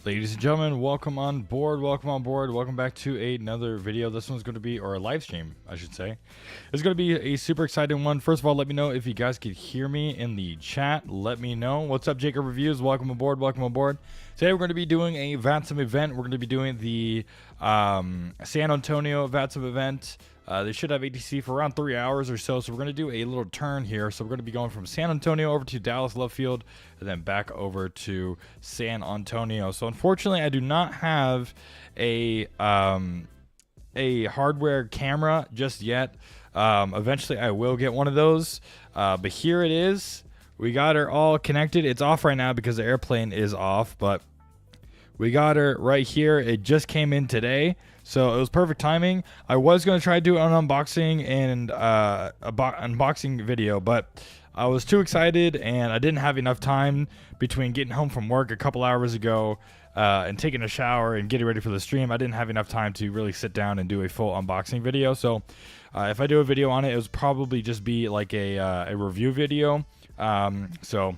Ladies and gentlemen, welcome on board, welcome back to another video. This one's going to be, or a live stream, I should say. It's going to be a super exciting one. First of all, let me know if you guys could hear me in the chat. Let me know. What's up, Jacob Reviews? Welcome aboard, Today we're going to be doing a VATSIM event. We're going to be doing the San Antonio VATSIM event. They should have ATC for around 3 hours or so, so we're going to do a little turn here. So we're going to be going from San Antonio over to Dallas Love Field and then back over to San Antonio. So unfortunately, I do not have a hardware camera just yet. Eventually, I will get one of those, but here it is. We got her all connected. It's off right now because the airplane is off, but we got her right here. It just came in today, so it was perfect timing. I was going to try to do an unboxing and unboxing video, but I was too excited and I didn't have enough time between getting home from work a couple hours ago and taking a shower and getting ready for the stream. I didn't have enough time to really sit down and do a full unboxing video. So if I do a video on it, it was probably just be like a review video. So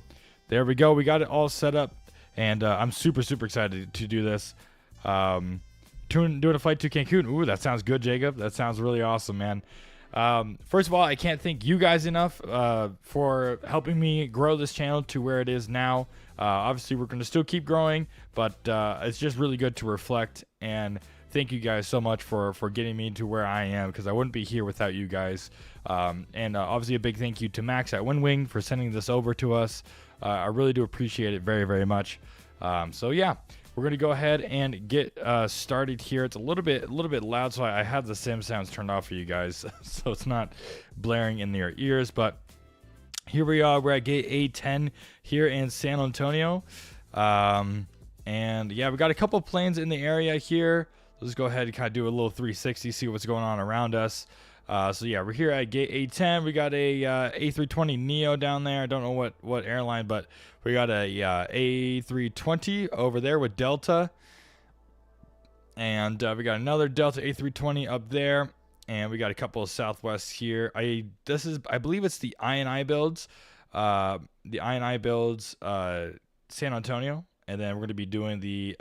there we go. We got it all set up. And I'm super excited to do this. Doing a flight to Cancun. Ooh, that sounds good, Jacob. That sounds really awesome, man. First of all, I can't thank you guys enough for helping me grow this channel to where it is now. Obviously, we're going to still keep growing, but it's just really good to reflect. And thank you guys so much for getting me to where I am, because I wouldn't be here without you guys. And obviously, a big thank you to Max at WINWING for sending this over to us. I really do appreciate it very much. So yeah, we're gonna go ahead and get started here. It's a little bit loud, so I have the sim sounds turned off for you guys, so it's not blaring in your ears. But here we are. We're at gate A10 here in San Antonio, and yeah, we got a couple planes in the area here. Let's go ahead and kind of do a little 360, see what's going on around us. So yeah, we're here at gate A10. We got a A320 Neo down there. I don't know what airline, but we got a A320 over there with Delta, and we got another Delta A320 up there, and we got a couple of Southwest here. I believe it's the inibuilds, San Antonio, and then we're gonna be doing the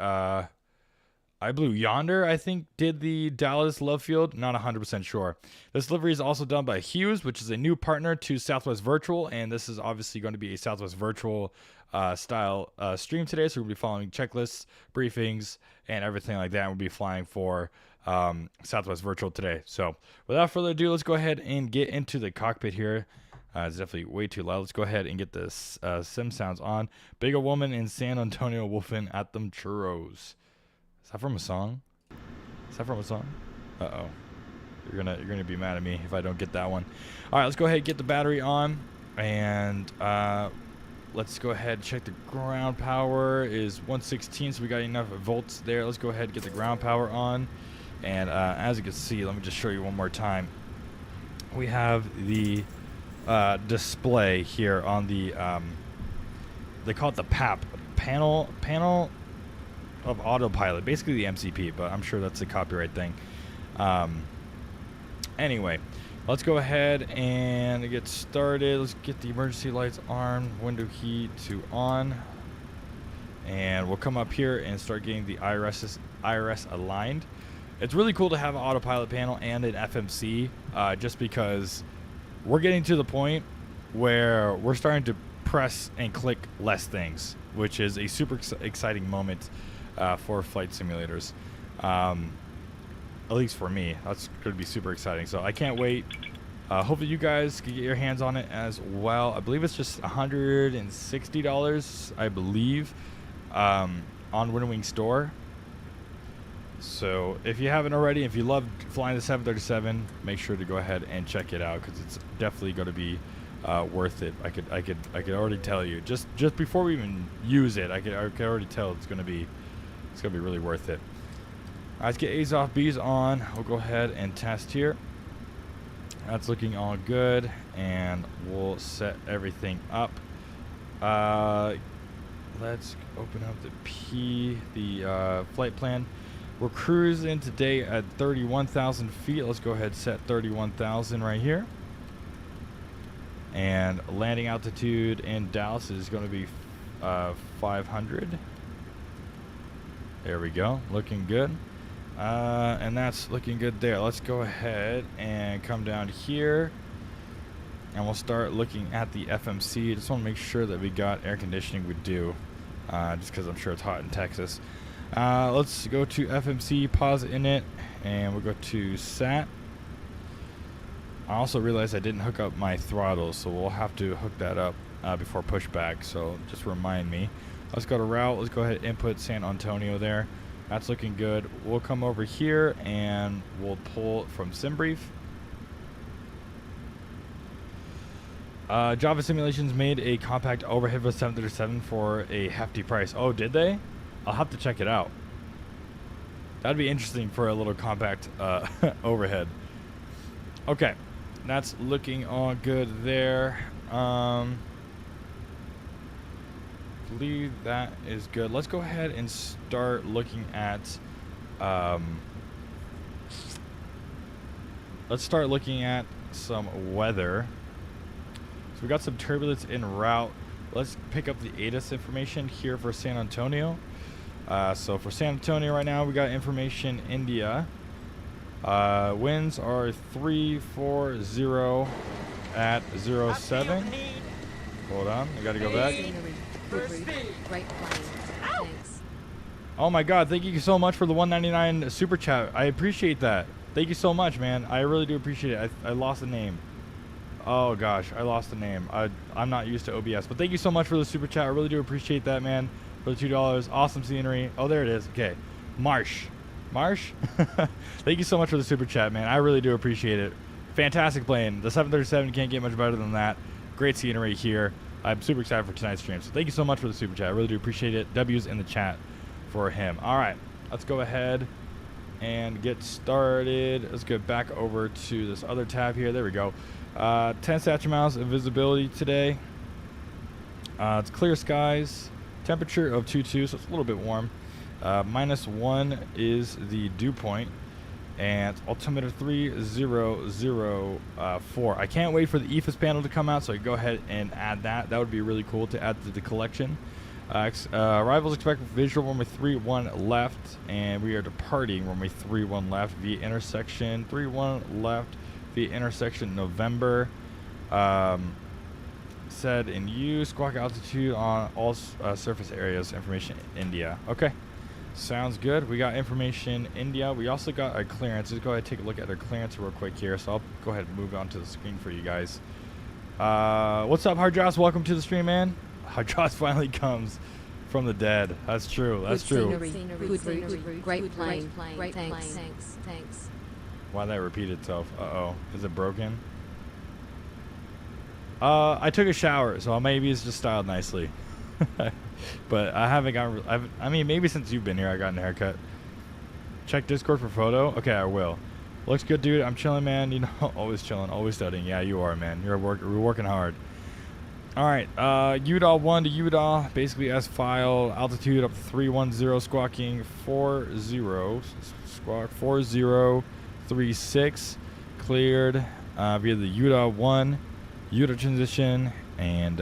Blue Yonder, I think, did the Dallas Love Field. Not 100% sure. This delivery is also done by Hughes, which is a new partner to Southwest Virtual, and this is obviously going to be a Southwest Virtual style stream today. So we'll be following checklists, briefings, and everything like that. We'll be flying for Southwest Virtual today. So without further ado, let's go ahead and get into the cockpit here. It's definitely way too loud. Let's go ahead and get this sim sounds on. Big old woman in San Antonio wolfing at them churros. Is that from a song? Uh-oh. You're gonna be mad at me if I don't get that one. All right, let's go ahead and get the battery on, and let's go ahead and check the ground power is 116, so we got enough volts there. Let's go ahead and get the ground power on, and as you can see, let me just show you one more time. We have the display here on the they call it the PAP panel of autopilot, basically the MCP, but I'm sure that's a copyright thing. Anyway, let's go ahead and get started. Let's get the emergency lights on, window heat to on, and we'll come up here and start getting the IRS aligned. It's really cool to have an autopilot panel and an FMC, just because we're getting to the point where we're starting to press and click less things, which is a super exciting moment for flight simulators, at least for me. That's going to be super exciting, so I can't wait. Hopefully you guys can get your hands on it as well. I believe it's just $160, I believe, on WinWing store. So if you haven't already, if you love flying the 737, make sure to go ahead and check it out, because it's definitely going to be worth it. I could already tell you, just before we even use it, I could already tell it's gonna be really worth it. All right, let's get A's off, B's on. We'll go ahead and test here. That's looking all good, and we'll set everything up. Let's open up the flight plan. We're cruising today at 31,000 feet. Let's go ahead and set 31,000 right here. And landing altitude in Dallas is going to be 500. There we go. Looking good. And that's looking good there. Let's go ahead and come down here. And we'll start looking at the FMC. Just want to make sure that we got air conditioning. We do. Just because I'm sure it's hot in Texas. Let's go to FMC, pause in it, and we'll go to SAT. I also realized I didn't hook up my throttle, so we'll have to hook that up before pushback, so just remind me. Let's go to route. Let's go ahead and input San Antonio there. That's looking good. We'll come over here and we'll pull from SimBrief. Java Simulations made a compact overhead for 737 for a hefty price. Oh, did they? I'll have to check it out. That'd be interesting for a little compact overhead. Okay, that's looking all good there. Believe that is good. Let's go ahead and start looking at some weather. So we got some turbulence en route. Let's pick up the ADAS information here for San Antonio. So for San Antonio right now, we got information India. Winds are 340 at 07. Hold on, I gotta go back. Oh my god, thank you so much for the 199 super chat. I appreciate that. Thank you so much, man. I really do appreciate it. I lost the name. Oh gosh, I lost the name. I'm not used to OBS, but thank you so much for the super chat. I really do appreciate that, man. For the $2. Awesome scenery. Oh, there it is. Okay. Marsh. Thank you so much for the super chat, man. I really do appreciate it. Fantastic plane. The 737 can't get much better than that. Great scenery here. I'm super excited for tonight's stream. So thank you so much for the super chat. I really do appreciate it. W's in the chat for him. All right. Let's go ahead and get started. Let's go back over to this other tab here. There we go. 10 statute miles of visibility today. It's clear skies. Temperature of 22, so it's a little bit warm. -1 is the dew point. And altimeter 3004. I can't wait for the EFIS panel to come out, so I can go ahead and add that. That would be really cool to add to the collection. Arrivals expect visual runway 31 left, and we are departing runway 31 left via intersection 31 left via intersection November. Said in use, squawk altitude on all surface areas. Information India. Okay. Sounds good. We got information India. We also got our clearance. Let's go ahead and take a look at our clearance real quick here. So I'll go ahead and move on to the screen for you guys. What's up, Hardjoss? Welcome to the stream, man. Hardjoss finally comes from the dead. That's true. That's true. Great plane. Great thanks. Why that repeat itself? Uh-oh. Is it broken? I took a shower, so maybe it's just styled nicely. But I haven't gotten... I mean, maybe since you've been here, I got a haircut. Check Discord for photo? Okay, I will. Looks good, dude. I'm chilling, man. You know, always chilling, always studying. Yeah, you are, man. You're working hard. All right. UDAW 1 to UDAW. Basically, as file. Altitude up to 310. Squawking 40. Squawk 4036. Cleared via the UDAW 1. UDAW transition. And...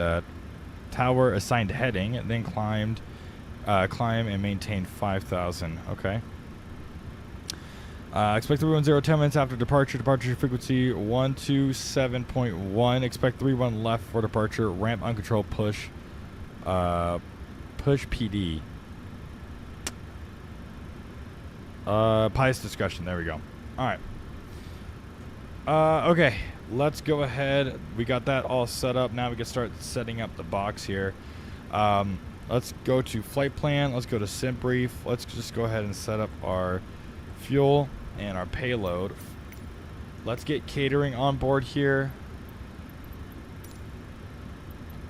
tower assigned heading, then climb and maintain 5,000. Okay. Expect 310 10 minutes after departure. Departure frequency 127.1. Expect 31 left for departure. Ramp uncontrolled push. Push PD. Pious discussion. There we go. All right. Okay. Let's go ahead. We got that all set up. Now we can start setting up the box here. Let's go to flight plan. Let's go to SimBrief. Let's just go ahead and set up our fuel and our payload. Let's get catering on board here.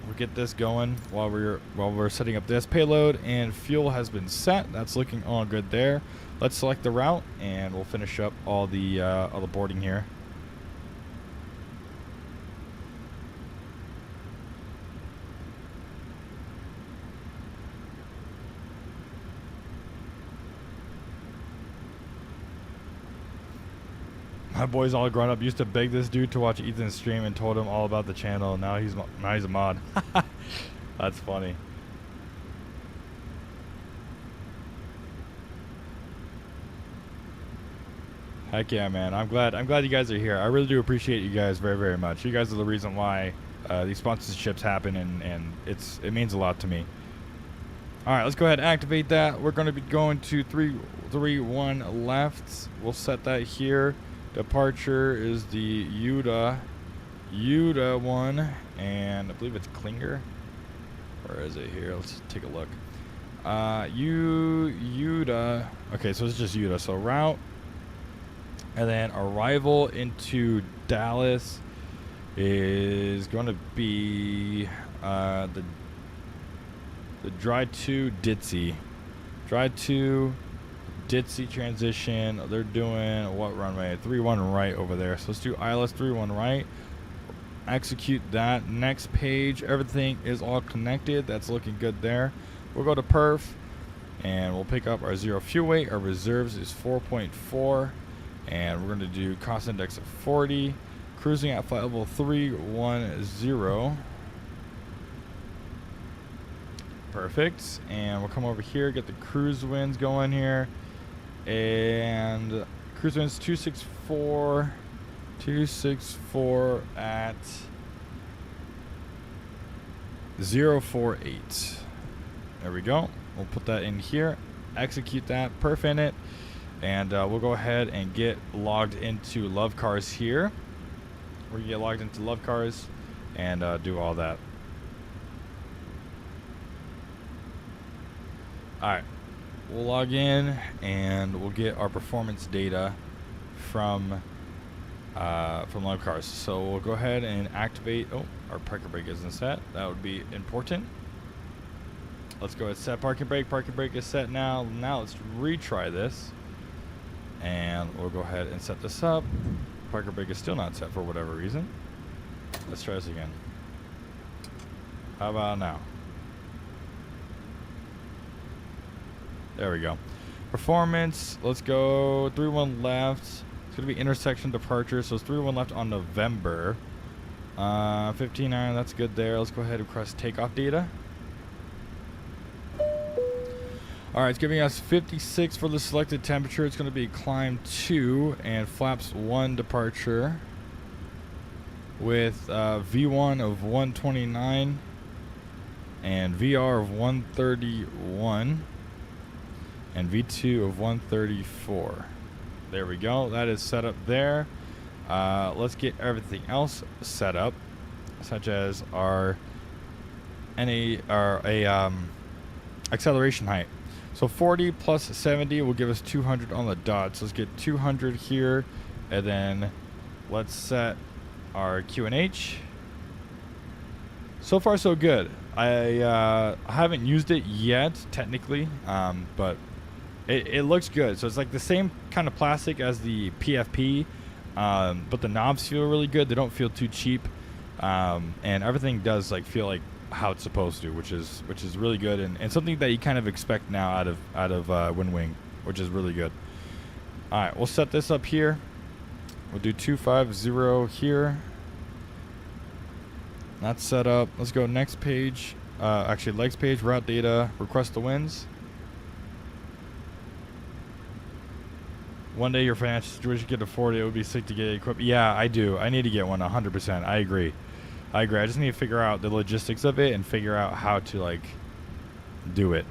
We'll get this going while we're setting up this. Payload and fuel has been set. That's looking all good there. Let's select the route and we'll finish up all the boarding here. My boy's all grown up. Used to beg this dude to watch Ethan's stream and told him all about the channel. Now he's a mod. That's funny. Heck yeah, man. I'm glad you guys are here. I really do appreciate you guys very, very much. You guys are the reason why these sponsorships happen, and it means a lot to me. All right, let's go ahead and activate that. We're going to be going to 3-1 left. We'll set that here. Departure is the Yuta one, and I believe it's Klinger. Where is it here? Let's take a look. Yuta. Okay, so it's just Yuta. So route, and then arrival into Dallas is going to be the dry to Ditzy. Dry to Ditzy transition. They're doing what runway? 3-1 right over there. So let's do ILS 3-1 right. Execute that. Next page, everything is all connected. That's looking good there. We'll go to perf, and we'll pick up our 0 fuel weight. Our reserves is 4.4, and we're going to do cost index of 40. Cruising at flight level 310. Perfect. And we'll come over here, get the cruise winds going here, and cruise winds 264 at 048. There we go. We'll put that in here, execute that, perf in it, and we'll go ahead and get logged into Love Cars here. We're gonna get logged into Love Cars and do all that. Alright, we'll log in and we'll get our performance data from Love Cars. So we'll go ahead and activate. Oh, our parking brake isn't set. That would be important. Let's go ahead and set parking brake. Parking brake is set now. Now let's retry this, and we'll go ahead and set this up. Parking brake is still not set for whatever reason. Let's try this again. How about now? There we go. Performance. Let's go 3-1 left. It's going to be intersection departure. So it's 3-1 left on November. 15 iron. That's good there. Let's go ahead and request takeoff data. All right, it's giving us 56 for the selected temperature. It's going to be climb 2 and flaps 1 departure with V1 of 129 and VR of 131 and V2 of 134. There we go. That is set up there. Let's get everything else set up, such as our acceleration height. So 40 plus 70 will give us 200 on the dot. So let's get 200 here, and then let's set our QNH. So far, so good. I haven't used it yet, technically, but it looks good. So it's like the same kind of plastic as the PFP, but the knobs feel really good. They don't feel too cheap, and everything does like feel like how it's supposed to, which is really good, and something that you kind of expect now out of WINWING, which is really good. All right, we'll set this up here. We'll do 250 here. That's set up. Let's go next page. Actually, legs page, route data, request the winds. One day your financial situation could afford it. It would be sick to get equipped. Yeah, I do. I need to get one 100%. I agree. I just need to figure out the logistics of it and figure out how to like do it.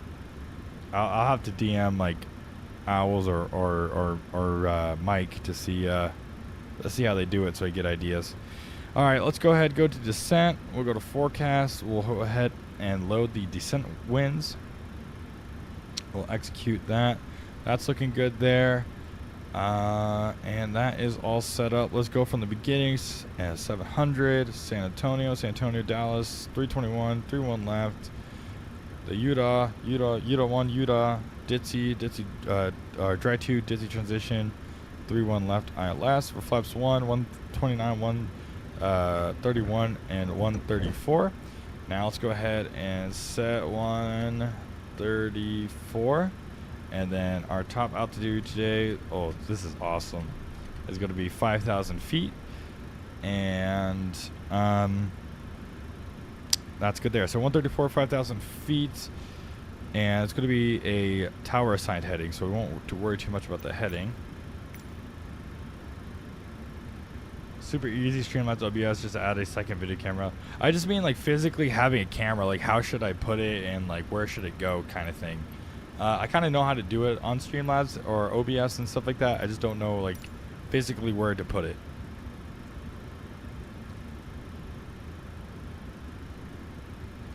I'll have to DM like Owls or Mike to see let's see how they do it so I get ideas. All right, let's go ahead, go to descent. We'll go to forecast. We'll go ahead and load the descent winds. We'll execute that. That's looking good there. And that is all set up. Let's go from the beginnings. 700, San Antonio, Dallas, 321, 3-1 left. The Utah 1, Utah, Ditzy, dry 2, Ditzy transition, 3-1 left ILS for flaps 1, 129, 131, and 134. Now let's go ahead and set 134. And then our top altitude today, oh, this is awesome, is going to be 5,000 feet. And that's good there. So 134, 5,000 feet. And it's going to be a tower assigned heading, so we won't have to worry too much about the heading. Super easy. Streamlabs OBS, just add a second video camera. I just mean like physically having a camera. Like how should I put it and like where should it go, kind of thing. I kind of know how to do it on Streamlabs or OBS and stuff like that. I just don't know like physically where to put it.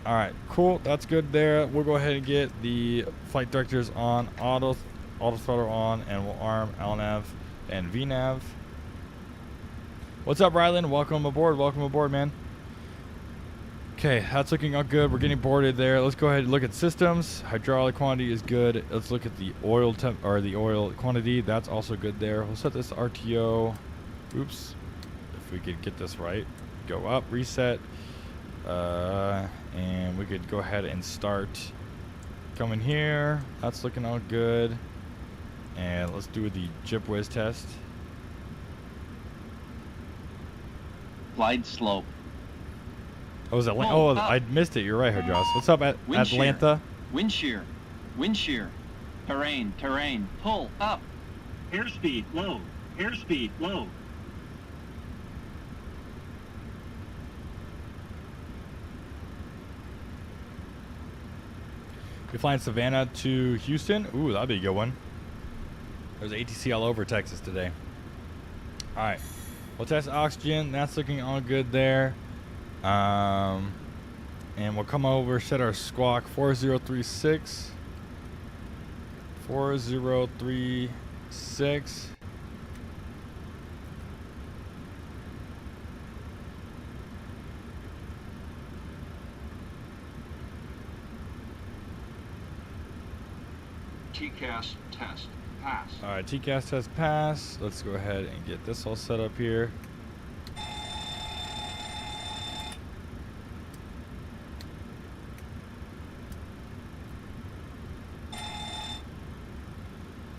All right, cool. That's good there. We'll go ahead and get the flight directors on, auto throttle on, and we'll arm LNAV and VNAV. What's up, Rylan? Welcome aboard. Welcome aboard, man. Okay, that's looking all good. We're getting boarded there. Let's go ahead and look at systems. Hydraulic quantity is good. Let's look at the oil temp or the oil quantity. That's also good there. We'll set this RTO. Oops. If we could get this right. Go up, reset. And we could go ahead and start coming here. That's looking all good. And let's do the jib whiz test. Glide slope. Oh, is Atlanta? Oh, I missed it. You're right, Joss. What's up at Atlanta? Wind shear. Wind shear. Terrain. Terrain. Pull up. Airspeed low. Airspeed low. You're flying Savannah to Houston. Ooh, that'd be a good one. There's ATC all over Texas today. All right. We'll test oxygen. That's looking all good there. And we'll come over, set our squawk 4036. 4036. TCAS test pass. All right, TCAS test pass. Let's go ahead and get this all set up here.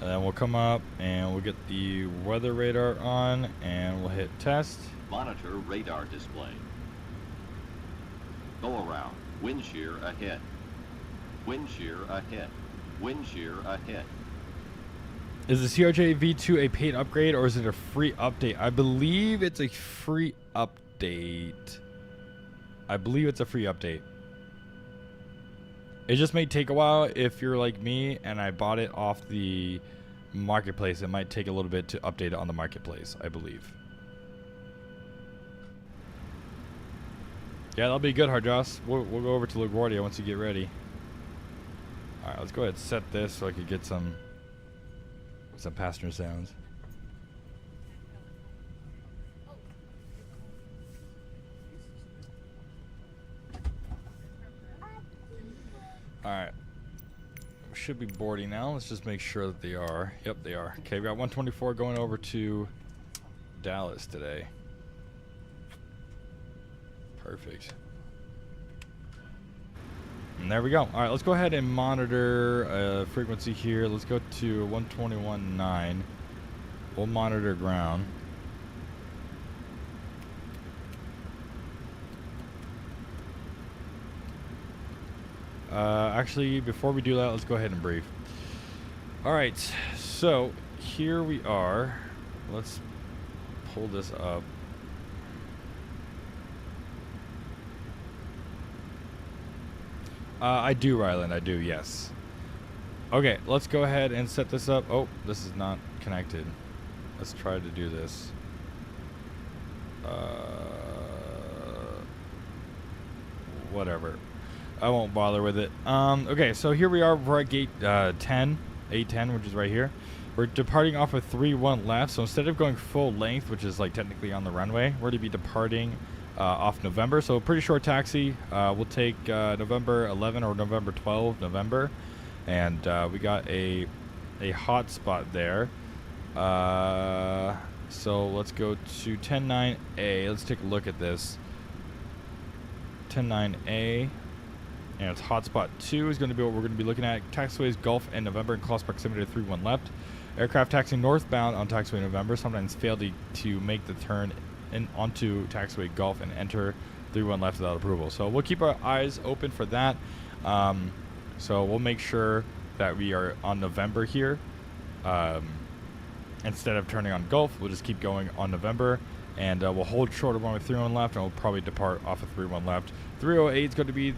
And then we'll come up and we'll get the weather radar on and we'll hit test. Monitor radar display. Go around. Wind shear ahead. Wind shear ahead. Wind shear ahead. Is the CRJ V2 a paid upgrade or is it a free update? I believe it's a free update. I believe it's a free update. It just may take a while if you're like me and I bought it off the marketplace. It might take a little bit to update it on the marketplace, I believe. Yeah, that'll be good, Hardjoss. We'll go over to LaGuardia once you get ready. All right, let's go ahead and set this so I could get some passenger sounds. All right, we should be boarding now. Let's just make sure that they are. Yep, they are. Okay, we got 124 going over to Dallas today. Perfect. And there we go. All right, let's go ahead and monitor frequency here. Let's go to 121.9. We'll monitor ground. Actually, before we do that, let's go ahead and brief. All right, so here we are. Let's pull this up. I do, Ryland. I do, yes. Okay, let's go ahead and set this up. Oh, this is not connected. Let's try to do this. Whatever. I won't bother with it. Okay, so here we are. We're at gate 10, A10, which is right here. We're departing off of 3-1 left. So instead of going full length, which is like technically on the runway, we're to be departing off November. So a pretty short taxi. We'll take November 11 or November 12, November. And we got a hot spot there. So let's go to 10-9A. Let's take a look at this. 10-9A. And it's hotspot 2 is going to be what we're going to be looking at. Taxiways Gulf and November in close proximity to 3-1 left. Aircraft taxiing northbound on taxiway November sometimes fail to make the turn onto taxiway Gulf and enter 3-1 left without approval. So we'll keep our eyes open for that. So we'll make sure that we are on November here. Instead of turning on Gulf, we'll just keep going on November. And we'll hold short of runway 31 left, and we'll probably depart off of 31 left. 308 is going to be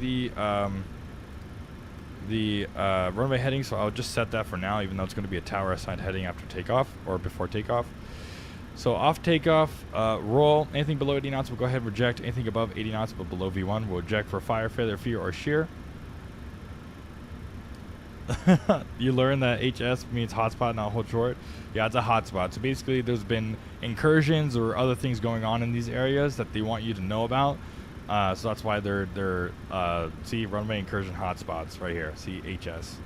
the runway heading, so I'll just set that for now, even though it's going to be a tower assigned heading after takeoff or before takeoff. So off takeoff, roll. Anything below 80 knots, we'll go ahead and reject. Anything above 80 knots but below V1, we'll eject for fire, failure, fear, or shear. You learn that HS means hotspot, not hold short. Yeah, it's a hotspot. So basically, there's been incursions or other things going on in these areas that they want you to know about. So that's why they're see runway incursion hotspots right here. See HS.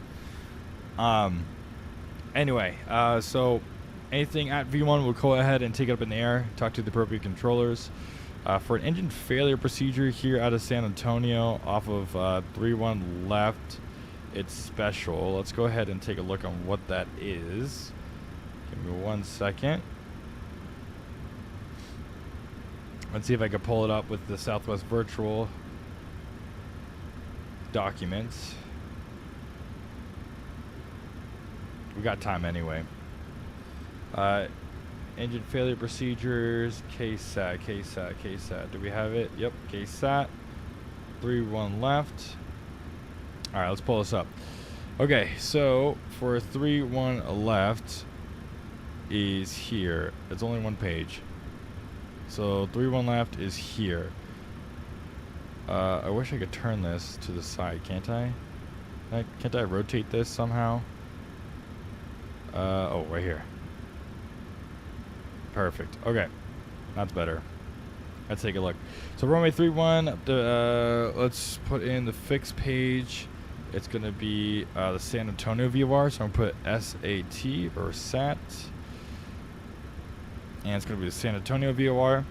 Anyway, so anything at V1, we'll go ahead and take it up in the air. Talk to the appropriate controllers. For an engine failure procedure here out of San Antonio, off of 31 left. It's special. Let's go ahead and take a look on what that is. Give me 1 second. Let's see if I can pull it up with the Southwest Virtual documents. We got time anyway. Engine failure procedures, KSAT. Do we have it? Yep, KSAT. 31 left. All right, let's pull this up. Okay, so for 31 left is here. It's only one page. So 31 left is here. I wish I could turn this to the side, can't I? Can't I rotate this somehow? Oh, right here. Perfect. Okay, that's better. Let's take a look. So runway 31, let's put in the fixed page. It's going to be the San Antonio VOR, so I'm going to put SAT or SAT. And it's going to be the San Antonio VOR.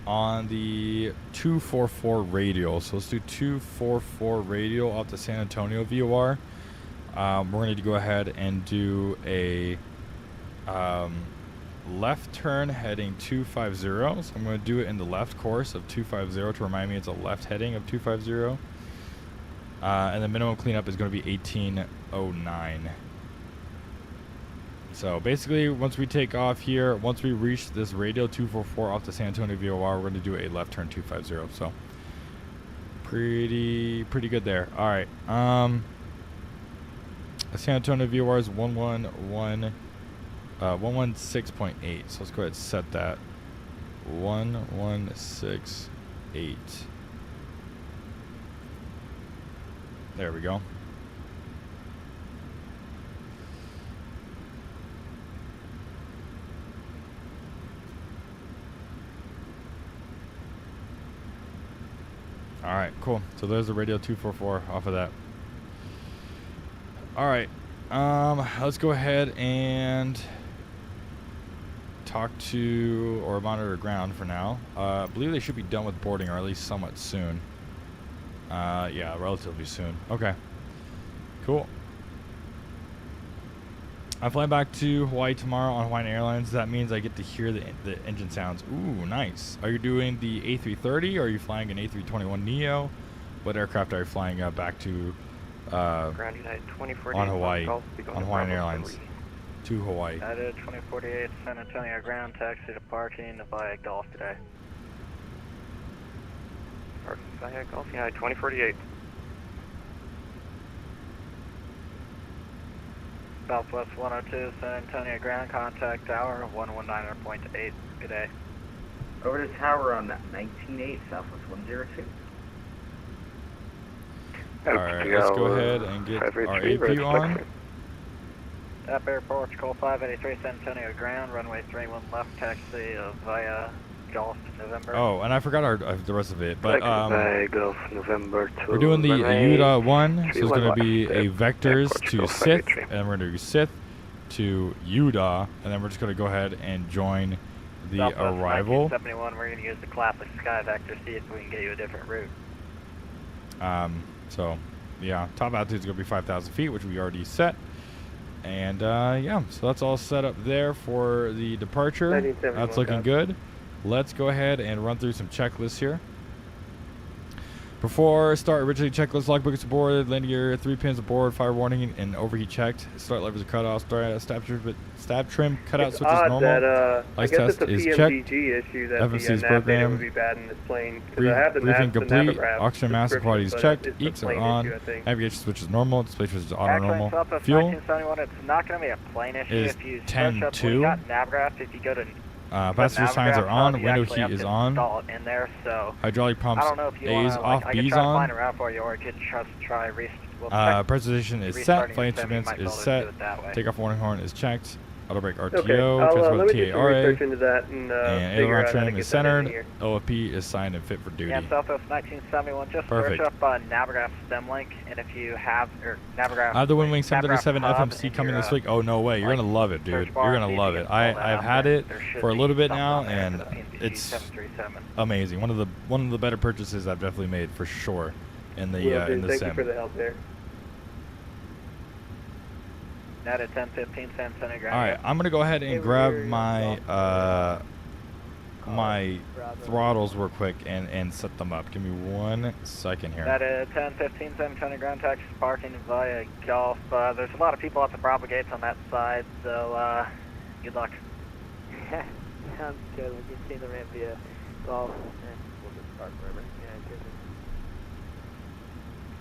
On the 244 radial. So let's do 244 radial off the San Antonio VOR. We're going to go ahead and do a left turn heading 250. So I'm going to do it in the left course of 250 to remind me it's a left heading of 250. And the minimum cleanup is going to be 1809. So basically, once we take off here, once we reach this radial 244 off the San Antonio VOR, we're going to do a left turn 250. So pretty good there. All right. The San Antonio VOR is 116.8. So let's go ahead and set that. 116.8. There we go. All right, cool. So there's the radio 244 off of that. All right, let's go ahead and talk to or monitor ground for now. I believe they should be done with boarding, or at least somewhat soon. Yeah, relatively soon. Okay, cool. I'm flying back to Hawaii tomorrow on Hawaiian Airlines. That means I get to hear the engine sounds. Ooh, nice. Are you doing the A330 or are you flying an A321neo? What aircraft are you flying back to Ground United 2048 on Hawaii, Golf, on Hawaiian Airlines to Hawaii? United 2048 San Antonio ground taxi to parking via Golf today. Parking via Golf United 2048. Southwest 102 San Antonio ground, contact tower 119.8. Good day. Over to tower on 19.8 Southwest 102. Alright, let's go ahead and get our AP on. TAP Airport, call 583 San Antonio ground, runway 31 left, taxi via Golf November. Oh, and I forgot the rest of it, but via Golf November we're doing the UDA 1, so it's going to be a vectors to Sith, and we're going to do Sith to UDA, and then we're just going to go ahead and join the arrival. 1971, we're going to use the classic Sky Vector, see if we can get you a different route. So, yeah, top altitude is going to be 5,000 feet, which we already set. And, yeah, so that's all set up there for the departure. That's looking good. Let's go ahead and run through some checklists here. Before start, originally checklist logbook is aboard, landing gear 3 pins aboard, fire warning and overheat checked. Start levers are cut off, stab trim cutout It's switch is odd normal. that, I Lights guess it's test a is PMDG checked. issue that the FMC's nav data program. would be bad in this plane. Because I have the Briefing nav, the complete. navograph Oxygen mask description, quality is but checked. it's the EECs are plane on. issue, I think. Navigation switch is normal. Display switch is auto Actually, normal. Southwest Fuel 1971, it's not going to be a plane issue is if you search 10-2. up, when you got navgraph, if you go to passenger signs are on. Window heat is on. Install it in there, so Hydraulic I pumps don't know if you A's want to, off, I could B's try to on. find a route for you, or I could just try check Presentation is set. Flight instruments is set. Takeoff warning horn is checked. Auto brake RTO. Okay, let Transport me do some TARA. research into that and And figure aileron out how to trim get is that in centered. here. OFP is signed and fit for duty. Yeah, Southwest 1971, just Perfect. search up navgraph stem link, and if you have, or navgraph. I have the WINWING 737 navgraph hub FMC in coming your, this week. Oh, no way. You're going to love it, dude. You're going to love it. I've had it for a little bit now, and it's amazing. One of the better purchases I've definitely made for sure in the Thank you sim. for the help there. Net at 1015, San Antonio ground. All right, I'm gonna go ahead and grab my my throttles real quick and set them up. Give me 1 second here. Net at 1015, San Antonio ground, taxi parking via Gulf. There's a lot of people at the Bravo gates on that side, so good luck. Sounds good. We can see the ramp via Gulf, and we'll just park wherever. Yeah,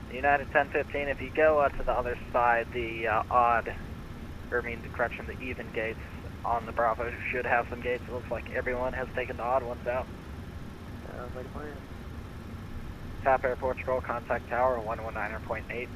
good. United 1015, if you go to the other side, the correction, the even gates on the Bravo should have some gates. It looks like everyone has taken the odd ones out. Sounds like a plan. TAP Airport Scroll, contact tower 119.8.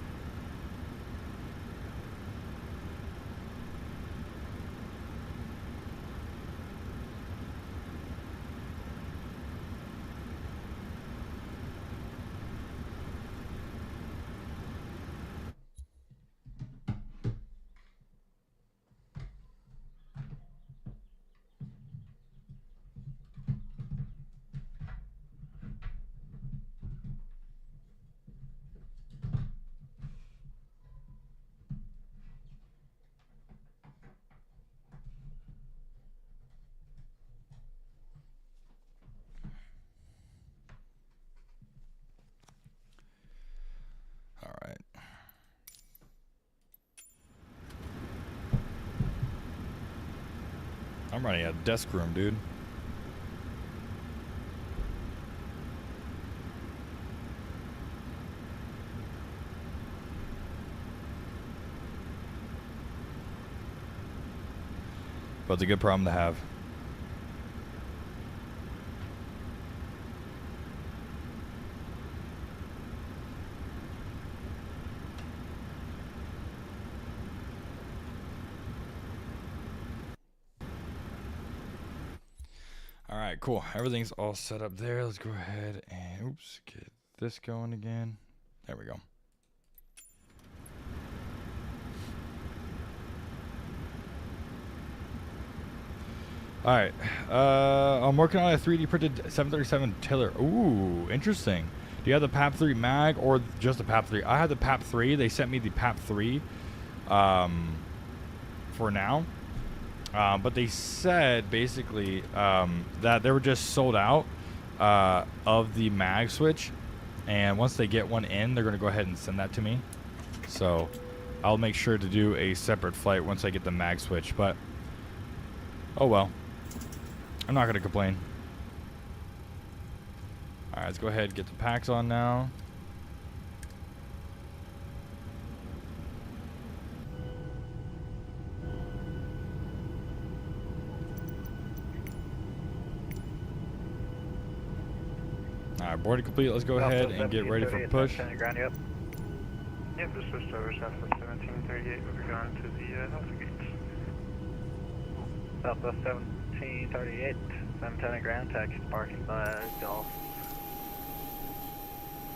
All right. I'm running out of desk room, dude. But it's a good problem to have. All right, cool. Everything's all set up there. Let's go ahead and, oops, get this going again. There we go. All right, I'm working on a 3D printed 737 tiller. Ooh, interesting. Do you have the PAP3 mag or just the PAP3? I have the PAP3. They sent me the PAP3 for now. But they said basically that they were just sold out of the mag switch, and once they get one in, they're going to go ahead and send that to me. So I'll make sure to do a separate flight once I get the mag switch, but oh well. I'm not going to complain. All right, let's go ahead and get the packs on now. Alright, boarding complete. Let's go ahead and get ready for push. Ground, yep. Yep, just switched over Southwest 1738. We'll be going to the Alpha Gates. Southwest 1738, San Antonio ground, taxi parking by Gulf.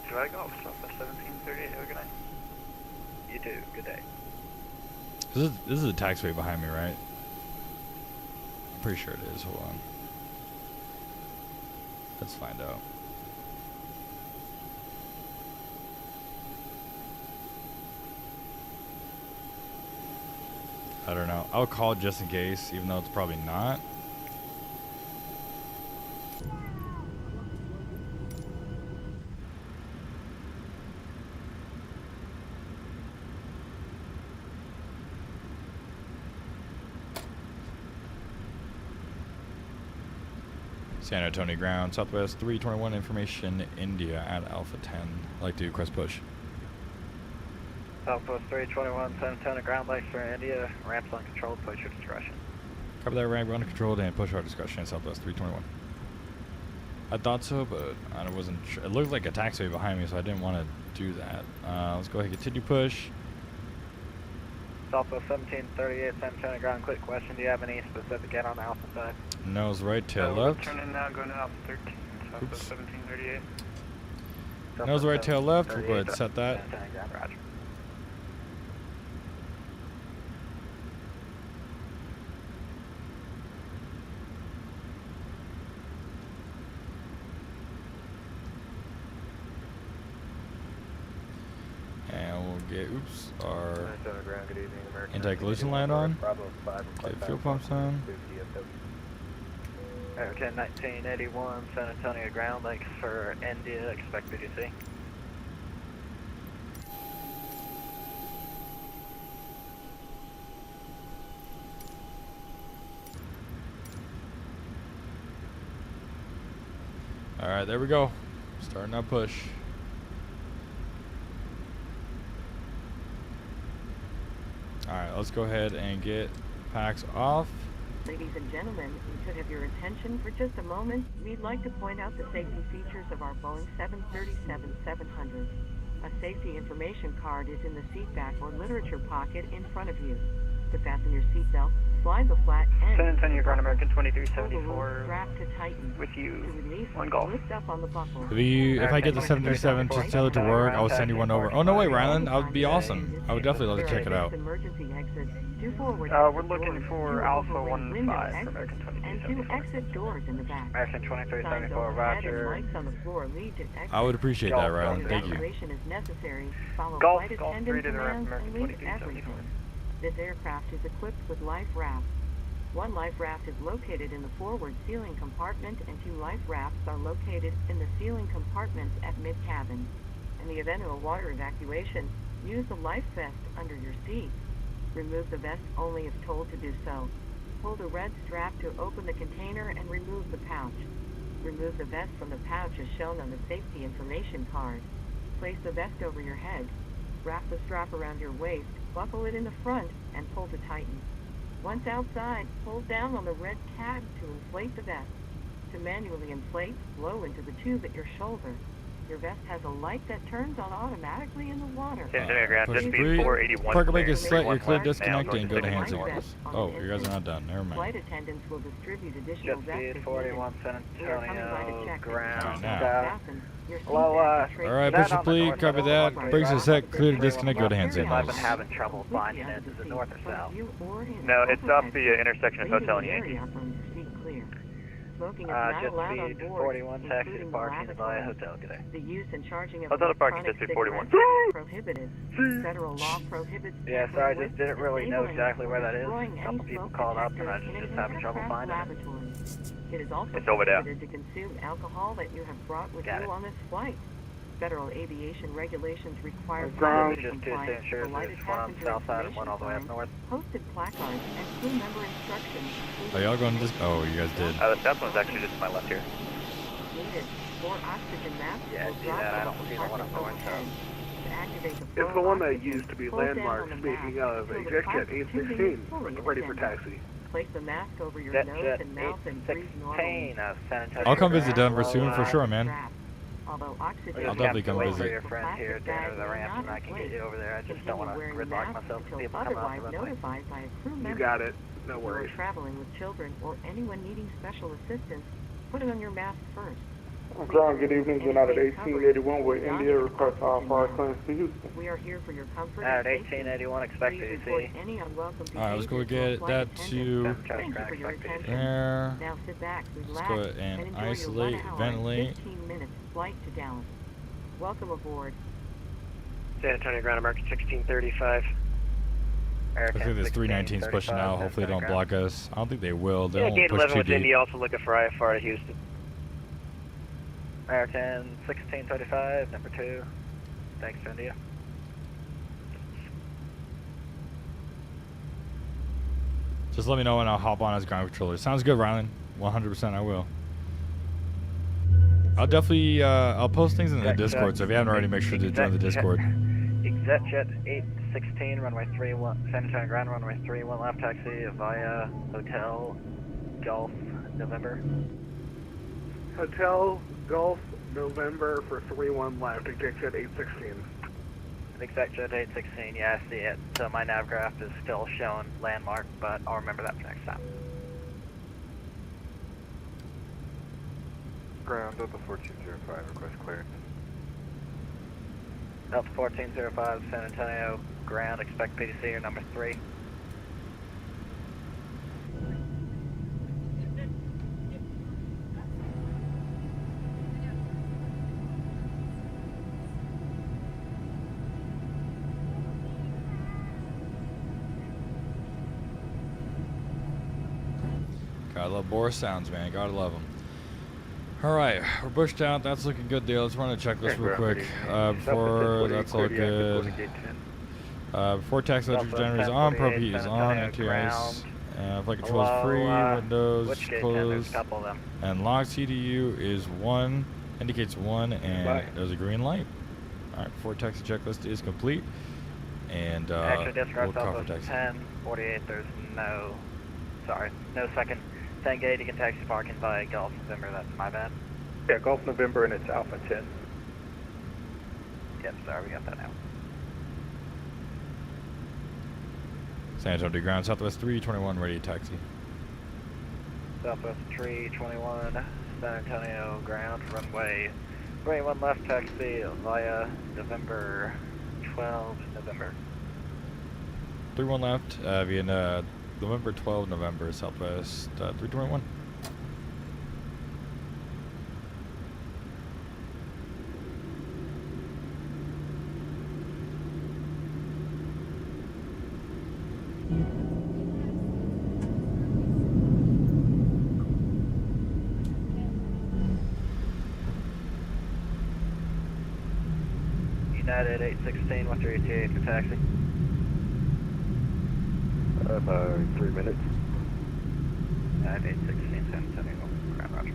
July Golf, Southwest 1738. Have a good night. You too. Good day. This is a taxiway behind me, right? I'm pretty sure it is. Hold on. Let's find out. I don't know. I'll call just in case, even though it's probably not. San Antonio ground, Southwest 321, information India at Alpha 10. Like to request push. Southwest 321, San Antonio ground, lakes for India. Ramps uncontrolled, push your discretion. Cover that ramp uncontrolled and push our discussion, Southwest 321. I thought so, but I wasn't sure. It looked like a taxiway behind me, so I didn't want to do that. Let's go ahead and continue push. Southwest 1738, San Antonio ground, quick question. Do you have any specific get on the Alpha side? Nose right, tail we're left. turning now, going to Alpha 13, Southwest 1738. Nose right, tail left. We'll go ahead and set that. San Antonio ground, roger. And we'll get, our San Antonio ground, good evening, American. anti-collision light on. Bravo 5, Get fuel pumps on. American 1981, San Antonio ground, lakes for India, expect BDC. Alright, there we go. Starting our push. Alright, let's go ahead and get packs off. Ladies and gentlemen, we could have your attention for just a moment. We'd like to point out the safety features of our Boeing 737-700. A safety information card is in the seat back or literature pocket in front of you. To fasten your seatbelt, slide the flat end. San Antonio ground, American Pull the 2374. loop strap to tighten. With you, To release, one golf. lift up on the buckle. If I get the 737 to tell it to work, I'll send you one over. Oh, no, wait, Rylan. That would be awesome. I would definitely love to check it out. Emergency exits, two forward We're looking doors, for two Alpha overhead 15 window for exits, American and 2274. two exit doors in the back. American Signs 2374, overhead and roger. lights on the floor lead to exit. I would appreciate that, Rylan. Thank you. Evacuation is necessary. Follow Golf, flight golf attendant 3 to the ramp, commands and American leave everything. 2274. This aircraft is equipped with life rafts. One life raft is located in the forward ceiling compartment, and two life rafts are located in the ceiling compartments at mid-cabin. In the event of a water evacuation, use the life vest under your seat. Remove the vest only if told to do so. Pull the red strap to open the container and remove the pouch. Remove the vest from the pouch as shown on the safety information card. Place the vest over your head. Wrap the strap around your waist, buckle it in the front, and pull to tighten. Once outside, pull down on the red tab to inflate the vest. To manually inflate, blow into the tube at your shoulder. Your vest has a light that turns on automatically in the water. San Antonio ground, Push just be three. 481. Park brake is clear. set. You're clear 31 disconnecting and go to now, hand north. signals. Oh, you guys are not done. Never mind. Flight attendants will distribute additional Just vests be if needed. 41 San We are coming by to Antonio check that ground. you Now. fasten your Hello, seatbelt to trace Alright, the push the on the plea, north copy side of that. 113 Brakes are set, clear to Right. disconnect, go to hand I've signals. been having trouble finding it. Is it north or south? No, it's off the intersection of Hotel and Yankee. Smoking is not Just allowed on speed board, 41 taxi including the parking via lavatory. hotel. Good day. The use and charging of Hotel parking electronic district 41. cigarettes is prohibited. Federal law prohibits Yeah, tampering sorry, I with, just didn't really know disabling, exactly or where that is. destroying A any couple people smoke called up detector and I was in just an having trouble aircraft finding it. laboratory. It is also It's over there. prohibited to consume alcohol that you have brought with Got you it. on this flight. Federal aviation regulations require Ground, pilot just to compliance ensure with the lighted this one on the passenger south side and information one all the way up form, north. posted placards, and crew member instructions. Are y'all going this? Oh, you guys did. The south one's actually just to my left here. Needed. More oxygen masks Yeah, I will see drop that. I from don't the see the one up compartment north, so. overhead. To activate the It's flow the of one that oxygen, used to be pull down landmark, on the speaking mask of until the executive plastic tubing 816, is fully ready for extended. taxi. Place the mask over your Jet nose Jet and mouth and breathe normally. 816 San Antonio I'll come visit ground. Denver soon for sure, man. Although oxygen We I'll just definitely have to come wait visit. for your friend here to enter the ramp and I can get you over there. I just don't want to gridlock myself with people coming off the runway. notified by a crew You member. got it. No If you are worries. traveling with children or anyone needing special assistance, put it on your mask first. Ground, good evening. United 1881 with India. Request all fire claims to Houston. We are here for your comfort. At and safety. 1881, expect Please to report see. any unwelcome Alright, let's go behavior to a get flight that attendant. to Thank you for your attention. there. Now sit back, relax, Let's go ahead and enjoy isolate, your 1 hour ventilate. and 15 minutes flight to Dallas. Welcome aboard. San Antonio ground, American 1635. Hopefully this 319's pushing out. Hopefully they don't block us. I don't think they will. They Yeah, won't gate push 11 too with deep. Indy, also looking for IFR to Houston. American 1635, number 2. Thanks to India. Just let me know and I'll hop on as ground controller. Sounds good, Rylan. 100% I will. I'll definitely I'll post things in the Discord. So if you haven't already, make sure to join the Discord. ExecJet 816, runway 31, San Antonio ground, runway 31 left taxi via Hotel Golf November. Hotel Golf November for 31 left, ExecJet 816. ExecJet 816, yeah, I see it. So my nav graph is still showing landmark, but I'll remember that for next time. Ground Delta 1405, request clearance. Delta 1405, San Antonio ground, expect PDC or number 3. Gotta love Boris sounds, man. Gotta love them. All right, we're bushed out. That's looking good, deal. Let's run a checklist real quick. Before that's all good. Before tax electric generator is on, probe heat is on, anti-ice. Flight control is free, windows closed, and log CDU is 1, indicates 1, and there's a green light. All right, before taxi checklist is complete, and we'll cover taxi. 1048. There's no second. 10 gate, you can taxi parking by Golf November, that's my bad. Yeah, Golf November and it's Alpha 10. Yep, sorry, we got that now. San Antonio ground, Southwest 321, ready to taxi. Southwest 321, San Antonio ground, runway 21 left taxi via November 12 November. 31 left, via November 12, November, Southwest 321. United 816, what's your ETA for taxi? About 3 minutes. United 816, San Antonio, ground, roger.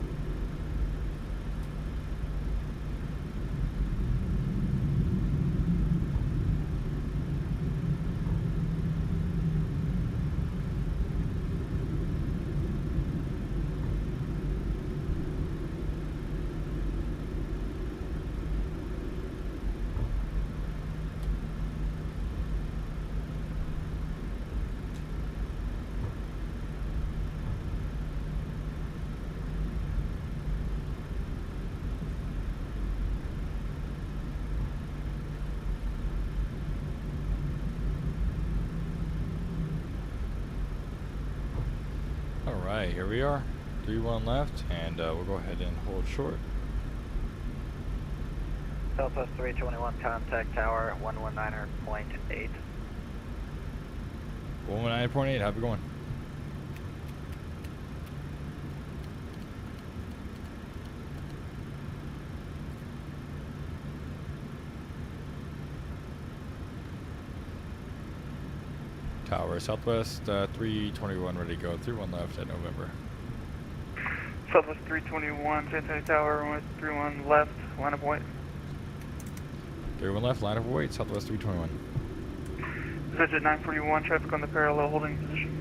Alright, here we are. 3-1 left, and we'll go ahead and hold short. Southwest 321, contact tower 119.8. 119.8, how's it going? Tower, Southwest 321, ready to go. 3-1 left at November. Southwest 321, San Antonio Tower, 31 left, line of white. 3-1 left, line of wait, Southwest 321. Visit 941, traffic on the parallel holding position.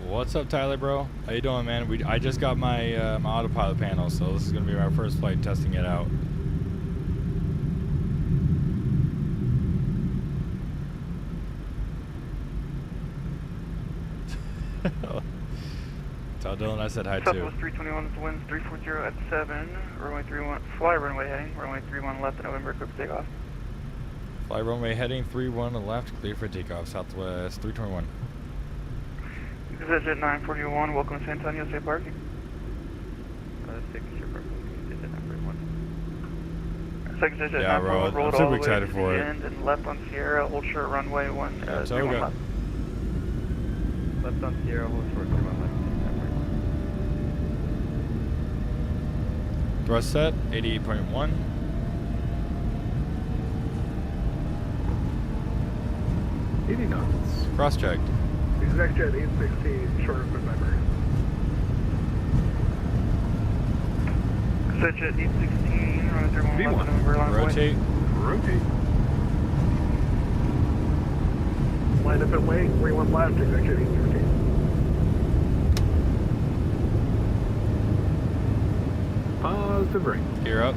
What's up, Tyler, bro? How you doing, man? I just got my my autopilot panel, so this is gonna be my first flight testing it out. Tell Dylan I said hi too. Southwest 321 is winds 340 at 7, runway 31, fly runway heading, runway 31 left at November, clear for takeoff. Fly runway heading 31 to left, clear for takeoff, Southwest 321. Visit 941, welcome to San Antonio, safe parking. Second digit, Yeah, bro, roll I'm it all super the way excited to for the it. end and left on Sierra, hold short runway 1, Yeah, 31 Toga. left. Left on Sierra, hold short 31 left. Thrust set, 88.1. Cross checked. This is extra at 816, short of November. Switch at 816, runway 31 left, November, line Rotate. Rotate. Line up at wing, 31 left, exit at 816. Positive ring. Gear up.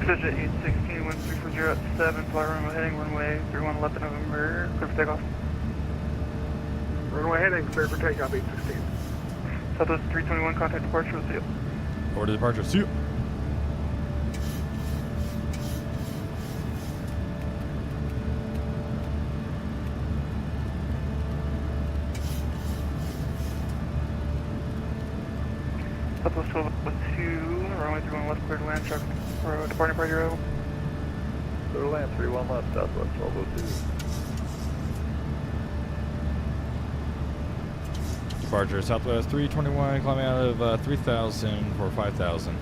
Switch at 816, 1340 at 7, fly runway heading, runway 31 left of November, clear for takeoff. Runway heading, clear for takeoff, 816. Southwest 321, contact departure, see you. Order departure. See you. Southwest 1202, runway 31 left, clear to land, truck, departing party row. Clear to land, 31 left, Southwest 1202. Departure Southwest 321, climbing out of 3000 for 5000.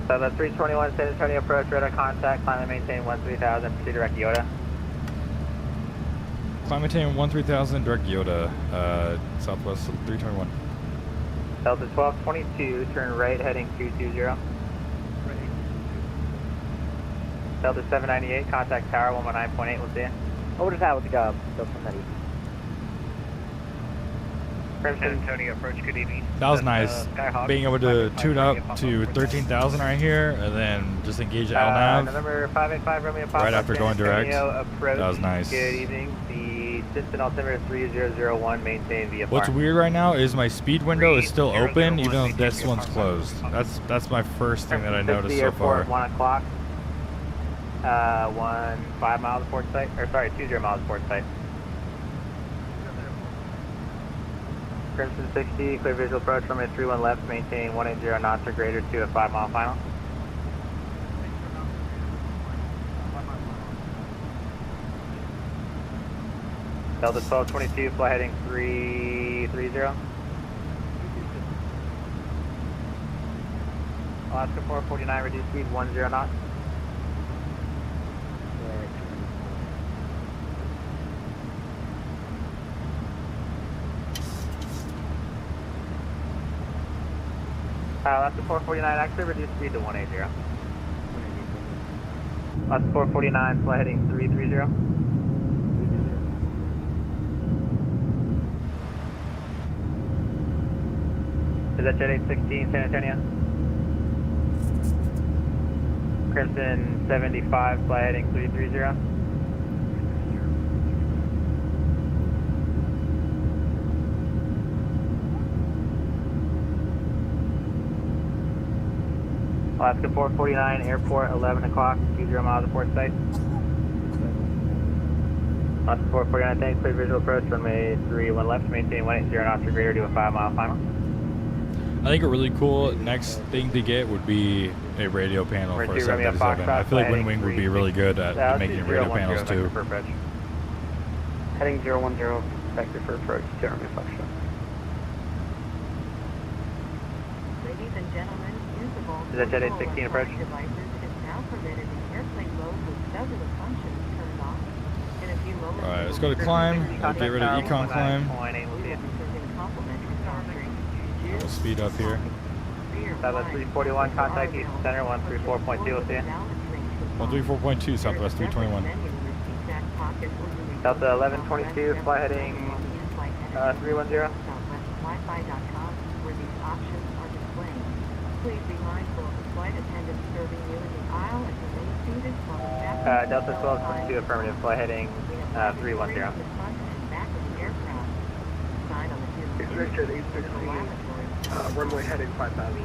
Southwest 321, San Antonio approach, radar contact, climb and maintain 3000, pursue direct Yoda. Climb maintain 3000, direct Yoda, Southwest 321. Delta 1222, turn right heading 220. Delta 798, contact tower 119.8, we'll see you. Order tower to go, Delta 798. San Antonio approach, good evening. That was nice. Being able to tune up to 13,000 right here and then just engage the LNAV November 585, Romeo Papa, right after going direct. approach. That was nice. Good evening. The Stinson altimeter 3001, maintain VFR. What's weird right now is my speed window is still open even though this one's closed. That's my first thing that I noticed so far. 1 o'clock. 5 miles port site, or sorry, 20 miles port site. Crimson 60, clear visual approach, runway 31 left, maintain 180 knots or greater to a 5 mile final. Delta 1222, fly heading 330. Alaska 449, reduce speed 10 knots. Alaska 449, actually reduce speed to 180. Alaska 449, fly heading 330. Is that Jet 816, San Antonio? Crimson 75, fly heading 330. Alaska 449, airport 11 o'clock, 20 miles of port site. Alaska 449, thanks, clear visual approach, runway 31 left, maintain 180 knots or greater to a 5 mile final. I think a really cool next thing to get would be a radio panel for a 737. I feel like WinWing would be really good at making radio panels too. Heading 010, vector for approach, Jeremy Foxtrot. Ladies and gentlemen, usable Is that Jet 816 approach? devices is now permitted in airplane mode with several functions turned off. In a few moments, Alright, let's go to climb. We'll get rid of econ climb. We'll speed up here. Southwest 341, contact Eastern Center 134.2, we'll see you. 134.2, Southwest 321. Delta 1122, fly heading 310. Southwestwi-fi.com, where these options are displayed. Please be mindful of the flight attendant serving you in the aisle and remain seated while the staff... Delta 1222, affirmative, fly heading 310. It's Richard 816, runway heading 5,000.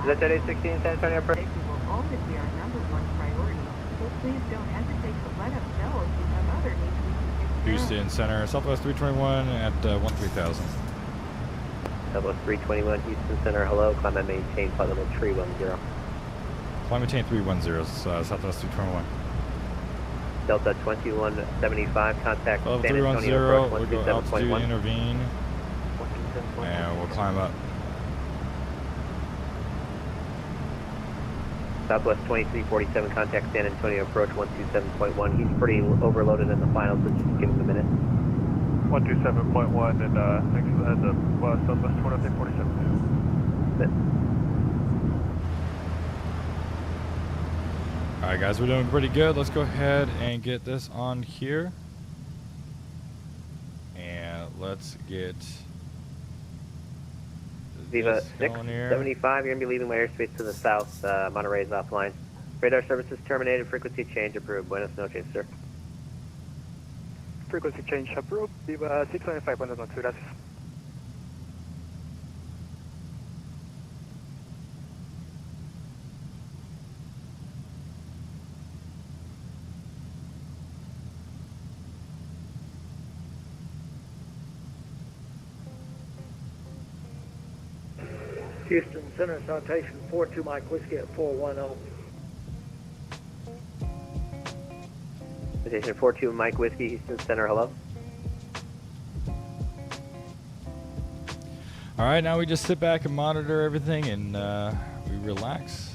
Is that Jet 816, San Antonio approach? Safety will always be our #1 priority, so please don't hesitate to let us know if you have other needs we can take Houston Center, Southwest 321 at 13,000. Southwest 321, Houston Center, hello. Climb and maintain flight level 310. Climb maintain 310, Southwest 321. Delta 2175, contact Level San Antonio 310, approach we'll go altitude 127.1. intervene, 127.1. and we'll climb up. Southwest 2347, contact San Antonio approach 127.1. He's pretty overloaded in the final, so just give him a minute. 127.1 and thanks for the heads up. Southwest 2347. Alright guys, we're doing pretty good. Let's go ahead and get this on here. And let's get Viva this going here. 675, you're going to be leaving my airspace to the south. Monterey's offline. Radar services terminated. Frequency change approved. Buenos noches, sir. Frequency change approved. Viva 675, buenas noches, gracias. Houston Center, citation 42 Mike Whiskey at 410. Citation 42 Mike Whiskey, Houston Center, hello. Alright, now we just sit back and monitor everything and we relax.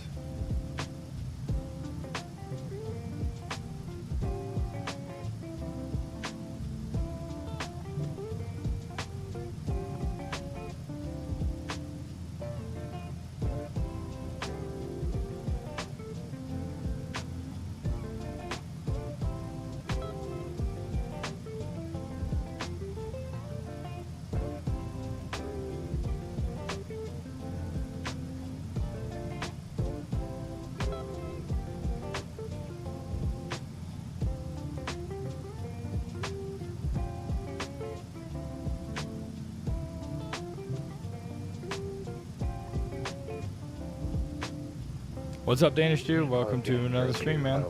What's up, Danish Jew? Welcome to another stream, man.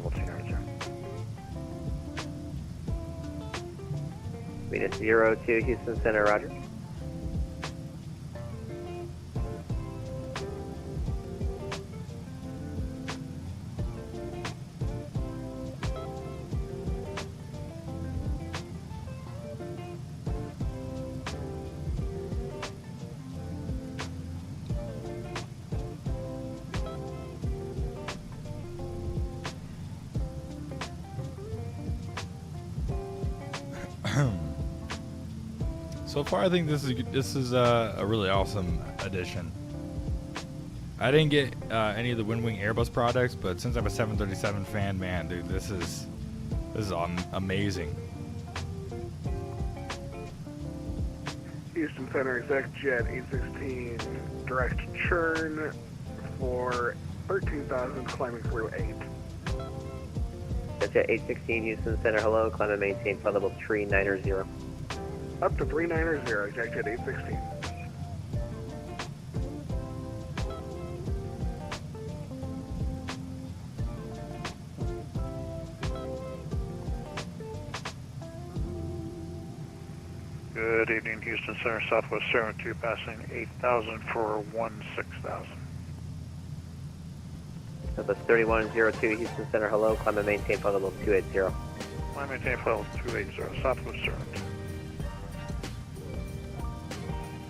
Venus 02, Houston Center, roger. So far, I think this is a really awesome addition. I didn't get any of the WINWING Airbus products, but since I'm a 737 fan, man, dude, this is amazing. Houston Center, exec jet 816, direct churn for 13,000, climbing through 8. Jet 816, Houston Center, hello. Climb and maintain flight level 390. Up to 390, exec jet 816. Good evening, Houston Center, Southwest 72, passing 8,000 for 16,000. Southwest 3102, Houston Center, hello. Climb and maintain flight level 280. Climb and maintain flight level 280, Southwest 72.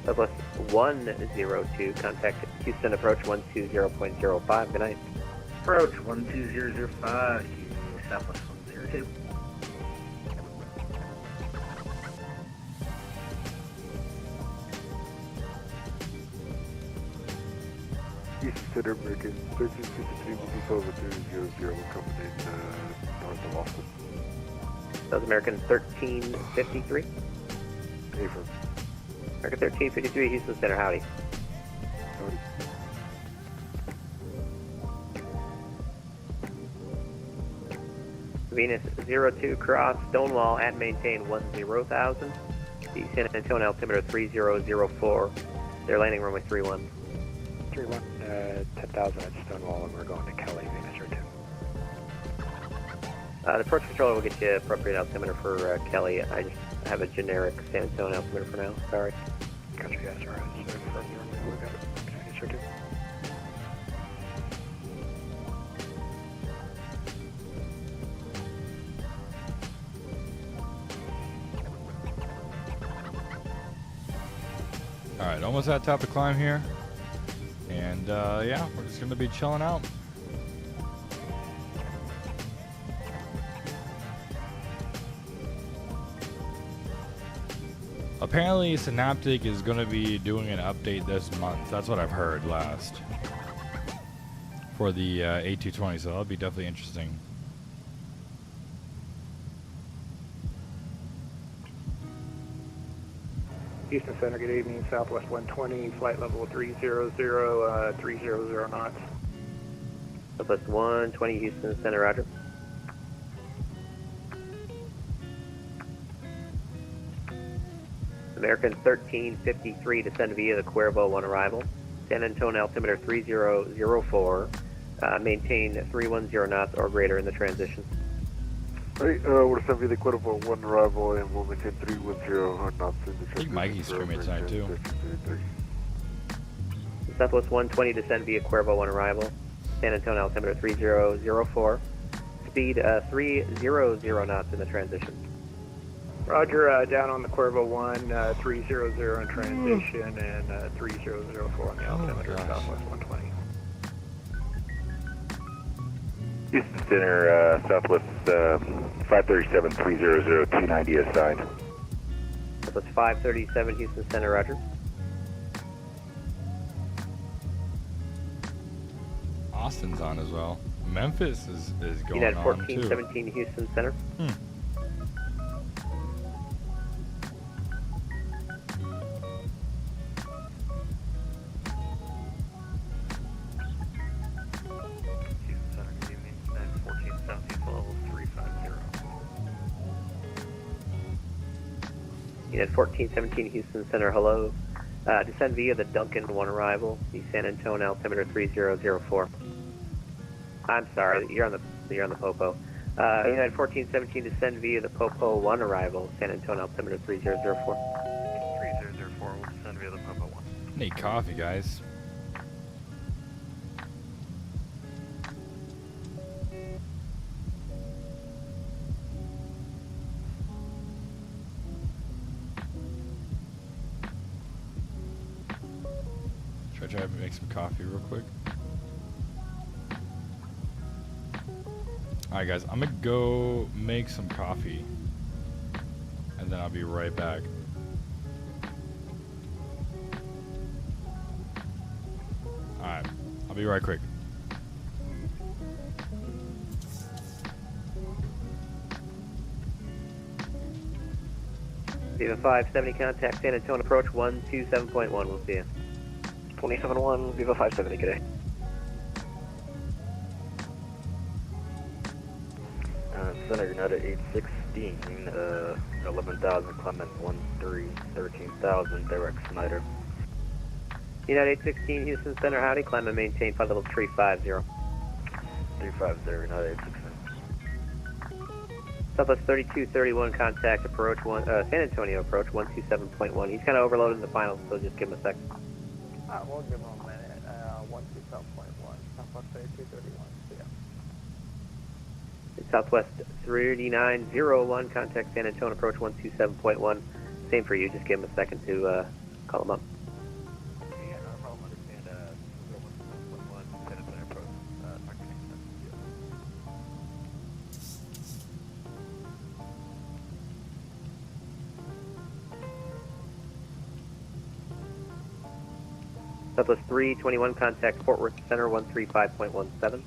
Southwest 102, contact Houston approach 120.05. Good night. Approach 12005, Southwest 102. Houston Center, American 1353 will be over 300, coming in north of Austin. South American 1353. Affirm. American 1353, Houston Center, howdy. Howdy. Venus 02, cross Stonewall at maintain 10,000. The San Antonio altimeter 3004. They're landing runway 31. 31, 10,000 at Stonewall, and we're going to Kelly, Venus 02. The approach controller will get you appropriate altimeter for Kelly. I just have a generic San Antonio altimeter for now. Sorry. Gotcha, guys. All right. So from your we got it. Okay, sure do. All right, almost at top of climb here. And yeah, we're just gonna be chilling out. Apparently, Synaptic is going to be doing an update this month. That's what I've heard last. For the A220, so that'll be definitely interesting. Houston Center, good evening. Southwest 120, flight level 300, 300 knots. Southwest 120, Houston Center, roger. American 1353, descend via the Cuervo 1 arrival. San Antonio altimeter 3004. Maintain 310 knots or greater in the transition. Hey, we're descend via the Cuervo 1 arrival and we'll maintain 310 knots in the transition. I think Mikey's streaming tonight too. Southwest 120, descend via Cuervo 1 arrival. San Antonio altimeter 3004. Speed 300 knots in the transition. Roger, down on the Cuervo 1, 300 in transition, and 3004 on the altimeter, Southwest 120. Houston Center, Southwest 537, 300, 290 assigned. Southwest 537, Houston Center, roger. Austin's on as well. Memphis is going United on 1417, Houston Center. Unit 1417 Houston Center, hello. Descend via the Duncan 1 arrival, the San Antonio altimeter 3004. I'm sorry, you're on the Popo. United 1417, descend via the Popo 1 arrival, San Antonio altimeter 3004. 3004, we'll descend via the Popo 1. Need coffee, guys. Should I try to make some coffee real quick? Alright guys, I'm gonna go make some coffee and then I'll be right back. Alright, I'll be right quick. Viva 570, contact San Antonio approach 127.1, we'll see you. 27-1, Viva 570, good day. Center United 816, 11,000, Clement 13, 13,000, direct Snyder. United 816, Houston Center, howdy, climb and maintain flight level 350. 350, United 816. Southwest 3231, contact approach San Antonio approach 127.1. He's kind of overloaded in the final, so just give him a sec. We'll give him a minute. 127.1, Southwest 3231. See ya. Southwest 3901, contact San Antonio approach 127.1. Same for you, just give him a second to call him up. Yeah, no problem, understand, 127.1, San Antonio approach, Southwest 321, contact Fort Worth Center 135.17.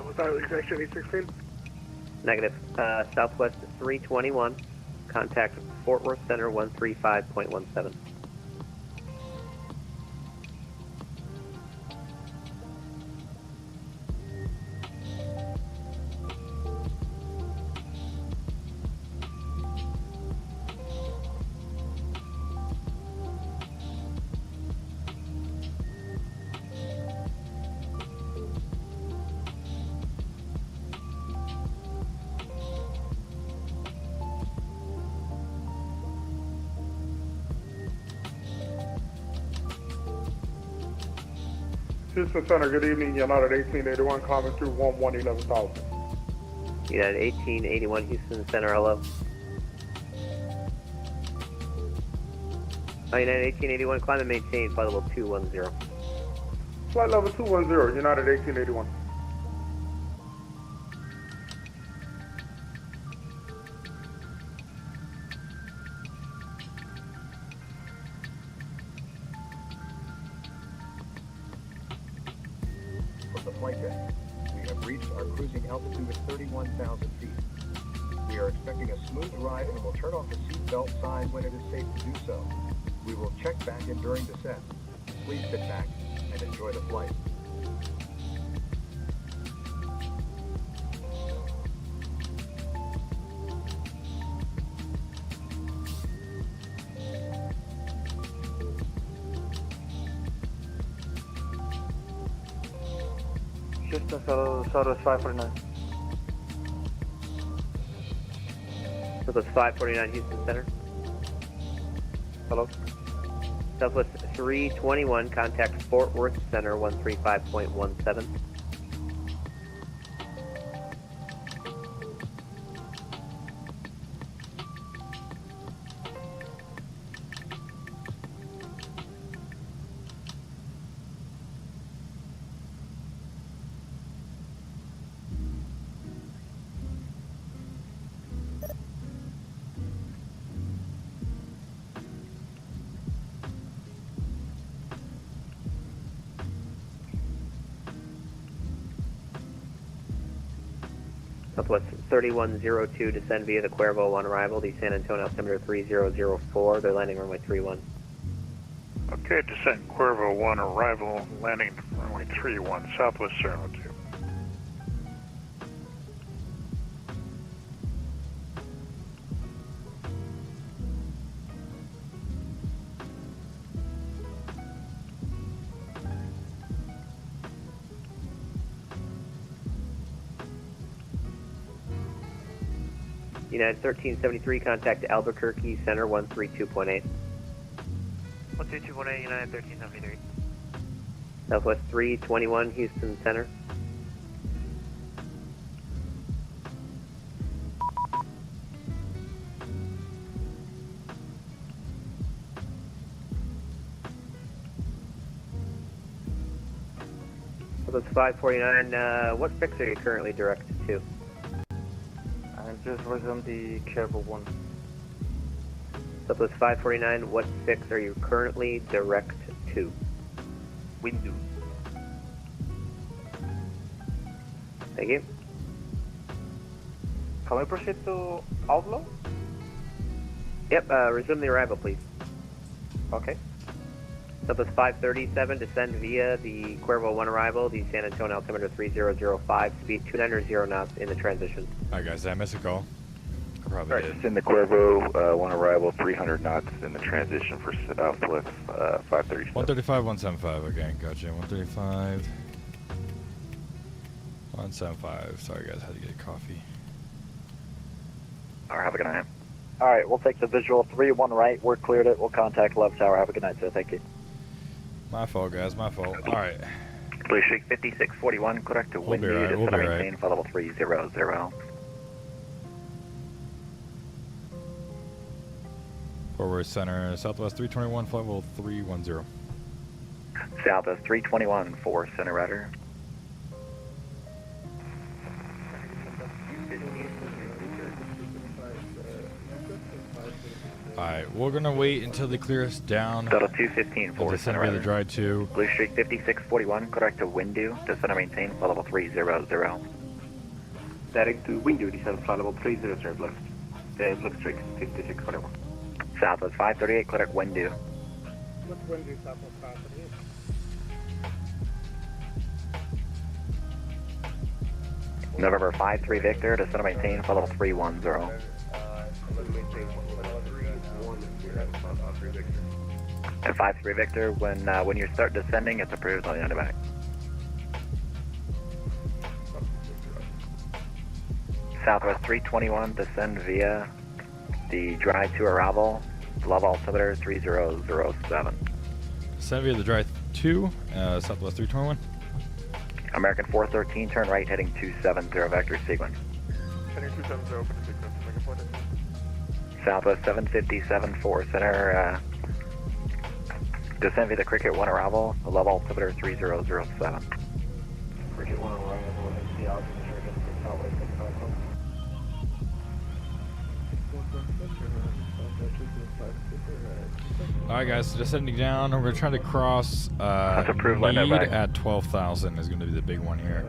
Was that executive 816? Negative. Southwest 321, contact Fort Worth Center 135.17. Houston Center, good evening. United 1881 climbing through 11,000. United 1881 Houston Center, hello. United 1881 climb and maintain flight level 210. Flight level 210, United 1881. From the flight deck, we have reached our cruising altitude of 31,000 feet. We are expecting a smooth ride and will turn off the seatbelt sign when it is safe to do so. We will check back in during descent. Please sit back and enjoy the flight. Houston, Southwest 549. Southwest 549 Houston Center. Hello? Southwest 321, contact Fort Worth Center 135.17. Southwest 3102, descend via the Cuervo on arrival, the San Antonio altimeter 3004, they're landing runway 31. Okay, descent Cuervo 1 arrival, landing runway 31, Southwest 002. United 1373, contact Albuquerque Center 132.8. 132.8, United 1373. Southwest 321 Houston Center. Southwest 549, what fix are you currently directed to? I just resumed the Caribou 1. Southwest 549, what fix are you currently direct to? Windu. Thank you. Can we proceed to Outlaw? Yep, resume the arrival, please. Okay. Southwest 537, descend via the Cuervo 1 arrival, the San Antonio altimeter 3005, speed 290 knots in the transition. Alright guys, did I miss a call? I probably did. Descend the Cuervo 1 arrival, 300 knots in the transition for Southwest 537. 135, 175, okay, gotcha. 135, 175. Sorry guys, had to get a coffee. Alright, have a good night. Alright, we'll take the visual 3-1 right. We're cleared it. We'll contact left tower. Have a good night, sir. Thank you. My fault, guys, my fault. Alright. Blue Sheik 5641, correct to We'll be Windy, right, we'll be maintain right. for level 300. Forward center, Southwest 321, flight level 310. Southwest 321 for center rudder. Alright, we're gonna wait until they clear us down. Delta 215 for descend center via the rudder. dry 2. Blue Streak 5641, correct to Windu, descend and maintain for level 300. Direct to Windu, descend flight level 300, left. Blue Streak 5641. Southwest 538, correct Windu. What's Windu, Southwest 538? November 53 Victor, descend and maintain for level 310. And 53 Victor, when you start descending, it's approved on the automatic. Southwest 321, descend via the dry 2 arrival, level altimeter 3007. Descend via the dry 2, Southwest 321. American 413, turn right heading 270, vector sequence. Heading 270, open to sequence, American 413. Southwest 757 center, descend via the Cricket 1 arrival, level altimeter 3007. Cricket 1 arrival, MC altimeter against the Southwest 650. Alright guys, so descending down, we're going to try to cross approved, let me know need back. at 12,000 is going to be the big one here.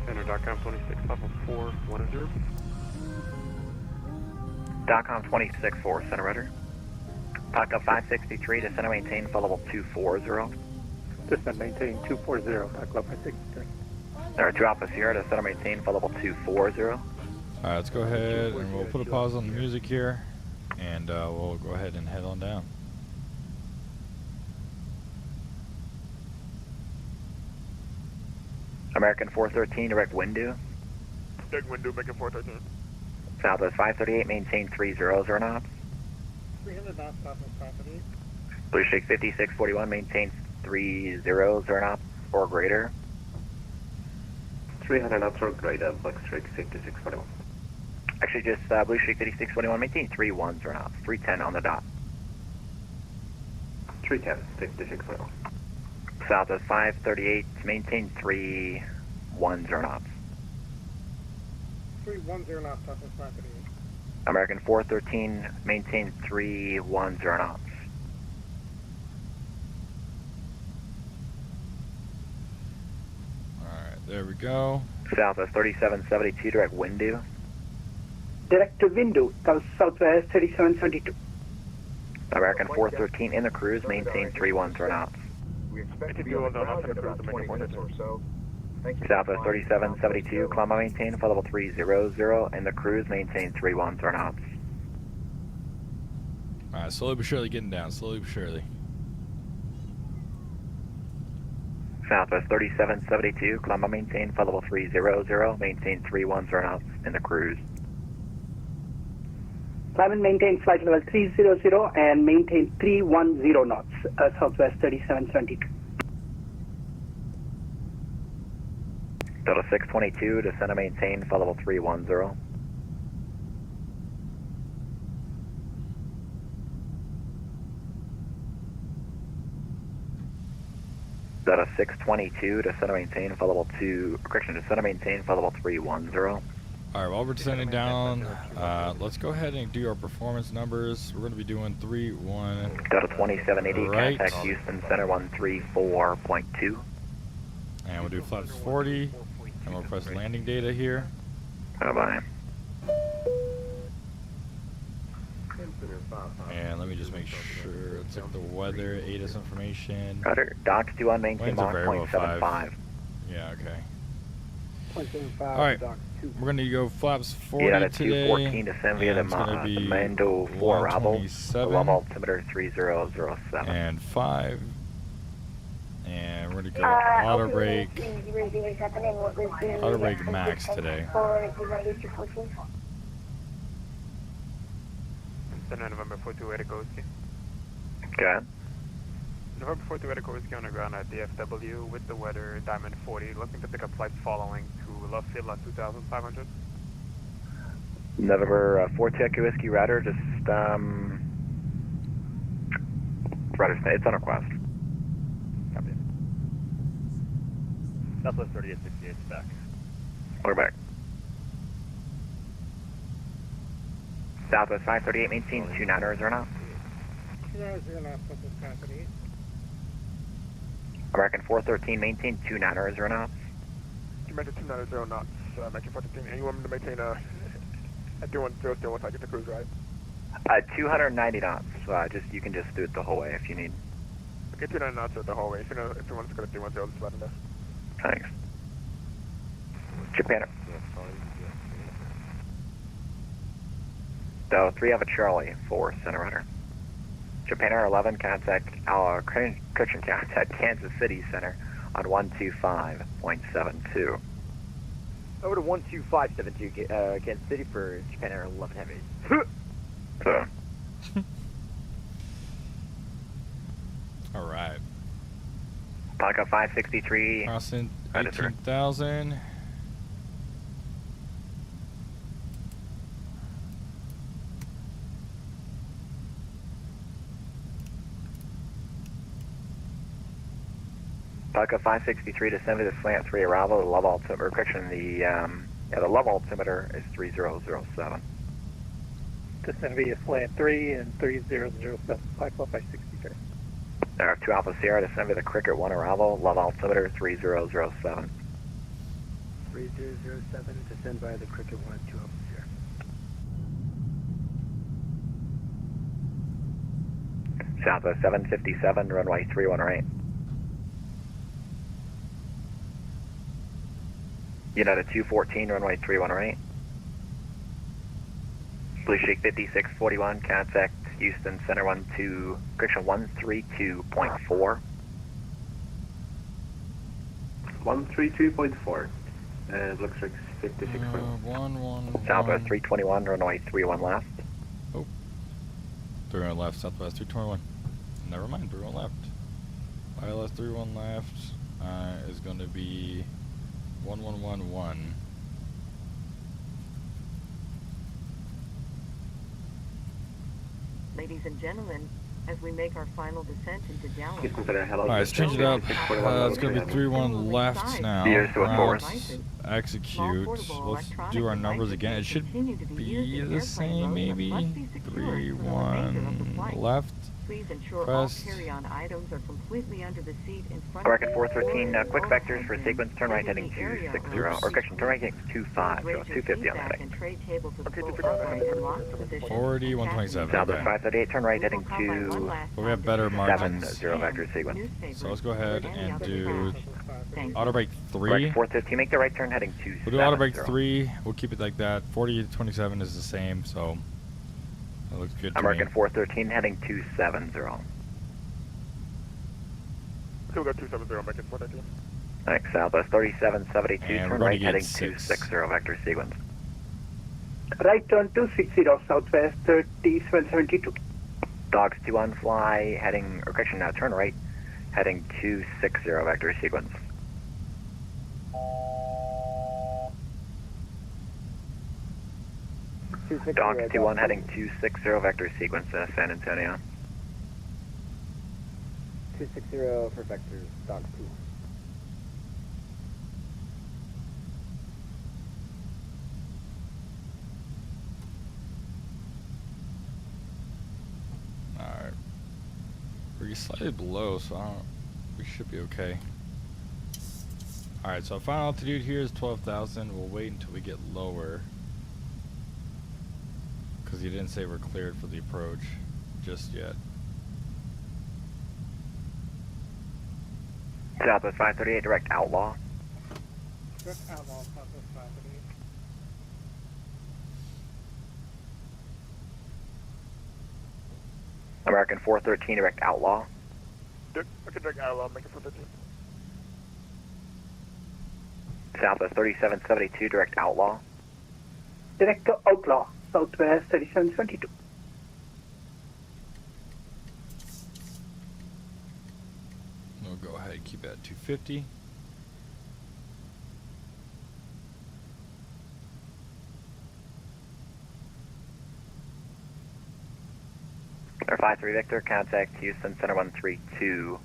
Center.com 26, level 410. DOCOM 26-4, center rudder. PAC 563, descend and maintain, full level 240. Descend maintain 240, back level 563. There are 2 Alpha Sierra, descend and maintain, full level 240. Alright, let's go ahead and we'll put a pause on the music here, and we'll go ahead and head on down. American 413, direct wind due. Direct wind due, American 413. Southwest 538, maintain 300 knots. 300 knots, Southwest 538. Blue Shake 5641, maintain 300 knots or greater. 300 knots or greater, Black Streak 5641. Actually, just Blue Shake 5641, maintain 310 knots, 310 on the dot. 310, 5641. Southwest 538, maintain 310 knots. 310 knots, Southwest 538. American 413, maintain 310 knots. Alright, there we go. Southwest 3772, direct wind due. Direct to window, Southwest 3772. American 413 in the cruise, maintain 310 knots. We expect to be on the ground in about 20 minutes or so. Thank you. Southwest 3772, climb maintain for level 300, and the cruise maintain 310 knots. Alright, slowly but surely getting down, slowly but surely. Southwest 3772, climb maintain for level 300, maintain 310 knots in the cruise. Climb and maintain flight level 300 and maintain 310 knots, Southwest 3772. Delta 622, descend and maintain for level 310. Delta 622, descend and maintain for level 310. Alright, while we're descending down, let's go ahead and do our performance numbers. We're going to be doing 3-1. Delta 2780, right. contact Houston Center 134.2. And we'll do flaps 40, and we'll press landing data here. Bye-bye. And let me just make sure it's like the weather, ATIS information. Rudder, docks 21, maintain Winds are Mach variable 0.75. Yeah, okay. 0.75. Alright, we're going to go flaps 40 Get out of today. 214, descend via and it's gonna be Mando 4 arrival, 127 level altimeter 3007. and 5. And we're going to go auto brake. Auto brake max today. Center November 42 Eddie Okay. November 42 Eddie on the ground at DFW with the weather Diamond 40, looking to pick up flights following to Love Field at 2,500. November 42 Whiskey Rudder, just rudder, it's on request. Copy. Southwest 3868 back. We're back. Southwest 538, maintain 29ers or not. 290 knots, Southwest 538. American 413, maintain 29ers or not. You mentioned 290 knots, American 413, and you want me to maintain a 310 once I get the cruise, right? 290 knots, you can just do it the whole way if you need. Okay, 290 knots the whole way. If you want to go to 310, just let me know. Thanks. Japan. So 3 Alpha Charlie, 4 Center Runner. Japan Air 11, contact Cushion contact Kansas City Center on 125.72. Over to 12572, Kansas City for Japan Air 11 Heavy. So, All right. Pelican 563. Crossing Right, sir. 18,000. Pelican 563 descend to the slant 3 arrival. The level altimeter, correction, the level altimeter is 3007. Descend via slant 3 and 3007, 563. There are 2 Alpha Sierra, descend via the Cricket 1 arrival. Level altimeter 3007. 3007, descend via the Cricket 1 and 2 Alpha Sierra. Southwest 757, runway 31 right. United 214, runway 31 right. Blue Sheik 5641, contact Houston Center 12, correction 132.4. 132.4. Looks like 56. Southwest 321, runway 31 left. 31 left, Southwest 321. Never mind, 31 left. ILS 31 left is going to be 1111. Ladies and gentlemen, as we make our final descent into Dallas. Alright, let's change it up. It's going to be 31 left now. Let's execute. Let's do our numbers again. It should be the same, maybe. 31 left. Please ensure Press. all carry-on items are completely under the seat in front American of 413, quick vectors for sequence, turn right heading 260, or correction, turn right heading 250, 250 on the heading. 40, 127. Southwest Okay. 538, turn right heading 270 Well, we have better margins. vector sequence. So let's go ahead and do auto brake 3. Correct, 415, make the right turn heading 270. We'll do auto brake 3. We'll keep it like that. 40 to 27 is the same, so that looks good to American me. 413 heading 270. Still got 270, American 413. Next, Southwest 3772, And turn we're right gonna heading get 6. 260 vector sequence. Right turn 260, Southwest 3772. Dogs 21 fly heading, or correction, now turn right heading 260 vector sequence. Dogs 21 heading 260 vector sequence, San Antonio. 260 for vectors, Dogs 2. Alright. We're slightly below, so we should be okay. Alright, so final altitude here is 12,000. We'll wait until we get lower, because you didn't say we're cleared for the approach just yet. Southwest 538, direct outlaw. Direct outlaw, Southwest 538. American 413, direct outlaw. Okay, direct outlaw, make it 413. Southwest 3772, direct outlaw. Direct outlaw, Southwest 3772. We'll go ahead and keep it at 250. Air 53 Victor, contact Houston Center 132.4,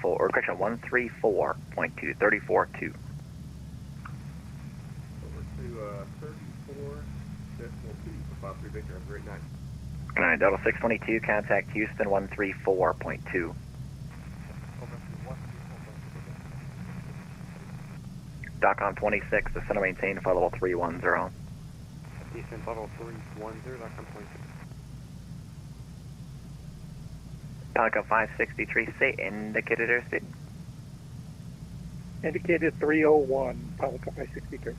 or correction, 134.2, 34.2. Over to 34, decimal 2 for 53 Victor, have a great night. Alright, Delta 622, contact Houston 134.2. DOCOM 26, the center maintain for level 310. Houston level 310, DOCOM 26. Pelican 563, say indicated airspeed. Indicated 301, Pelican 563.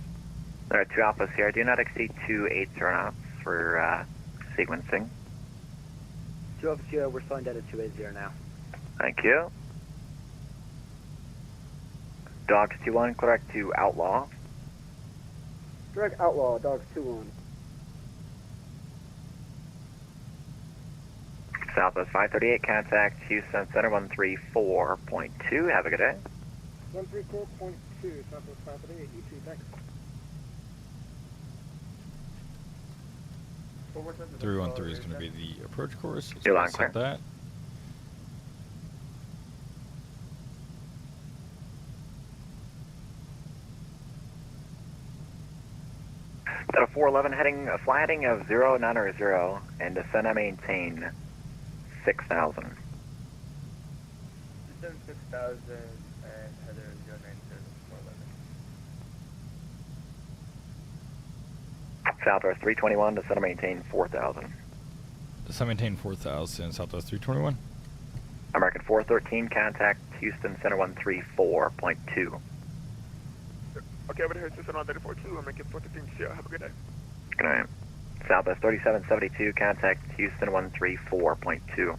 There are 2 Alphas here. Do not exceed 2.80 knots for sequencing. 2 Alpha Sierra, we're signed at a 280 now. Thank you. Dogs 21, correct to outlaw. Direct outlaw, Dogs 2-1. Southwest 538, contact Houston Center 134.2. Have a good day. 134.2, Southwest 538, you too, thanks. 313 is going to be the approach course. Let's You're go on set clear. that. At a 411 heading, a fly heading of 090 and descend and maintain 6,000. Descend 6,000 and header 090 411. Southwest 321, descend and maintain 4,000. Descend maintain 4,000, Southwest 321. American 413, contact Houston Center 134.2. Okay, over here, Houston on 34.2. I'm making 413. Have a good day. Good night. Southwest 3772, contact Houston 134.2.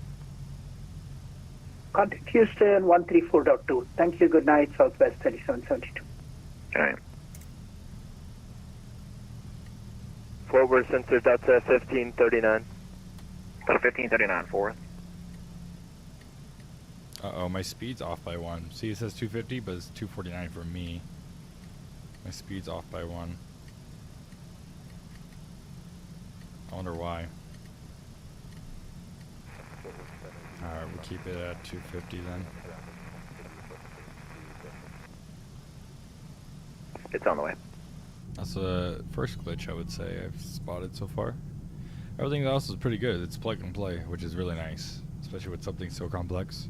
Contact Houston 134.2. Thank you. Good night, Southwest 3772. Good night. Forward sensor Delta 1539. Delta 1539, forward. Uh-oh, my speed's off by 1. See, it says 250, but it's 249 for me. My speed's off by 1. I wonder why. Alright, we'll keep it at 250 then. It's on the way. That's the first glitch I would say I've spotted so far. Everything else is pretty good. It's plug and play, which is really nice, especially with something so complex.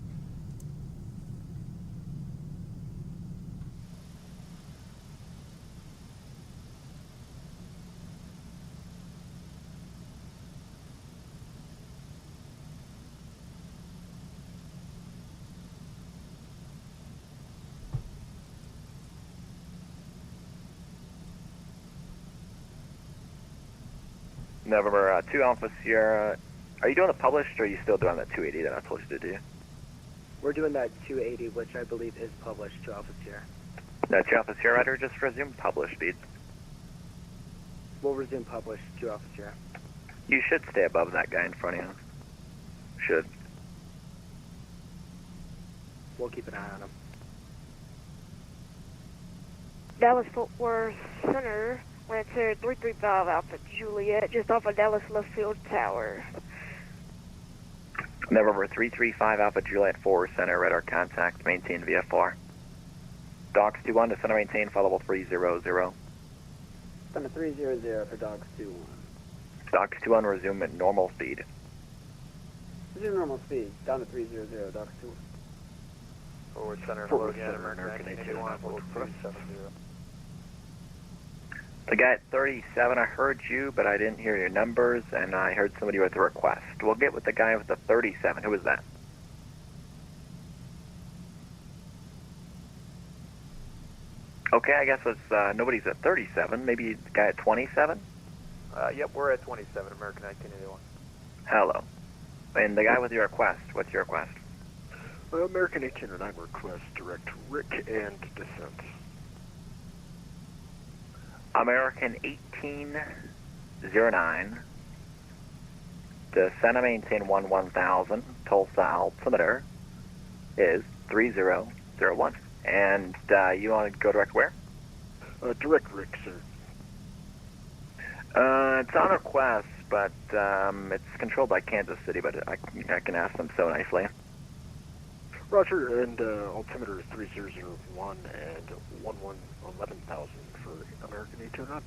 November 2 Alpha Sierra. Are you doing the published or are you still doing that 280 that I told you to do? We're doing that 280, which I believe is published to Alpha Sierra. No, 2 Alpha Sierra Rider, just resume publish speed. We'll resume published to Alpha Sierra. You should stay above that guy in front of you. Should. We'll keep an eye on him. Dallas Fort Worth Center, Lancer 335 Alpha Juliet, just off of Dallas Left Field Tower. November 335 Alpha Juliet 4 Center, radar contact, maintain VFR. Docs 21 to center maintain, followable 300. Center 300 for Dogs 21. Docs 21 resume at normal speed. Resume normal speed, down to 300, Dogs 21. Forward center, Forward hello again, center, American 821, hold 370. The guy at 37, I heard you, but I didn't hear your numbers, and I heard somebody with a request. We'll get with the guy with the 37. Who was that? Okay, I guess it's nobody's at 37. Maybe the guy at 27? Yep, we're at 27, American 1981. Hello. And the guy with your request, what's your request? American 1809 request direct Rick and descent. American 1809. Descend and maintain 1000. Tulsa altimeter is 3001. And you want to go direct where? Direct Rick, sir. It's on request, but it's controlled by Kansas City, but I can ask them so nicely. Roger, and altimeter is 3001 and 11,000 for American 1809.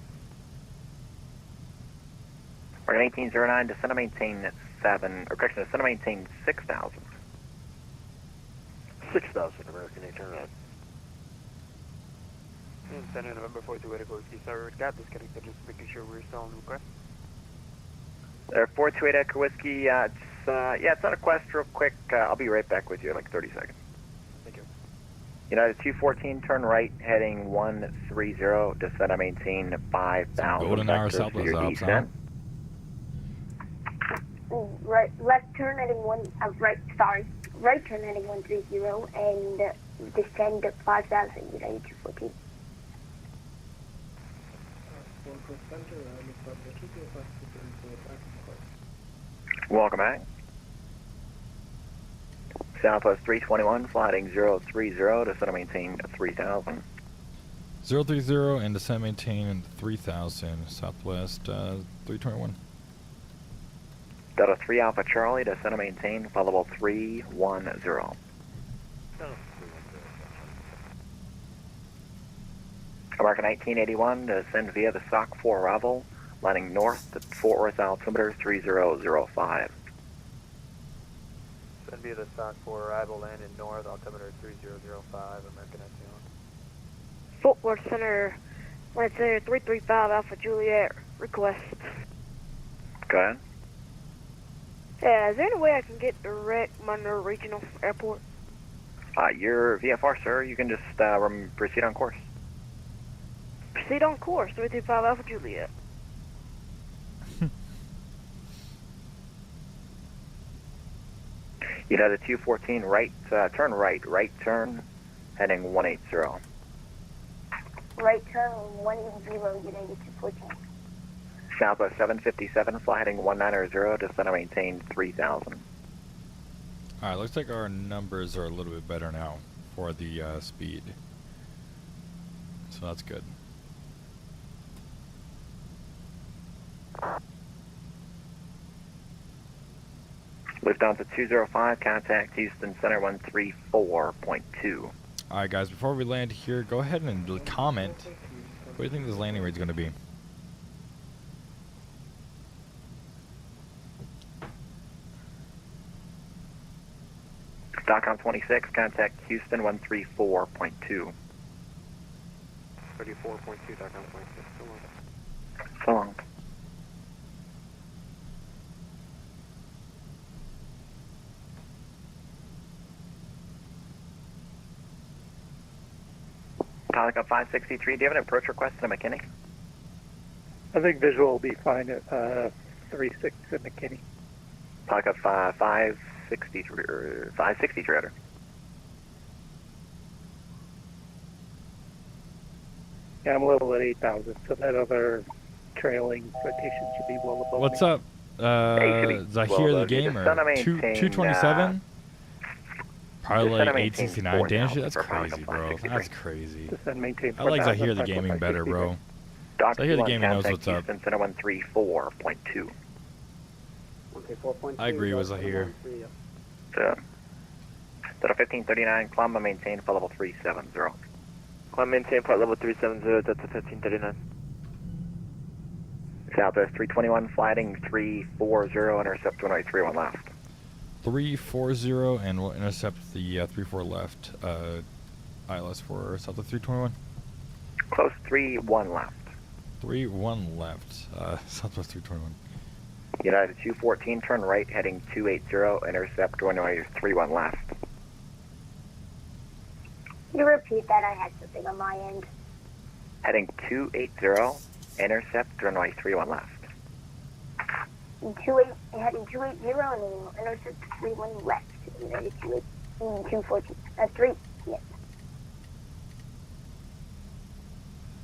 American 1809, descend and maintain 7, or correction, descend and maintain 6,000. 6,000, American 1809. And Center November 42, way to go, sorry, we got disconnected, just making sure we're still on the request. 428 Echo Whiskey, it's on request real quick. I'll be right back with you in like 30 seconds. Thank you. United 214, turn right, heading 130, descend and maintain 5,000. Golden hour southwest ops, huh? Right turn heading right turn heading 130 and descend 5,000, United 214. Welcome back. Southwest 321, flighting 030, descend and maintain 3000. 030 and descend maintain 3000. Southwest 321. Delta 3 Alpha Charlie, descend and maintain flight level 310. American 1981, descend via the SOC 4 arrival, landing north at Fort Worth altimeter 3005. Send via the SOC 4 arrival, landing north, altimeter 3005, American 1981. Fort Worth Center, Land Center 335 Alpha Juliet, request. Go ahead. Yeah, is there any way I can get direct Monroe Regional Airport? Your VFR, sir, you can just proceed on course. Proceed on course, 335 Alpha Juliet. United 214, right turn, heading 180. Right turn 180, United 214. Southwest 757, fly heading 190, descend and maintain 3000. Alright, looks like our numbers are a little bit better now for the speed. So that's good. Lift on to 205, contact Houston Center 134.2. Alright guys, before we land here, go ahead and comment. What do you think this landing rate's going to be? StockCom 26, contact Houston 134.2. 34.2, .com 26, so long. So long. Pilot 563, do you have an approach request to McKinney? I think visual will be fine at 36 at McKinney. Pilot 563, or 563 rather. Yeah, I'm a little at 8,000, so that other trailing citation should be well above What's me. up? Zahir the Gamer. 227? Probably like 869. Damn shit, that's crazy, bro. That's crazy. I like Zahir the Gaming better, bro. Zahir the Gaming knows what's up. Houston Center 134.2. I agree with Zahir. Delta 1539, climb and maintain flight level 370. Climb maintain flight level 370, Delta 1539. Southwest 321, flighting 340, intercept runway 31 left. 340, and we'll intercept the 34 left. ILS for Southwest 321. Close 31 left. 31 left. Southwest 321. United 214, turn right, heading 280, intercept runway 31 left. Can you repeat that? I had something on my end. Heading 280, intercept runway 31 left. Heading 280 and then intercept 31 left. United 214. 3, yes.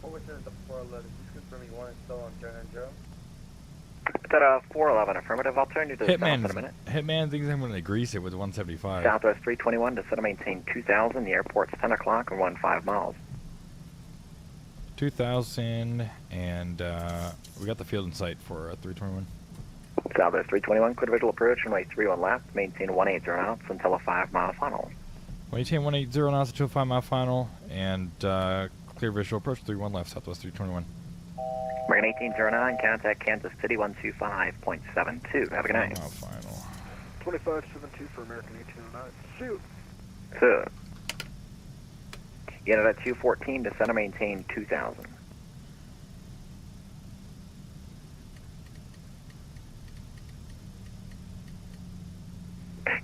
Over to the 411, just confirming 1 is still on 090. Is that 411 affirmative? I'll turn you to the south in a minute. Hitman thinks I'm going to grease it with 175. Southwest 321, descend and maintain 2000. The airport's 10 o'clock and 15 miles. 2000, and we got the field in sight for 321. Southwest 321, clear visual approach, runway 31 left, maintain 180 knots until a 5-mile final. Maintain 180 knots until a 5-mile final, and clear visual approach 31 left, Southwest 321. American 1809, contact Kansas City 125.72. Have a good night. Final. 2572 for American 1809. Shoot. So, Unit at 214, descend and maintain 2000.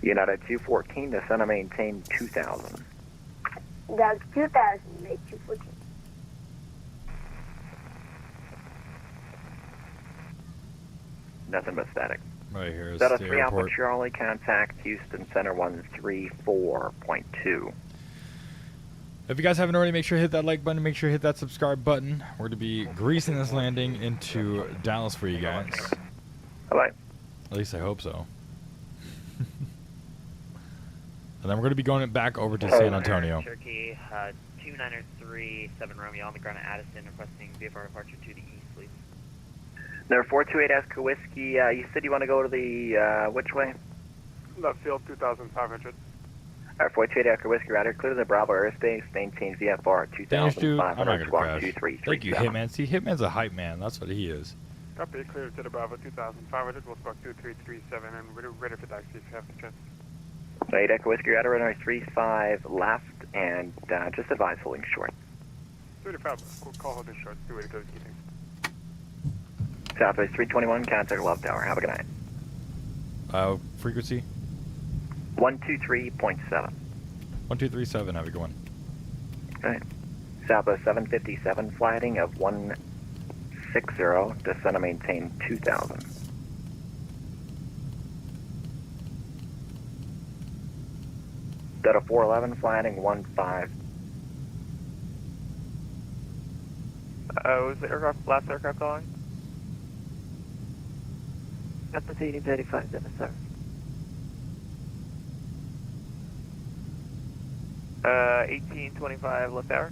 Unit at 214, descend and maintain 2000. That's 2000, United 214. Nothing but static. Right here is Delta the 3 Alpha airport. Charlie, contact Houston Center 134.2. If you guys haven't already, make sure to hit that like button, make sure to hit that subscribe button. We're to be greasing this landing into Dallas for you guys. Bye-bye. At least I hope so. And then we're going to be going back over to San Antonio. Turkey, 2937 Romeo on the ground at Addison, requesting VFR departure to the east, please. Number 428 Oscar Whiskey, you said you want to go to the, which way? Left field 2,500. Alright, 428 Oscar Whiskey, right here, clear to the Bravo airspace, maintain VFR Danish dude, I'm not 2,500, going to crash. 2337. Thank you, Hitman. See, Hitman's a hype man. That's what he is. Copy, clear to the Bravo 2,500. We'll spark 2337 and we're ready for taxi if you have the chance. 8 Echo Whiskey, right runway 35 left, and just advise holding short. 35, call holding short, do it, go keeping. Southwest 321, contact Love Tower, have a good night. Frequency? 123.7. 1237, have a good one. Okay. Southwest 757, flighting of 160, descend and maintain 2,000. Delta 411, flighting 15. Was the last aircraft calling? Delta 1835, Delta, sir. 1825 left hour.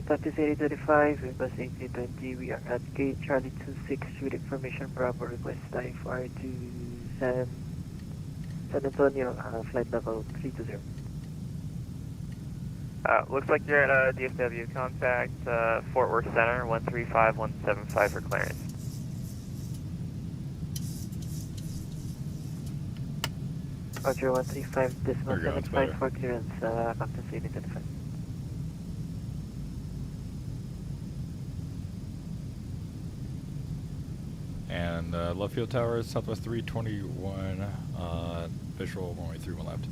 Delta 1835, Airbus 1820, we are at gate Charlie 26 with information Bravo, request IFR to San Antonio, flight level 320. Looks like you're at DFW. Contact Fort Worth Center, 135175 for clearance. Roger, 135.75 for clearance, Captain 1835. And left field tower, Southwest 321, visual runway 31 left.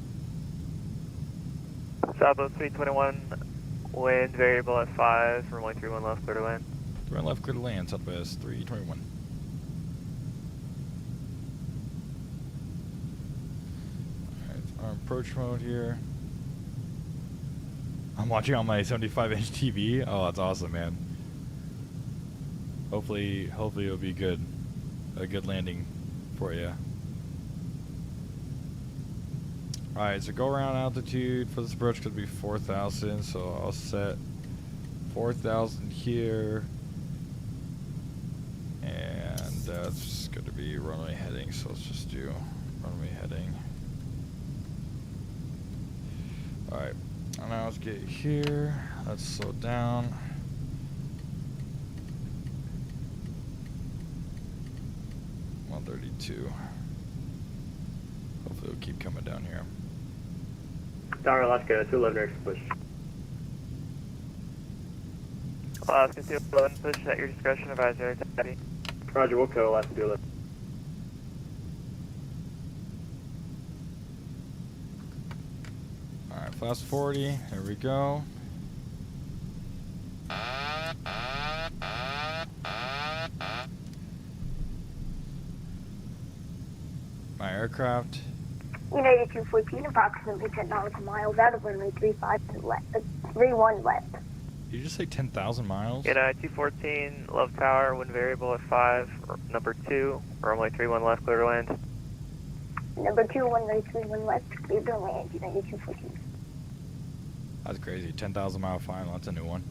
Southwest 321, wind variable at 5, runway 31 left, clear to land. 31 left, clear to land, Southwest 321. Alright, our approach mode here. I'm watching on my 75-inch TV. Oh, that's awesome, man. Hopefully it'll be good. A good landing for you. Alright, so go around altitude for this approach could be 4,000, so I'll set 4,000 here. And that's going to be runway heading, so let's just do runway heading. Alright, now let's get here. Let's slow down. Hopefully it'll keep coming down here. Tower Alaska 211 push. Alaska 211 push at your discretion, advisory taxi. Roger, we'll go Alaska 211. Alright, fast 40, here we go. My aircraft. United 214, approximately 10 nautical miles out of runway 31 left. Did you just say 10,000 miles? United 214, love tower, wind variable at 5, number 2, runway 31 left, clear to land. Number 2, runway 31 left, clear to land, United 214. That's crazy, 10,000 mile final, that's a new one.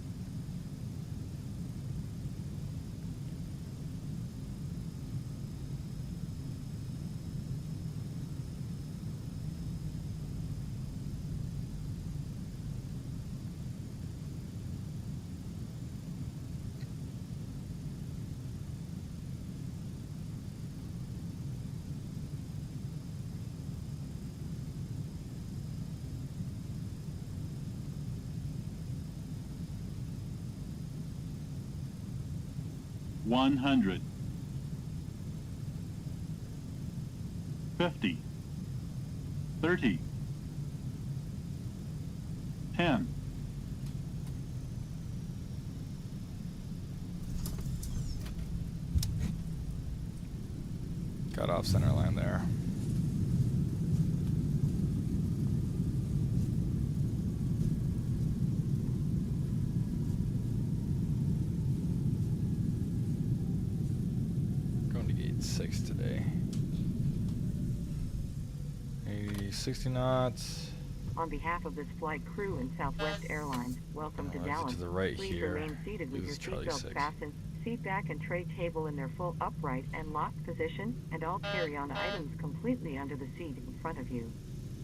One 100. 50. 30. 10. Got off center line there. Going to gate 6 today. 60 knots. On behalf of this flight crew and Southwest Airlines, welcome to Exit Dallas. to the right Please here remain seated with your is Charlie seatbelt 6. fastened, seat back and tray table in their full upright and locked position, and all carry-on items completely under the seat in front of you.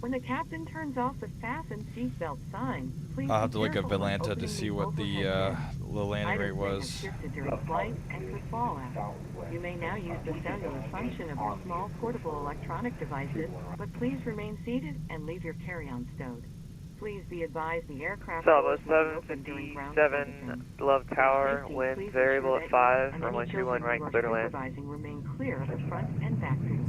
When the captain turns off the fasten seatbelt sign, please I'll have be to look up careful when Atlanta to opening see the what the overhead landing Items rate may have was. shifted during flight and for fallout. You may now use the cellular function of your small portable electronic devices, but please remain seated and leave your carry-on stowed. Please be advised the aircraft doors will be open during ground servicing. Love Tower, Safety, wind please variable ensure at that 5, you runway and any 31 children right, you are clear to land. supervising remain clear of the front and back doors.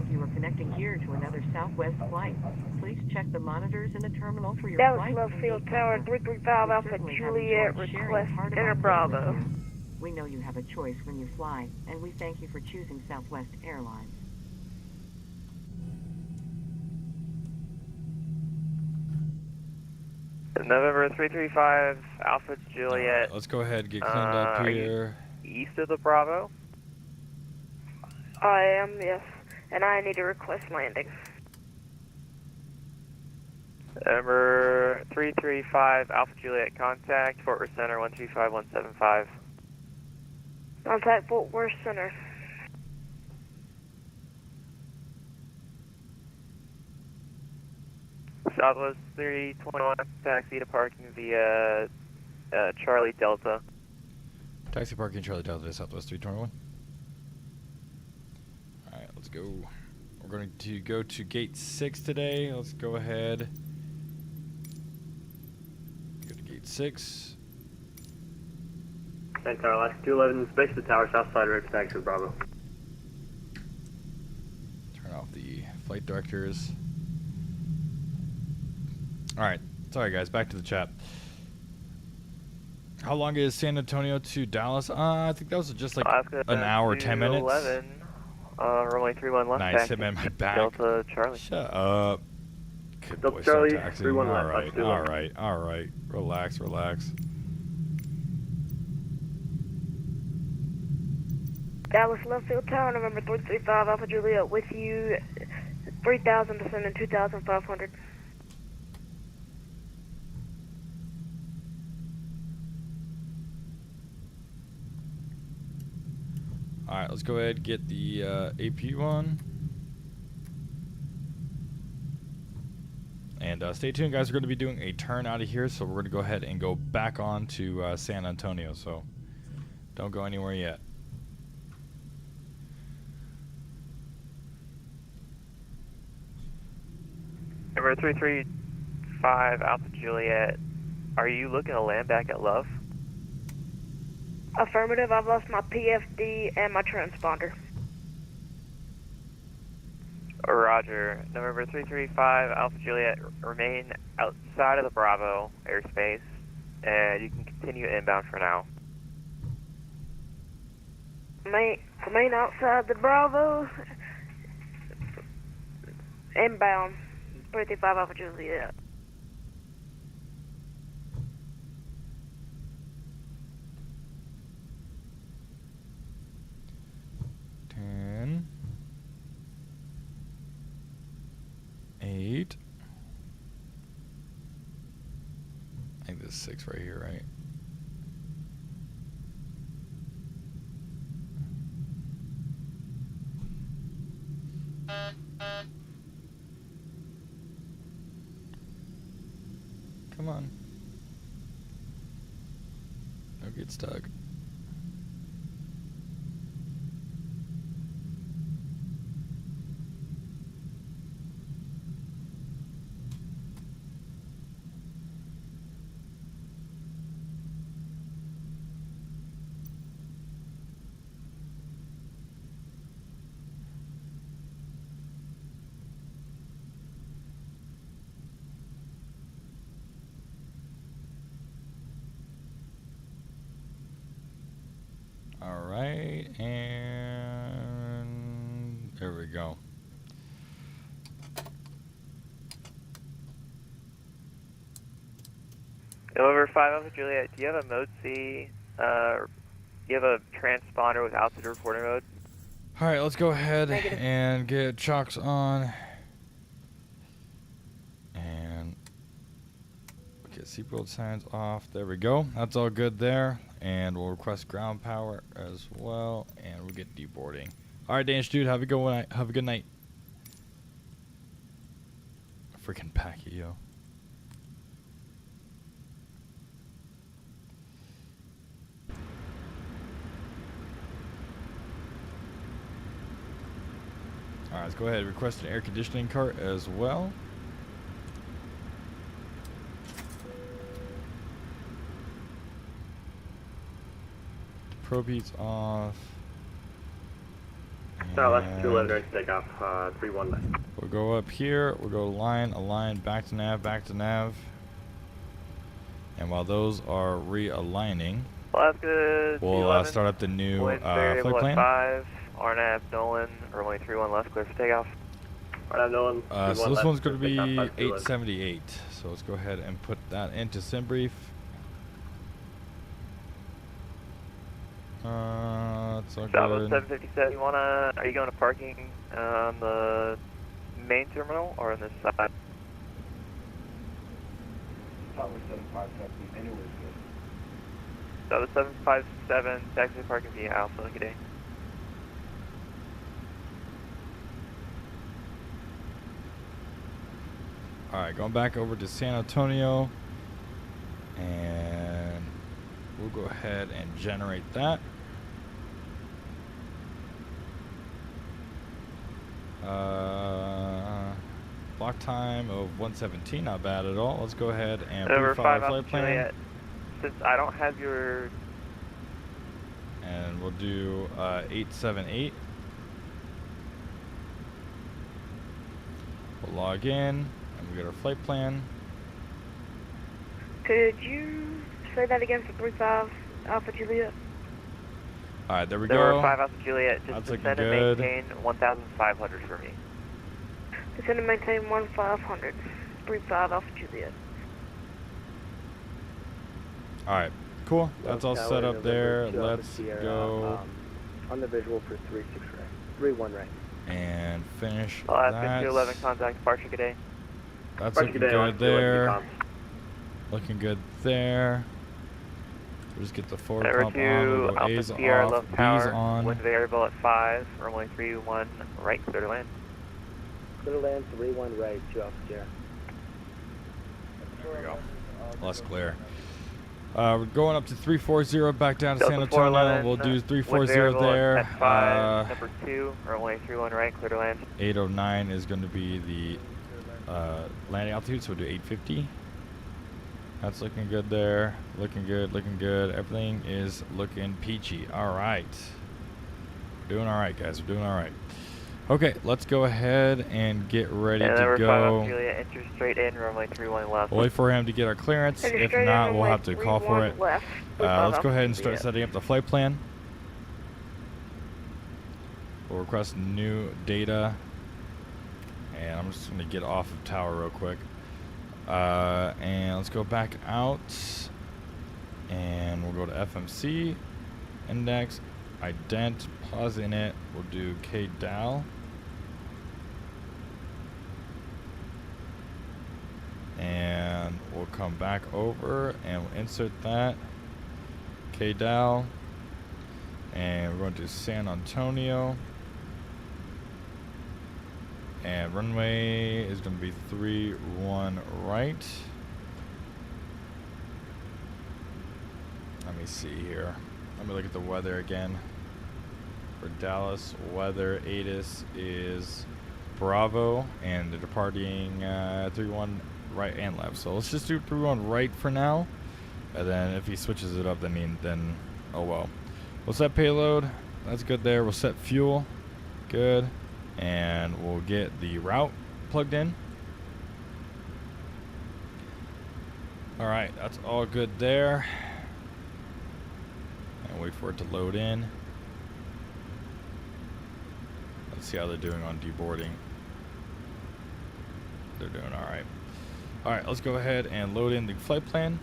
If you are connecting here to another Southwest flight, please check the monitors in the terminal for your Dallas flight Love and Field gate Tower number. 335 We Alpha certainly have Juliet, enjoyed sharing request part of Enter our day Bravo. with you. We know you have a choice when you fly, and we thank you for choosing Southwest Airlines. November 335 Alpha Juliet. Let's go ahead and get cleaned up Are you here. east of the Bravo? I am, yes. And I need to request landing. November 335 Alpha Juliet, contact Fort Worth Center 135175. Contact Fort Worth Center. Southwest 321, taxi to parking via Charlie Delta. Taxi parking Charlie Delta to Southwest 321. Alright, let's go. We're going to go to gate 6 today. Let's go ahead. Go to gate 6. Tower, last 211, space the tower, south side, right taxi Bravo. Turn off the flight directors. Alright, sorry guys, back to the chat. How long is San Antonio to Dallas? I think that was just like an hour, 10 minutes. 11, runway 31 left. Nice, hit me in my back. Delta Charlie. Shut up. Good Delta boy, Charlie, taxi. 31 left. Alright, alright, alright. Relax, relax. Dallas Love Field Tower, November 335 Alpha Juliet, with you, 3,000 descending 2,500. Alright, let's go ahead and get the AP one. And stay tuned, guys. We're going to be doing a turn out of here, so we're going to go ahead and go back on to San Antonio. So don't go anywhere yet. Number 335 Alpha Juliet, are you looking to land back at Love? Affirmative, I've lost my PFD and my transponder. Roger. November 335 Alpha Juliet, remain outside of the Bravo airspace, and you can continue inbound for now. Remain outside the Bravo. Inbound. 335 Alpha Juliet. Eight. I think this is 6 right here, right? Come on. Don't get stuck. Alright, and there we go. November 5 Alpha Juliet, do you have a mode C, do you have a transponder with altitude reporting mode? Alright, let's go ahead and get chocks on. get seatbelt signs off. There we go. That's all good there. And we'll request ground power as well. And we'll get deboarding. All right, Danish dude. Have a good one. Have a good night. Freaking packy, yo. All right, let's go ahead and request an air conditioning cart as well. Probe heat's off. Dallas 211 take off 319. We'll go up here. We'll go line, align, back to nav, back to nav. And while those are realigning, Well, that's good. we'll start up the new flight plan. 5, RNAV Nolan, runway 31 left, clear for takeoff. RNAV Nolan. So this one's going to be 878. So let's go ahead and put that into SimBrief. It's all Southwest good. 757, are you going to parking on the main terminal or on this side? Southwest 757, anywhere is good. Southwest 757, taxi parking via Alpha, good day. Alright, going back over to San Antonio. And we'll go ahead and generate that. Block time of 117, not bad at all. Let's go ahead and Over brief our 5 flight plan. Juliet. Since I don't have your... And we'll do 878. We'll log in, and we get our flight plan. Could you say that again for 35 Alpha Juliet? Alright, there we Over go. 5 Alpha Juliet, just That's descend looking and good. maintain 1,500 for me. Descend and maintain 1,500. 35 Alpha Juliet. Alright, cool. That's all set up there. Let's go On the visual for 36 right. 31 right. and finish Alaska that. 211, contact departure, good day. That's looking good there. Looking good there. We'll just get the forward Over pump on. to We'll go Alpha A's Sierra, off, left B's tower, on. wind variable at 5, runway 31 right, clear to land. Clear land 31 right, 2 Alpha Sierra. There we go. Less clear. We're going up to 340 back down to Delta San Antonio. 411, We'll do wind 340 variable there. At 5, number 2, runway 31 right, clear to land. 809 is going to be the landing altitude, so we'll do 850. That's looking good there. Looking good, looking good. Everything is looking peachy. All right. We're doing all right, guys. We're doing all right. Okay, let's go ahead and get ready And to over 5 go. Juliet, enter straight in, runway 31 left. We'll wait for him to get our clearance. Enter If straight in, not, we'll runway have to call for it. 31 left. Let's go ahead and start Juliet. setting up the flight plan. We'll request new data. And I'm just going to get off of tower real quick. And let's go back out. And we'll go to FMC. Index. Ident. Pause in it. We'll do KDAL. And we'll come back over and we'll insert that. KDAL. And we're going to San Antonio. And runway is going to be 31 right. Let me see here. Let me look at the weather again. For Dallas, weather ATIS is Bravo, and they're departing 31 right and left. So let's just do 31 right for now. And then if he switches it up, then oh well. We'll set payload. That's good there. We'll set fuel. Good. And we'll get the route plugged in. Alright, that's all good there. And wait for it to load in. Let's see how they're doing on deboarding. They're doing alright. Alright, let's go ahead and load in the flight plan.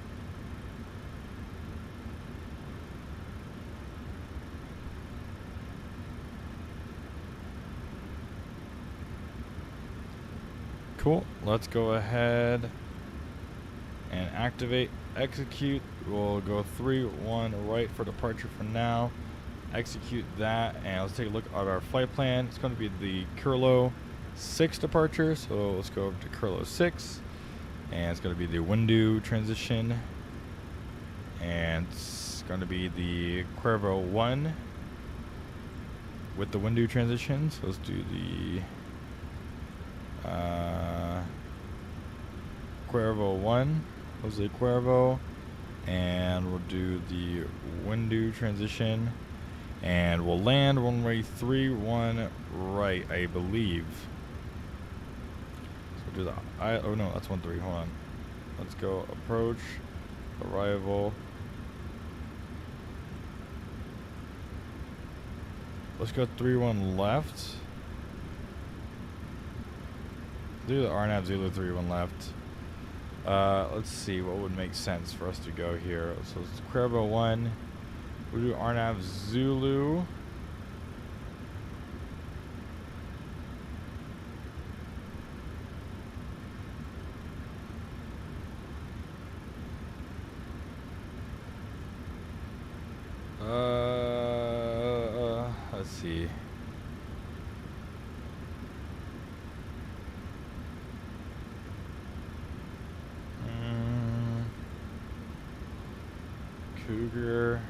Cool. Let's go ahead and activate, execute. We'll go 3-1 right for departure for now. Execute that, and let's take a look at our flight plan. It's going to be the Curlo 6 departure, so let's go over to Curlo 6, and it's going to be the window transition, and it's going to be the Cuervo 1 with the window transition. So let's do the Cuervo 1, Jose Cuervo, and we'll do the window transition, and we'll land runway 31 right, I believe. So we'll do the oh no, that's 13. Hold on. Let's go approach, arrival. Let's go 31 left. Do the RNAV Zulu 31 left. Let's see what would make sense for us to go here. So it's Cuervo 1. We'll do RNAV Zulu. Let's see. Cougar.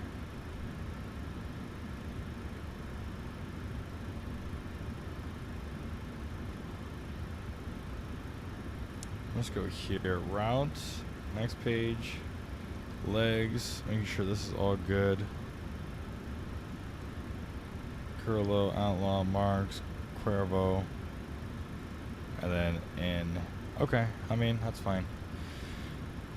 Let's go here. Route. Next page. Legs. Making sure this is all good. Curlo, Outlaw, Marks, Cuervo. And then in. Okay. I mean, that's fine.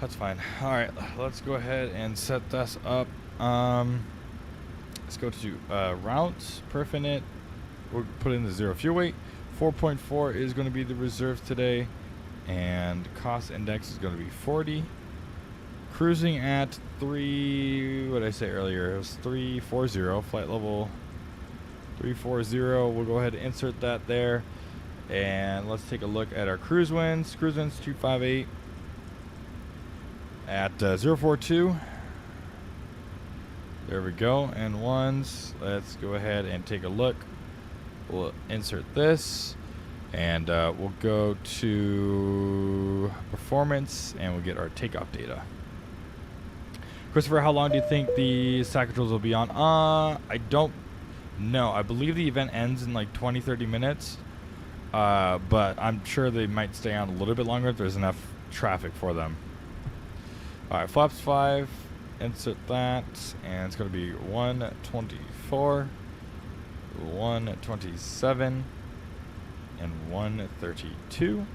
That's fine. All right, let's go ahead and set this up. Let's go to routes, perfinite. We'll put in the 0 fuel weight. 4.4 is going to be the reserve today, and cost index is going to be 40. Cruising at 3. What did I say earlier? It was 340. Flight level 340. We'll go ahead and insert that there, and let's take a look at our cruise winds. Cruise winds 258. At 042. There we go. And ones. Let's go ahead and take a look. We'll insert this, and we'll go to performance, and we'll get our takeoff data. Christopher, how long do you think the SAT controls will be on? I don't know. I believe the event ends in like 20-30 minutes, but I'm sure they might stay on a little bit longer if there's enough traffic for them. Alright, flaps 5, insert that, and it's going to be 124, 127, and 132.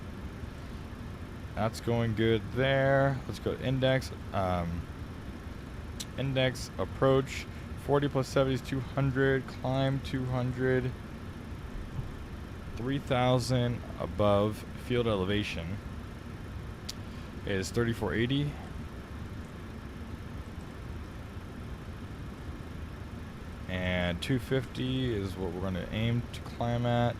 That's going good there. Let's go to index. Index, approach, 40 plus 70 is 200, climb 200, 3,000 above field elevation is 3480. And 250 is what we're going to aim to climb at.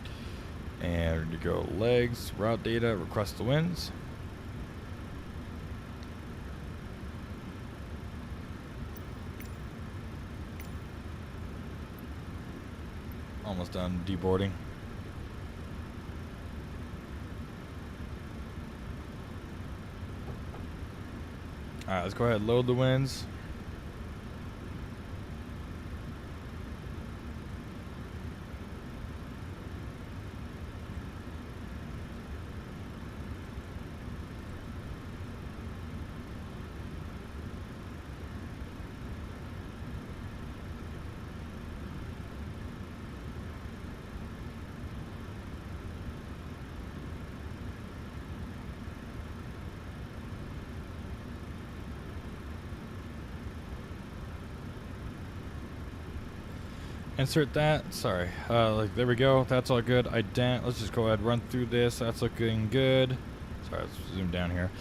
And we're going to go legs, route data, request the winds. Almost done deboarding. Alright, let's go ahead and load the winds. Insert that. Sorry. Like there we go. That's all good. Let's just go ahead and run through this. That's looking good. Sorry, let's zoom down here.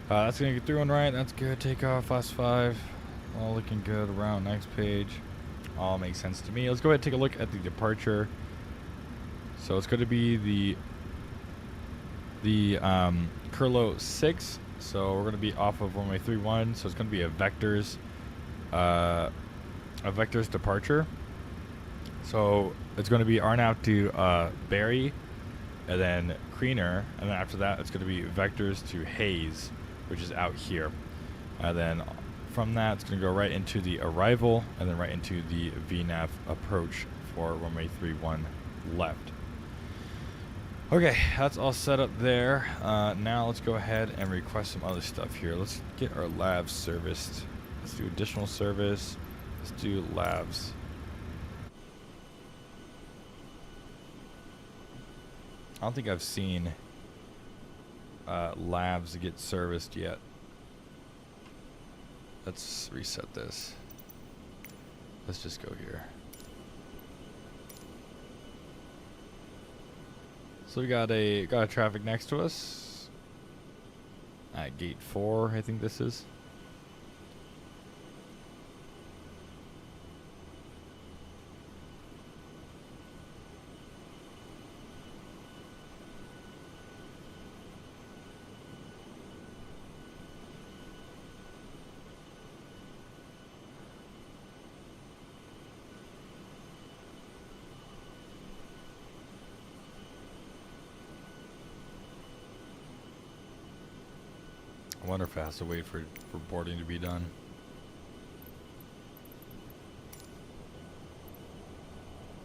That's gonna get through one right. That's good. Takeoff. Last 5. All looking good. Around next page. All makes sense to me. Let's go ahead and take a look at the departure. So it's going to be the Curlo 6. So we're gonna be off of runway 31. So it's gonna be a vectors departure. So it's gonna be RNAV to Barry, and then Kreener, and then after that it's gonna be vectors to Hayes, which is out here. And then from that it's gonna go right into the arrival, and then right into the VNAV approach for runway 31 left. Okay, that's all set up there. Now let's go ahead and request some other stuff here. Let's get our labs serviced. Let's do additional service. Let's do labs. I don't think I've seen labs get serviced yet. Let's reset this. Let's just go here. So we got a traffic next to us at gate 4, I think this is. I wonder if it has to wait for boarding to be done.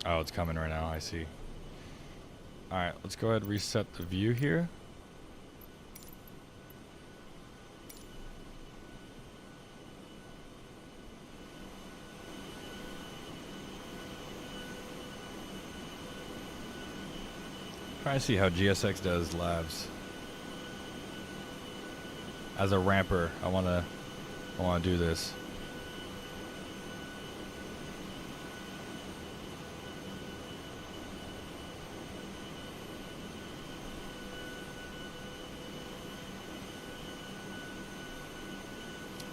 Oh, it's coming right now, I see. Alright, let's go ahead and reset the view here. Trying to see how GSX does labs. As a ramper, I wanna do this.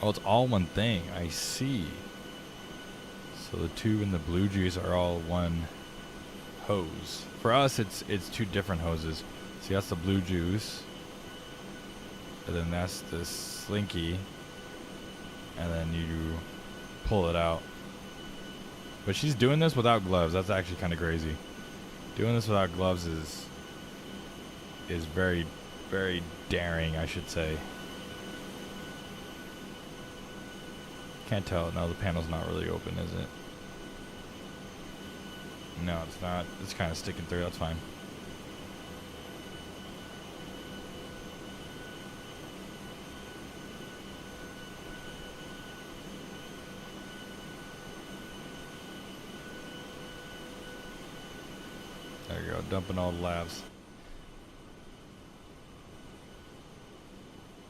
Oh, it's all one thing. I see. So the tube and the blue juice are all one hose. For us, it's two different hoses. See, that's the blue juice. And then that's the slinky, and then you pull it out. But she's doing this without gloves. That's actually kind of crazy. Doing this without gloves is very, very daring, I should say. Can't tell. No, the panel's not really open, is it? No, it's not. It's kind of sticking through. That's fine. There you go, dumping all the labs.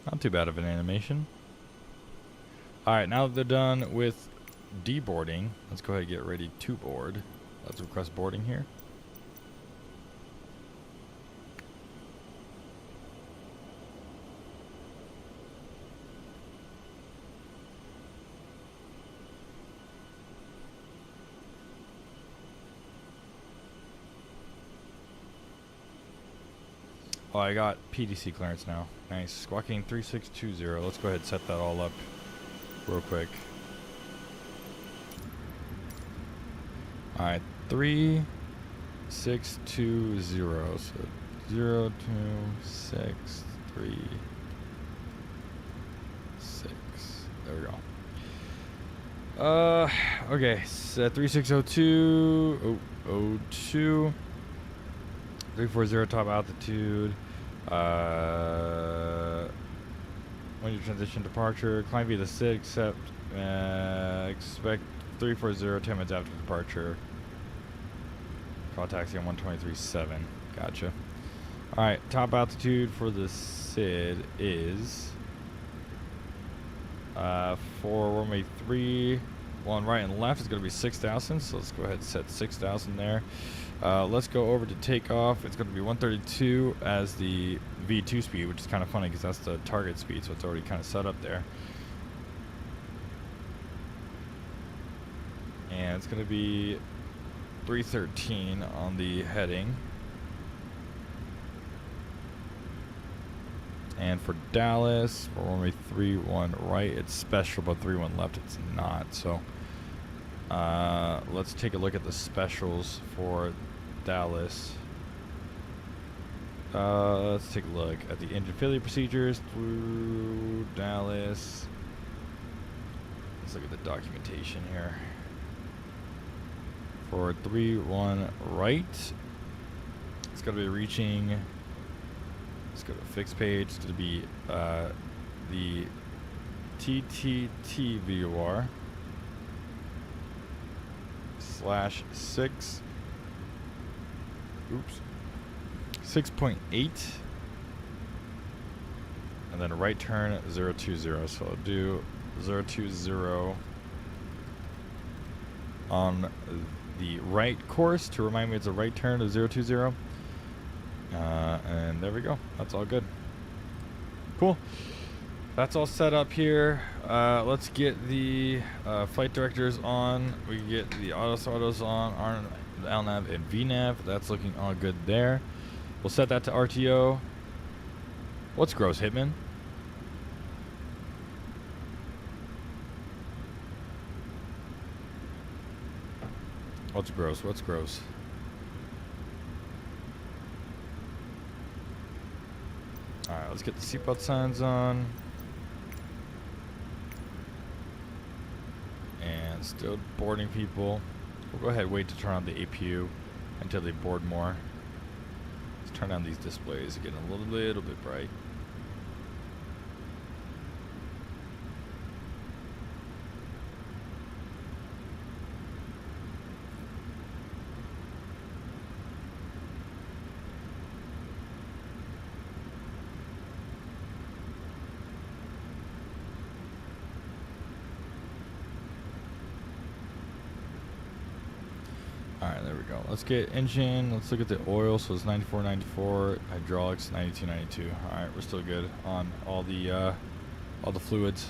Not too bad of an animation. Alright, now that they're done with deboarding, let's go ahead and get ready to board. Let's request boarding here. Oh, I got PDC clearance now. Nice. Squawking 3620. Let's go ahead and set that all up real quick. Alright, 3620. So 02636. There we go. Okay, so 3602. 02. 340 top altitude. When you transition departure, climb via the SID, expect 340 10 minutes after departure. Call taxi on 123.7. Gotcha. Alright, top altitude for the SID is for runway 3, one right and left is going to be 6,000, so let's go ahead and set 6,000 there. Let's go over to takeoff. It's going to be 132 as the V2 speed, which is kind of funny because that's the target speed, so it's already kind of set up there. And it's going to be 313 on the heading. And for Dallas, for runway 31 right, it's special, but 31 left, it's not. So let's take a look at the specials for Dallas. Let's take a look at the engine failure procedures through Dallas. Let's look at the documentation here. For 31 right, it's going to be reaching. Let's go to fixed page. It's going to be the TTT VOR /6. Oops. 6.8, and then a right turn 020. So I'll do 020 on the right course to remind me it's a right turn of 020. And there we go. That's all good. Cool. That's all set up here. Let's get the flight directors on. We can get the autos on, LNAV and VNAV. That's looking all good there. We'll set that to RTO. What's gross, Hitman? What's gross? What's gross? Alright, let's get the seatbelt signs on. And still boarding people. We'll go ahead and wait to turn on the APU until they board more. Let's turn on these displays, getting a little bit bright. Alright, there we go. Let's get engine. Let's look at the oil. So it's 94.94. Hydraulics 92.92. Alright, we're still good on all the fluids.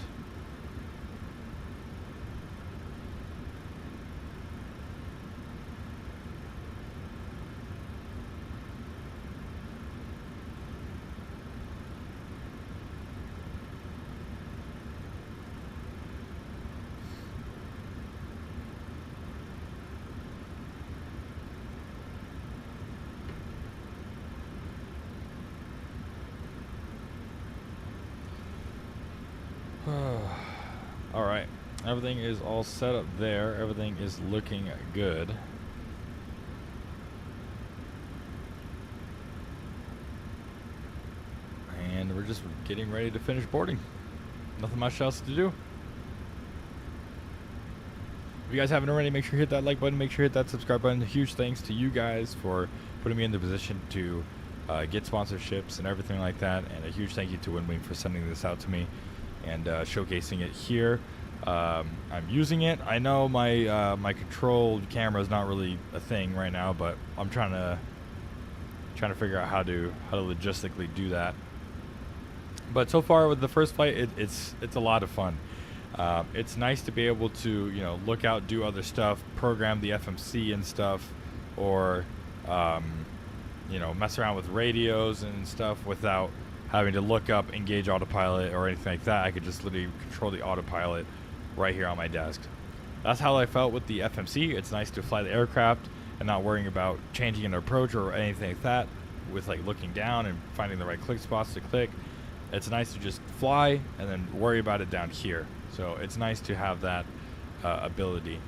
Alright, everything is all set up there. Everything is looking good. And we're just getting ready to finish boarding. Nothing much else to do. If you guys haven't already, make sure you hit that like button, make sure you hit that subscribe button. Huge thanks to you guys for putting me in the position to get sponsorships and everything like that. And a huge thank you to WINWING for sending this out to me and showcasing it here. I'm using it. I know my my control camera is not really a thing right now, but I'm trying to figure out how to logistically do that. But so far with the first flight, it's a lot of fun. It's nice to be able to look out, do other stuff, program the FMC and stuff, or mess around with radios and stuff without having to look up engage autopilot or anything like that. I could just literally control the autopilot right here on my desk. That's how I felt with the FMC. It's nice to fly the aircraft and not worrying about changing an approach or anything like that with like looking down and finding the right click spots to click. It's nice to just fly and then worry about it down here. So it's nice to have that ability.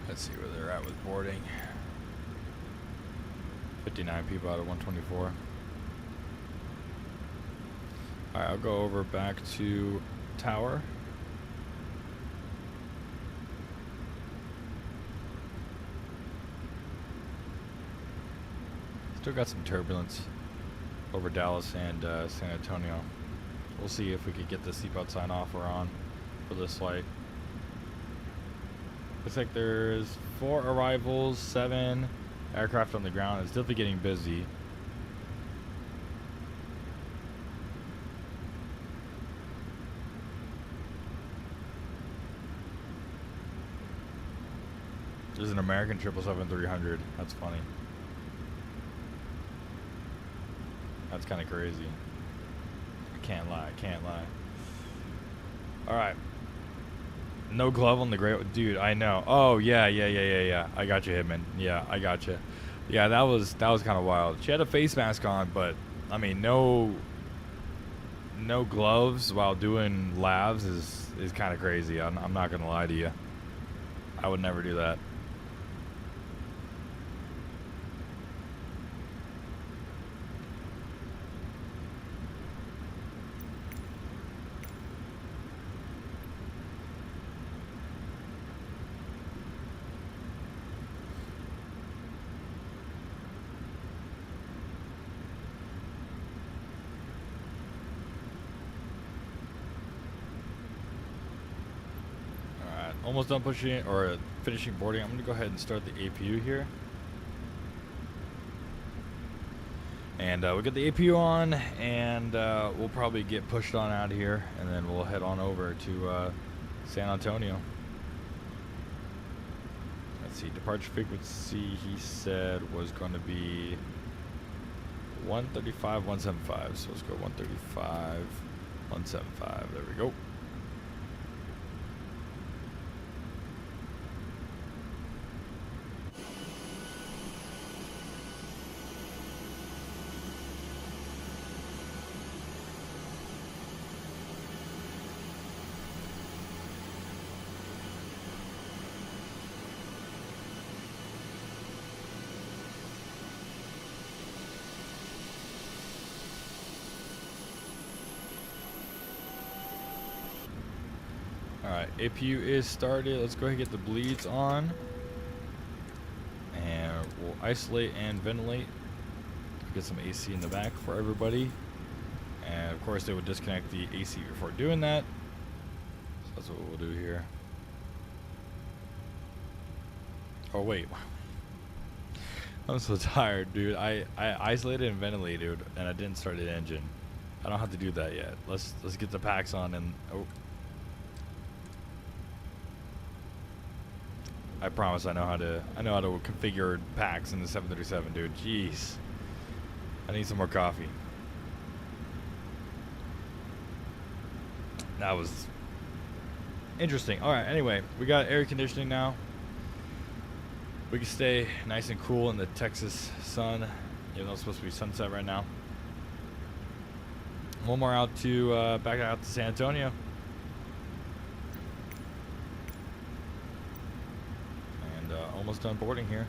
Let's see where they're at with boarding. 59 people out of 124. Alright, I'll go over back to tower. Still got some turbulence over Dallas and San Antonio. We'll see if we could get the seatbelt sign off or on for this flight. Looks like there's 4 arrivals, 7 aircraft on the ground. It's definitely getting busy. There's an American 777-300. That's funny. That's kind of crazy. I can't lie. Alright. No glove on the great dude, I know. Oh yeah. I got you, Hitman. Yeah, I got you. Yeah, that was kind of wild. She had a face mask on, but I mean, no gloves while doing labs is kind of crazy. I'm not gonna lie to you. I would never do that. Almost done pushing or finishing boarding. I'm gonna go ahead and start the APU here, and we'll get the APU on, and we'll probably get pushed on out of here, and then we'll head on over to San Antonio. Let's see, departure frequency he said was going to be 135, 175. So let's go 135, 175. There we go. Alright, APU is started. Let's go ahead and get the bleeds on. And we'll isolate and ventilate. Get some AC in the back for everybody. And of course they would disconnect the AC before doing that. So that's what we'll do here. Oh wait. I'm so tired, dude. I isolated and ventilated and I didn't start the engine. I don't have to do that yet. Let's get the packs on and I promise I know how to configure packs in the 737, dude. Jeez. I need some more coffee. That was interesting. Alright, anyway, we got air conditioning now. We can stay nice and cool in the Texas sun, even though it's supposed to be sunset right now. One more out to back out to San Antonio. Almost done boarding here.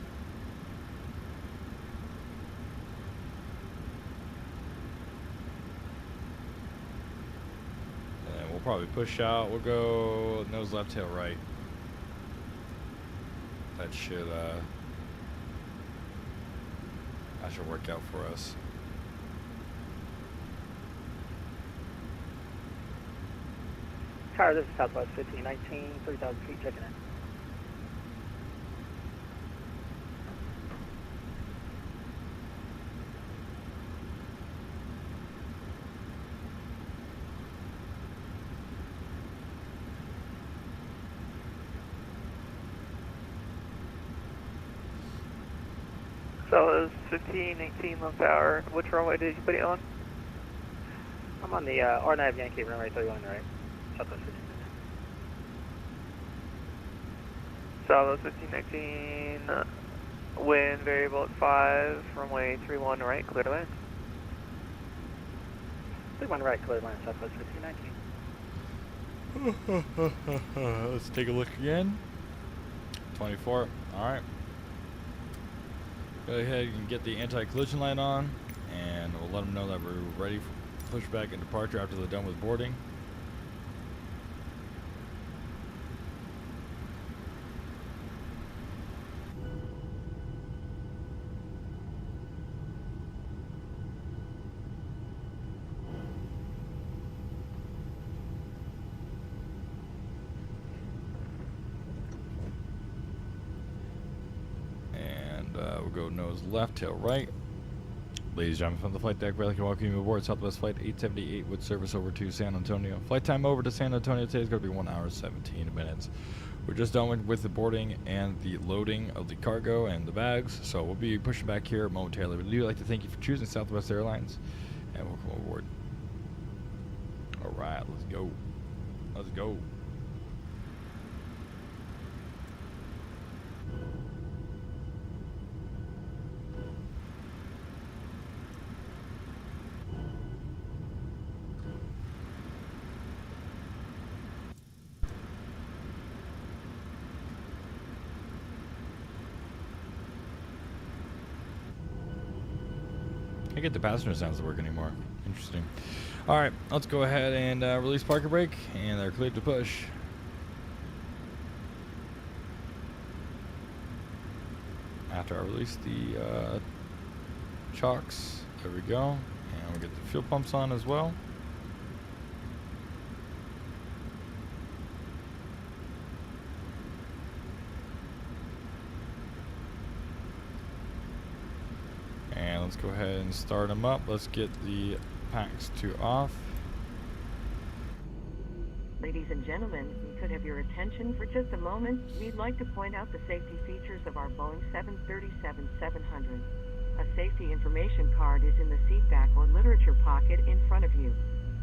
And then we'll probably push out. We'll go nose left, tail right. That should work out for us. Tower, this is Southwest 1519, 3,000 feet, checking in. So it was 1518 Lone Tower. Which runway did you put it on? I'm on the R9 Yankee runway 31 right. Southwest 15. Southwest 1519, wind variable at 5, runway 31 right, clear to land. 31 right, clear to land, Southwest 1519. Let's take a look again. 24. Alright. Go ahead and get the anti-collision light on, and we'll let them know that we're ready for pushback and departure after they're done with boarding. We'll go nose left, tail right. Ladies and gentlemen, from the flight deck, we'd like to welcome you aboard Southwest Flight 878 with service over to San Antonio. Flight time over to San Antonio today is going to be 1 hour 17 minutes. We're just done with the boarding and the loading of the cargo and the bags, so we'll be pushing back here momentarily. We do like to thank you for choosing Southwest Airlines, and welcome aboard. All right, let's go. Let's go. I get the passenger sounds to work anymore. Interesting. All right, let's go ahead and release parker brake, and they're cleared to push. After I release the chocks, there we go, and we'll get the fuel pumps on as well. And let's go ahead and start them up. Let's get the packs to off. Ladies and gentlemen, we could have your attention for just a moment. We'd like to point out the safety features of our Boeing 737-700. A safety information card is in the seat back or literature pocket in front of you.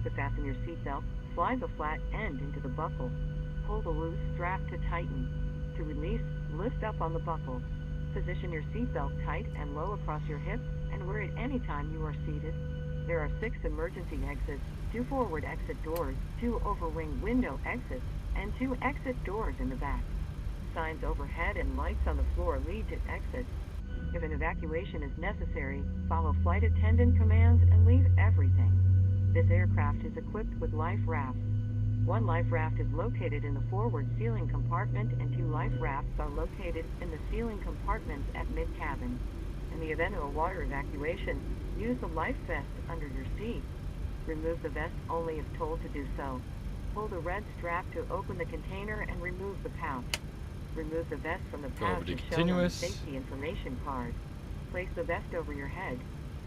To fasten your seatbelt, slide the flat end into the buckle. Pull the loose strap to tighten. To release, lift up on the buckle. Position your seatbelt tight and low across your hips and wear it any time you are seated. There are 6 emergency exits, 2 forward exit doors, 2 overwing window exits, and 2 exit doors in the back. Signs overhead and lights on the floor lead to exits. If an evacuation is necessary, follow flight attendant commands and leave everything. This aircraft is equipped with life rafts. 1 life raft is located in the forward ceiling compartment and 2 life rafts are located in the ceiling compartments at mid-cabin. In the event of a water evacuation, use the life vest under your seat. Remove the vest only if told to do so. Pull the red strap to open the container and remove the pouch. Remove the vest from the pouch as shown on the safety information card. Place the vest over your head.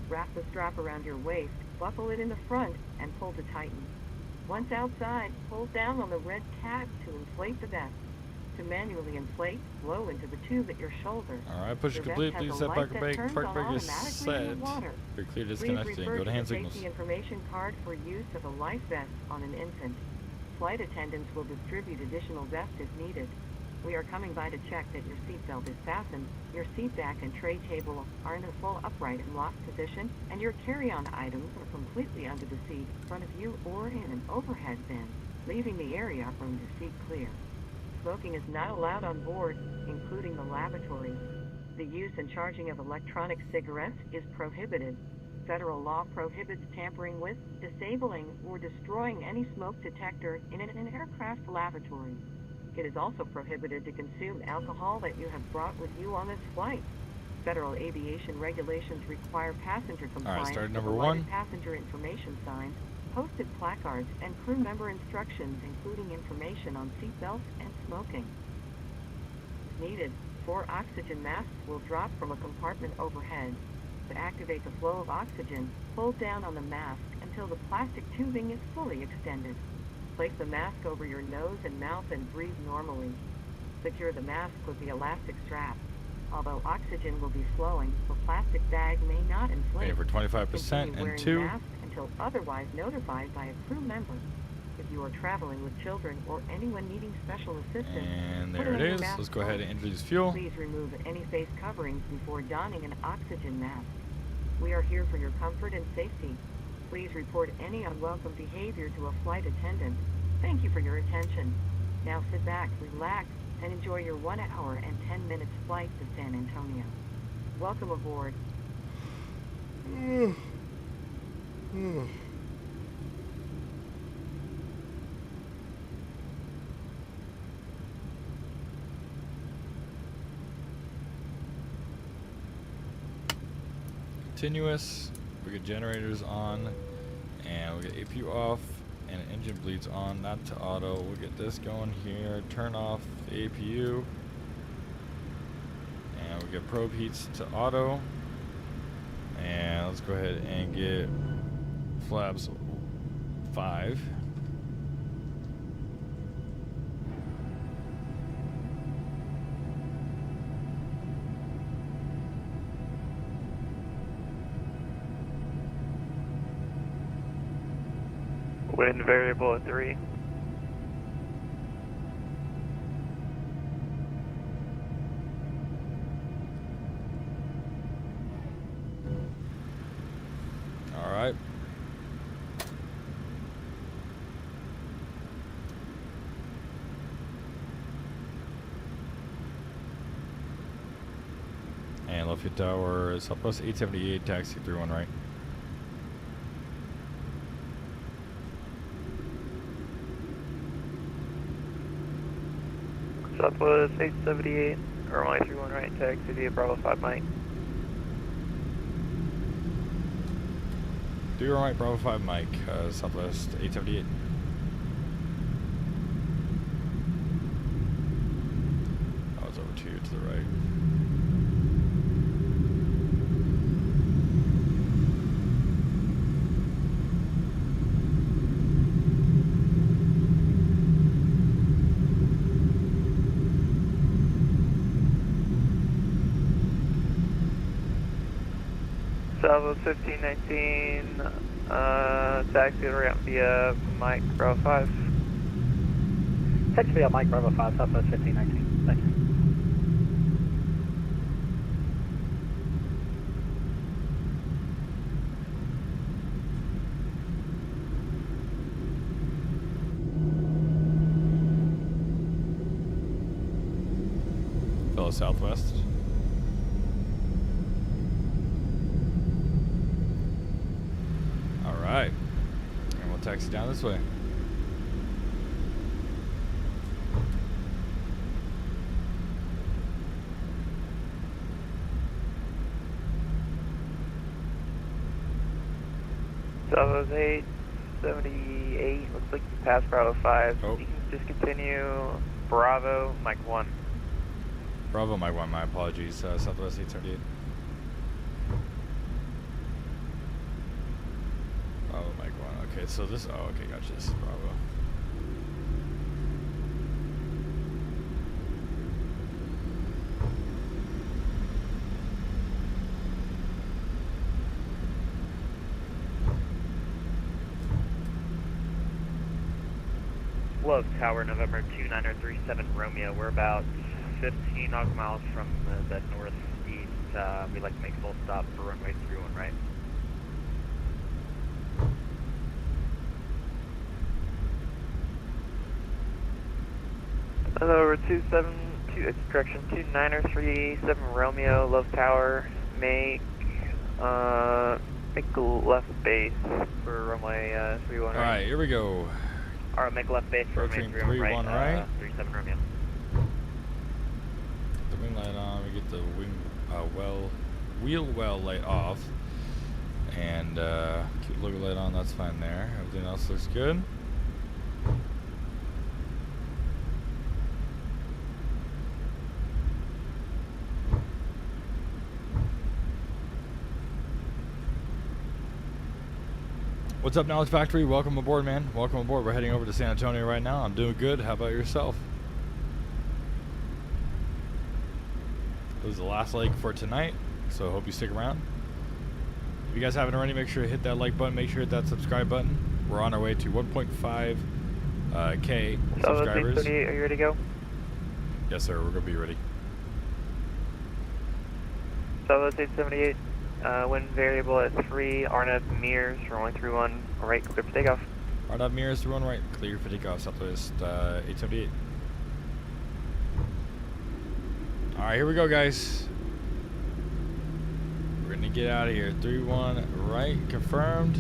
Wrap the strap around your waist, buckle it in the front, and pull to tighten. Once outside, pull down on the red tab to inflate the vest. To manually inflate, blow into the tube at your shoulder. Alright, push it complete. Please set parker brake. Parker brake is set. You're clear disconnecting. Go to hand signals. Please refer to the safety information card for use of a life vest on an infant. Flight attendants will distribute additional vests if needed. We are coming by to check that your seatbelt is fastened, your seat back and tray table are in a full upright and locked position, and your carry-on items are completely under the seat in front of you or in an overhead bin, leaving the area from your seat clear. Smoking is not allowed on board, including the lavatory. The use and charging of electronic cigarettes is prohibited. Federal law prohibits tampering with, disabling, or destroying any smoke detector in an aircraft lavatory. It is also prohibited to consume alcohol that you have brought with you on this flight. Federal aviation regulations require passenger compliance with lighted passenger information signs, posted placards, and crew member instructions, including information on seatbelts and smoking. If needed, 4 oxygen masks will drop from a compartment overhead. To activate the flow of oxygen, pull down on the mask until the plastic tubing is fully extended. Place the mask over your nose and mouth and breathe normally. Secure the mask with the elastic strap. Although oxygen will be flowing, the plastic bag may not inflate. Okay, for 25% and 2. Mask until otherwise notified by a crew member. If you are traveling with children or anyone needing special assistance, and there it is. Let's go ahead and introduce fuel. Please remove any face coverings before donning an oxygen mask. We are here for your comfort and safety. Please report any unwelcome behavior to a flight attendant. Thank you for your attention. Now sit back, relax, and enjoy your 1 hour and 10 minutes flight to San Antonio. Welcome aboard. Continuous. We get generators on, and we get APU off, and engine bleeds on, not to auto. We'll get this going here. Turn off the APU, and we get probe heats to auto. And let's go ahead and get flaps 5. Wind variable at 3. All right. And Lafayette Tower is Southwest 878, taxi 31 right. Southwest 878, runway 31 right, taxi via Bravo 5 Mike. Do your right, Bravo 5 Mike, Southwest 878. Oh, it's over to you to the right. Southwest 1519, taxi to ramp via Mike Bravo 5. Taxi via Mike Bravo 5, Southwest 1519. Thank you. Fellow Southwest. Alright. And we'll taxi down this way. Southwest 878, looks like you passed Bravo 5. Oh. You can just continue Bravo, Mike 1. Bravo Mike 1, my apologies. Southwest 878. Bravo Mike 1. Okay, so this. Oh, okay, gotcha. This is Bravo. Love Tower, November 2937 Romeo. We're about 15 nautical miles from the northeast. We'd like to make a full stop for runway 31 right. Over 2937 Romeo, Love Tower. Make left base for runway 31 right. Alright, here we go. Alright, make left base for runway 31 right. 37 Romeo. The wing light on. We get the wing wheel well light off, and keep the logo light on. That's fine there. Everything else looks good. What's up, Knowledge Factory? Welcome aboard, man. Welcome aboard. We're heading over to San Antonio right now. I'm doing good. How about yourself? This is the last leg for tonight, so I hope you stick around. If you guys haven't already, make sure to hit that like button. Make sure to hit that subscribe button. We're on our way to 1.5K subscribers. Are you ready to go? Yes, sir. We're going to be ready. Southwest 878, wind variable at 3, RNAV mirrors, runway 31, right, clear for takeoff. RNAV mirrors, 31 right, clear for takeoff, Southwest 878. Alright, here we go, guys. gonna get out of here. 3-1 right, confirmed.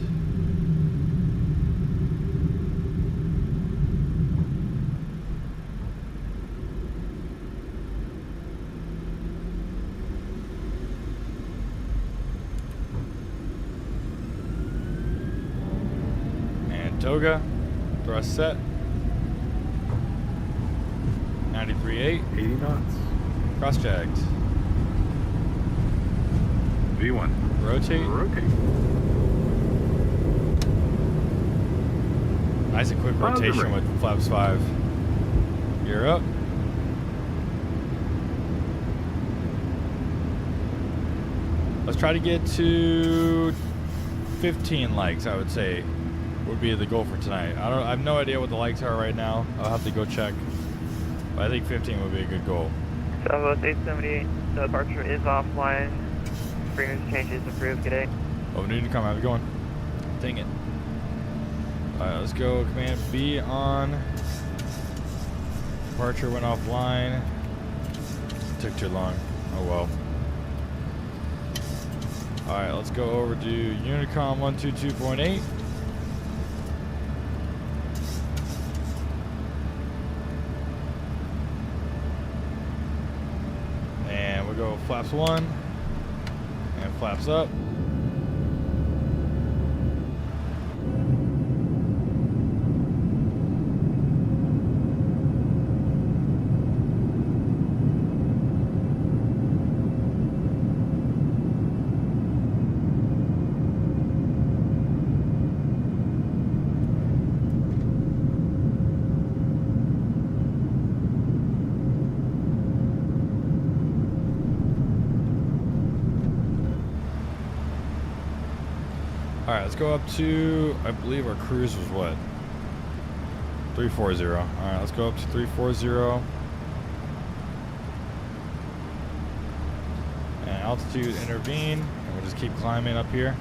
And Toga, thrust set. 93.8. 80 knots. Cross-checked. V1. Rotate. Rotate. Nice and quick rotation with flaps 5. You're up. Let's try to get to 15 likes, I would say, would be the goal for tonight. I have no idea what the likes are right now. I'll have to go check. But I think 15 would be a good goal. Southwest 878, the departure is offline. Frequency changes approved today. Oh, Newton, come. How's it going? Dang it. Alright, let's go. Command B on. Departure went offline. Took too long. Oh well. Alright, let's go over to Unicom 122.8. And we'll go flaps 1 and flaps up. Alright, let's go up to, I believe our cruise was what? 340. Alright, let's go up to 340. And altitude intervene. And we'll just keep climbing up here.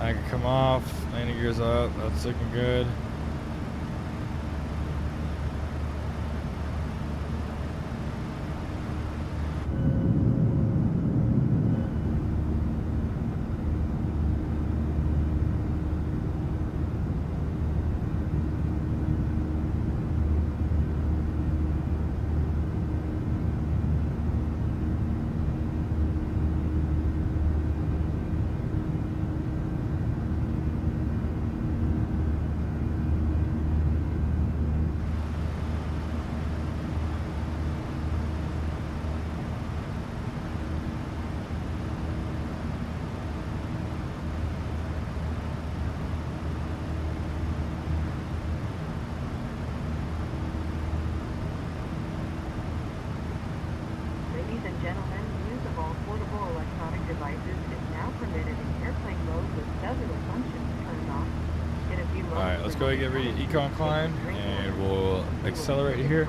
I can come off. Landing gears up. That's looking good. Alright, let's go ahead and get ready to econ climb, and we'll accelerate here.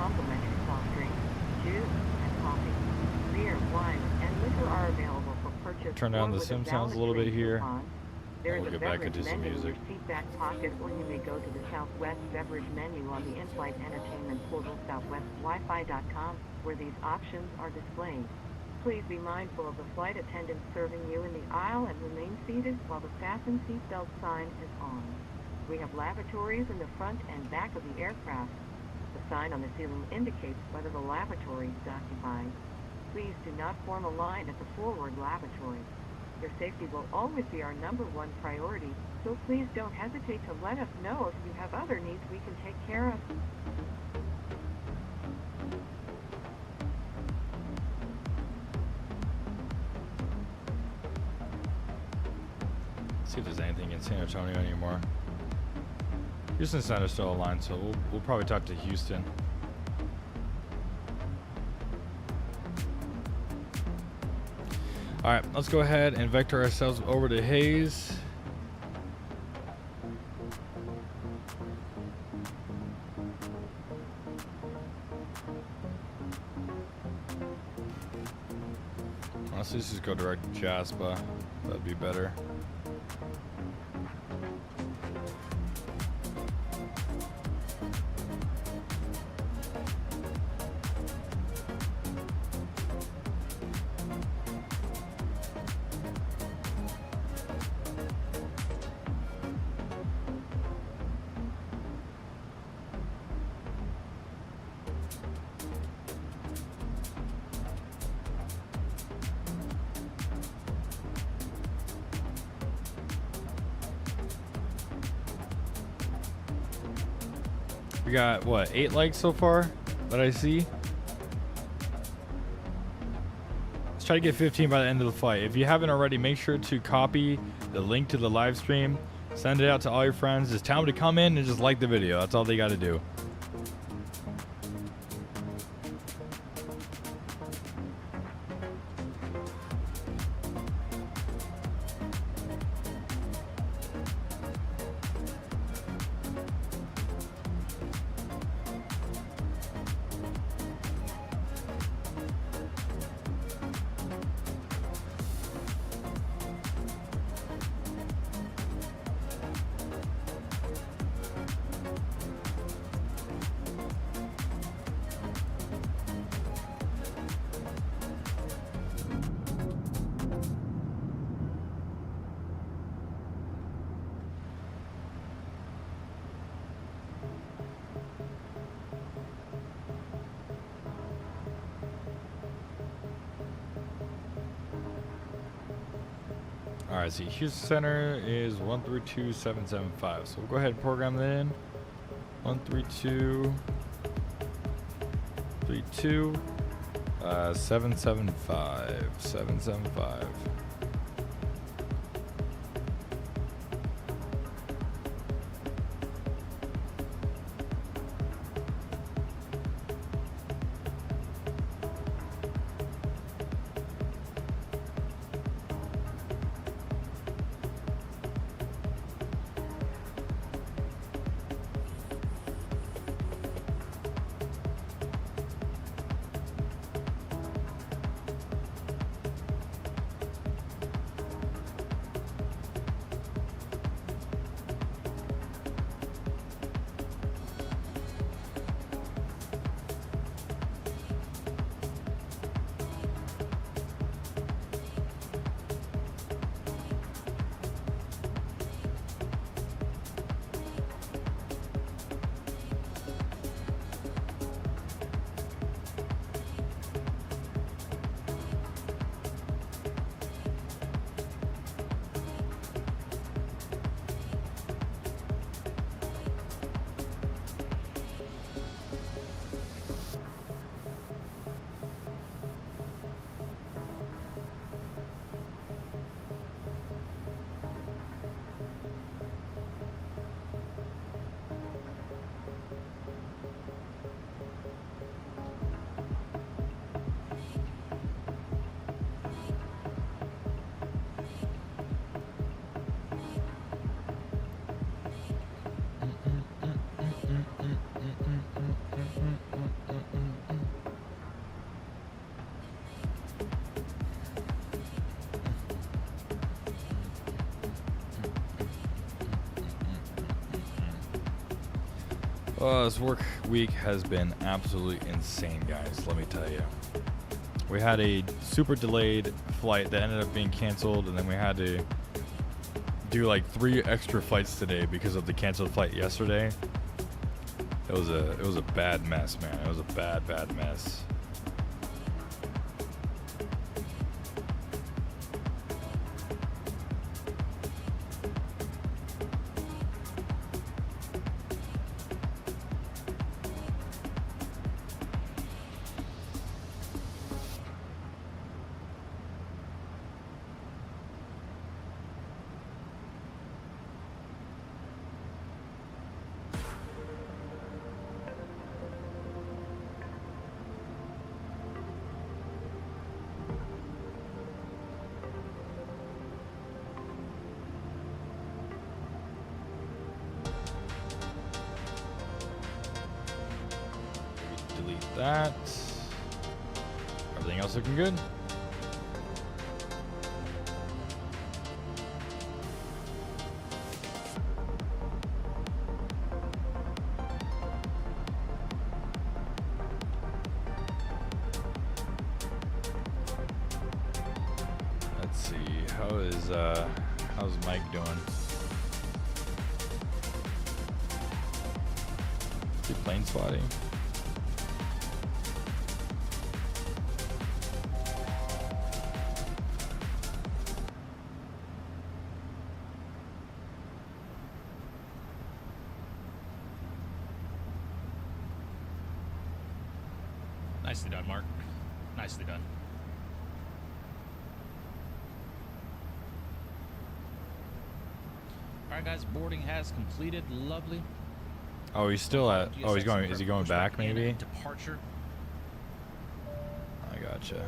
Turn down the sim sounds a little bit here, and we'll get back into some music. Back pocket, or you may go to the Southwest beverage menu on the in-flight entertainment portal southwestwifi.com, where these options are displayed. Please be mindful of the flight attendants serving you in the aisle and remain seated while the fasten seatbelt sign is on. We have lavatories in the front and back of the aircraft. The sign on the ceiling indicates whether the lavatory is occupied. Please do not form a line at the forward lavatory. Your safety will always be our #1 priority, so please don't hesitate to let us know if you have other needs we can take care of. Let's see if there's anything in San Antonio anymore. Houston Center's still aligned, so we'll probably talk to Houston. Alright, let's go ahead and vector ourselves over to Hayes. Honestly, let's just go direct to Jasper. That'd be better. We got, what, 8 likes so far that I see? Let's try to get 15 by the end of the flight. If you haven't already, make sure to copy the link to the live stream. Send it out to all your friends. Just tell them to come in and just like the video. That's all they got to do. Alright, see, Houston Center is 132775. So we'll go ahead and program that in. 13232 775. This work week has been absolutely insane, guys, let me tell you. We had a super delayed flight that ended up being canceled, and then we had to do like 3 extra flights today because of the canceled flight yesterday. It was a bad mess, man. It was a bad mess. That. Everything else looking good. Let's see. How's Mike doing? Is he plane spotting? Nicely done, Mark. Nicely done. All right, guys, boarding has completed. Lovely. Oh, he's still at. Oh, he's going. Is he going back? Maybe. Departure. I gotcha.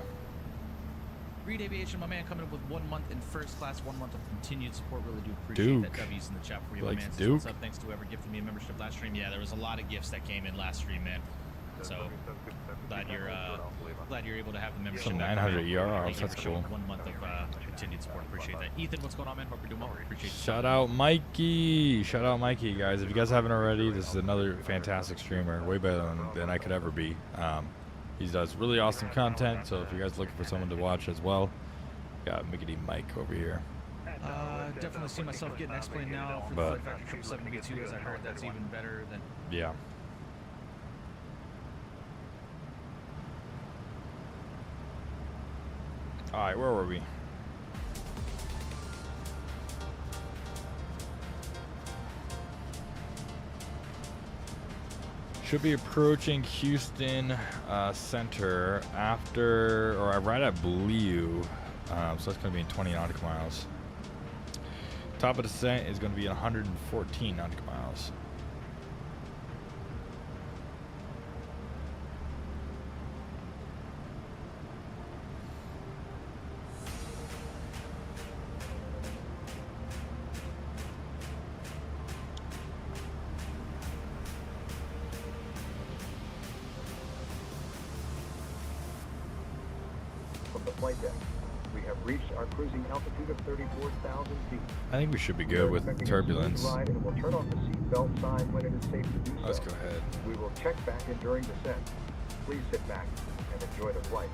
Reed Aviation, my man, coming up with 1 month in first class, 1 month of continued support. Really do appreciate that. W's in the chat for you, my man. So what's up? Thanks to whoever gifted me a membership last stream. Yeah, there was a lot of gifts that came in last stream, man. So glad you're able to have the membership. Some 900 ERRs. That's cool. 1 month of continued support. Appreciate that. Ethan, what's going on, man? Hope you're doing well. Appreciate it. Shout out Mikey. Shout out Mikey, guys. If you guys haven't already, this is another fantastic streamer. Way better than I could ever be. He does really awesome content, so if you guys are looking for someone to watch as well, got Mickety Mike over here. Definitely see myself getting X-Plane now for the Flight Factory 777B2, as I heard that's even better than... Yeah. Alright, where were we? Should be approaching Houston Center after, or right at Blue. So that's going to be in 20 nautical miles. Top of descent is going to be 114 nautical miles. From the flight deck, we have reached our cruising altitude of 34,000 feet. I think we should be good with turbulence. And we'll turn off the seatbelt sign when it is safe to do so. Let's go ahead. We will check back in during descent. Please sit back and enjoy the flight.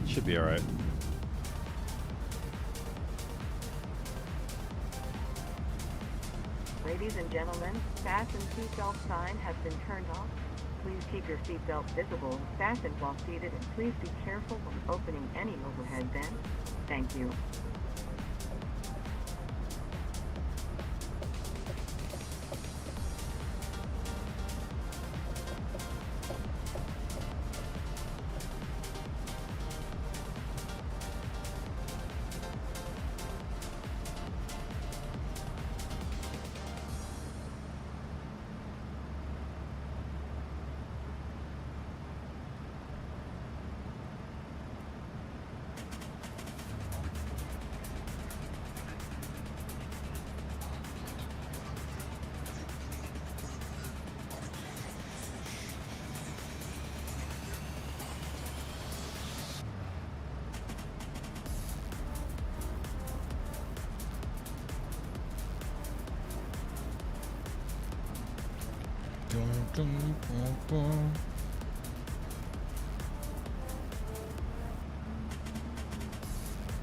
Should be alright. Ladies and gentlemen, fasten seatbelt sign has been turned off. Please keep your seatbelt visible, fastened while seated, and please be careful when opening any overhead vents. Thank you.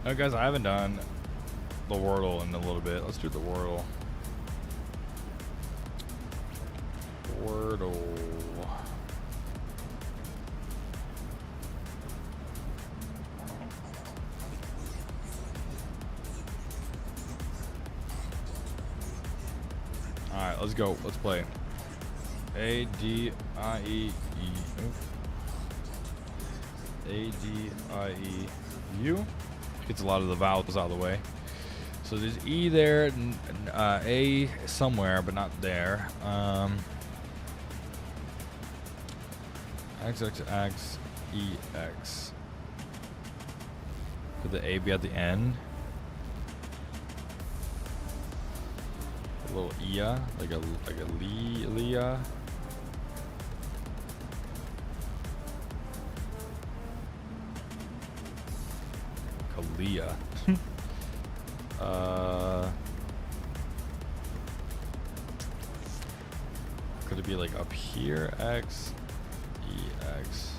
Alright guys, I haven't done the Wordle in a little bit. Let's do the Wordle. Wordle. Alright, let's go. Let's play. A-D-I-E-E. A-D-I-E-U. Gets a lot of the vowels out of the way. So there's E there, A somewhere, but not there. X, X, X, E, X. Could the A be at the end? A little Ia, like a Leah. Kalia. Could it be like up here? X, E, X.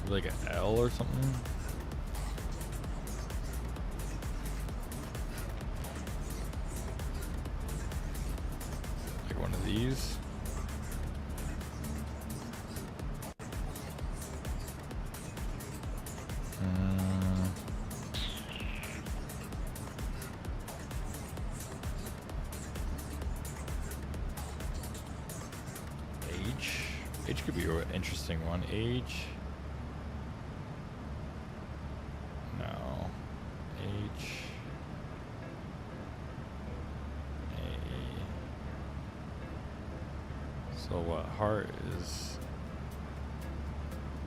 Like an L or something? Like one of these? could be an interesting one. Age. No. H. A. So what? Heart is.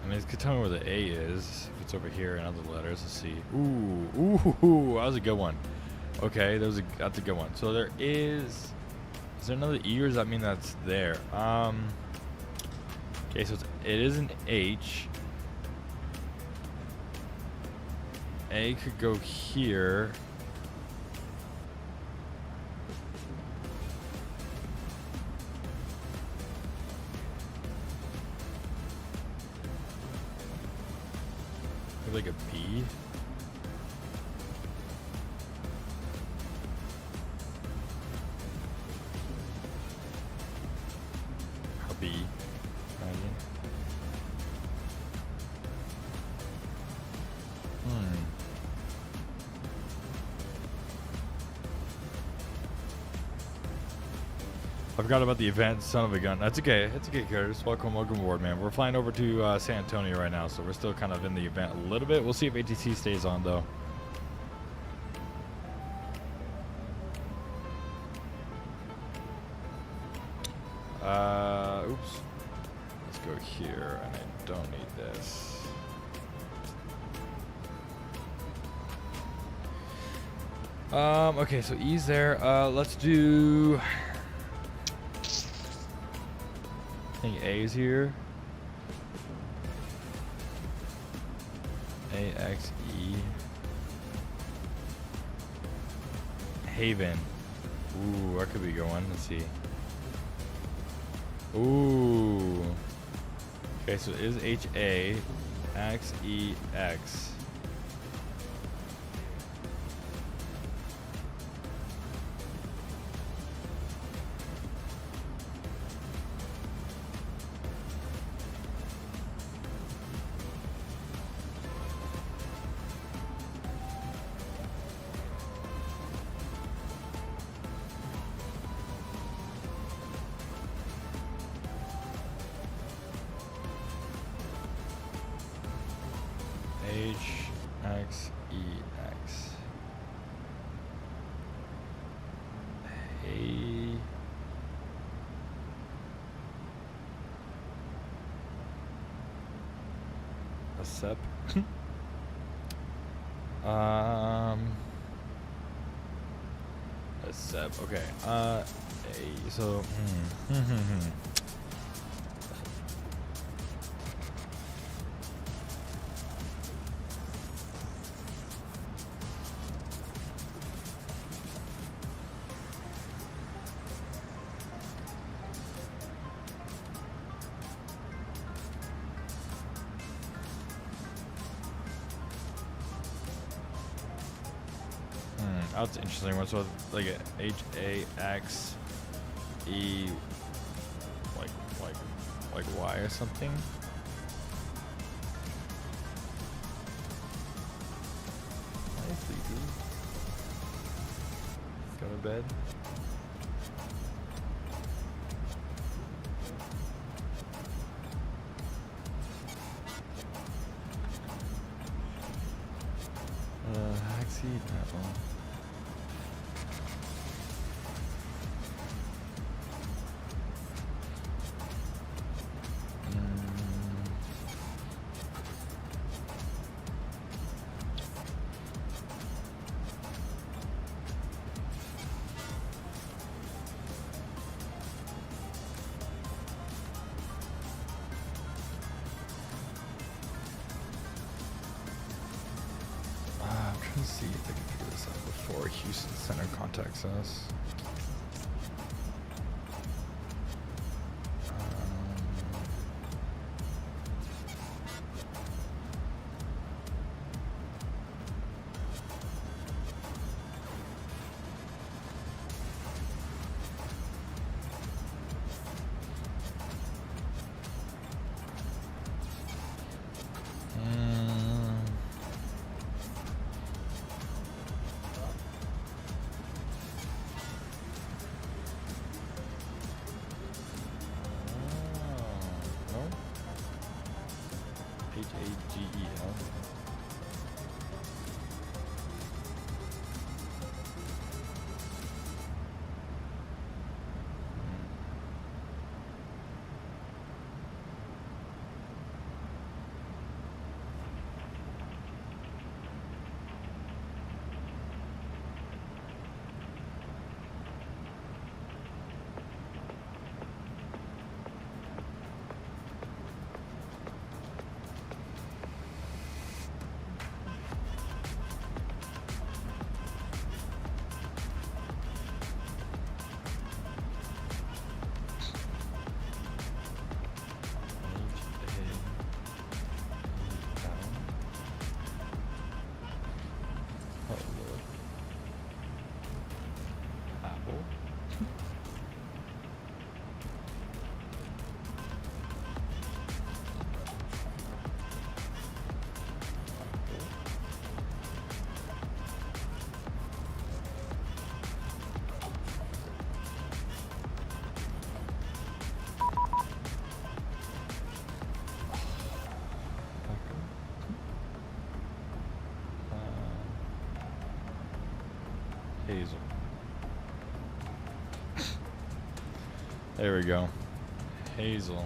I mean, it could tell me where the A is. If it's over here in other letters, let's see. Ooh, that was a good one. Okay, that's a good one. So there is. Is there another E, or does that mean that's there? Okay, so it is an H. A could go here. Like a B. A B. Imagine. I forgot about the event, son of a gun. That's okay. It's okay, Curtis. Welcome aboard, man. We're flying over to San Antonio right now, so we're still kind of in the event a little bit. We'll see if ATC stays on, though. Oops. Let's go here, and I don't need this. Okay, so E's there. Let's do. I think A is here. A-X-E. Haven. Ooh, that could be a good one. Let's see. Ooh. Okay, so it is H-A-X-E-X. H-X-E-X. Hey. A SEP. A SEP. Okay. So. That's an interesting one. So like a H-A-X-E, like Y or something. Hi, sleepy. Go to bed. Exceed that one. Let's see if I can figure this out before Houston Center contacts us. Hazel. There we go. Hazel.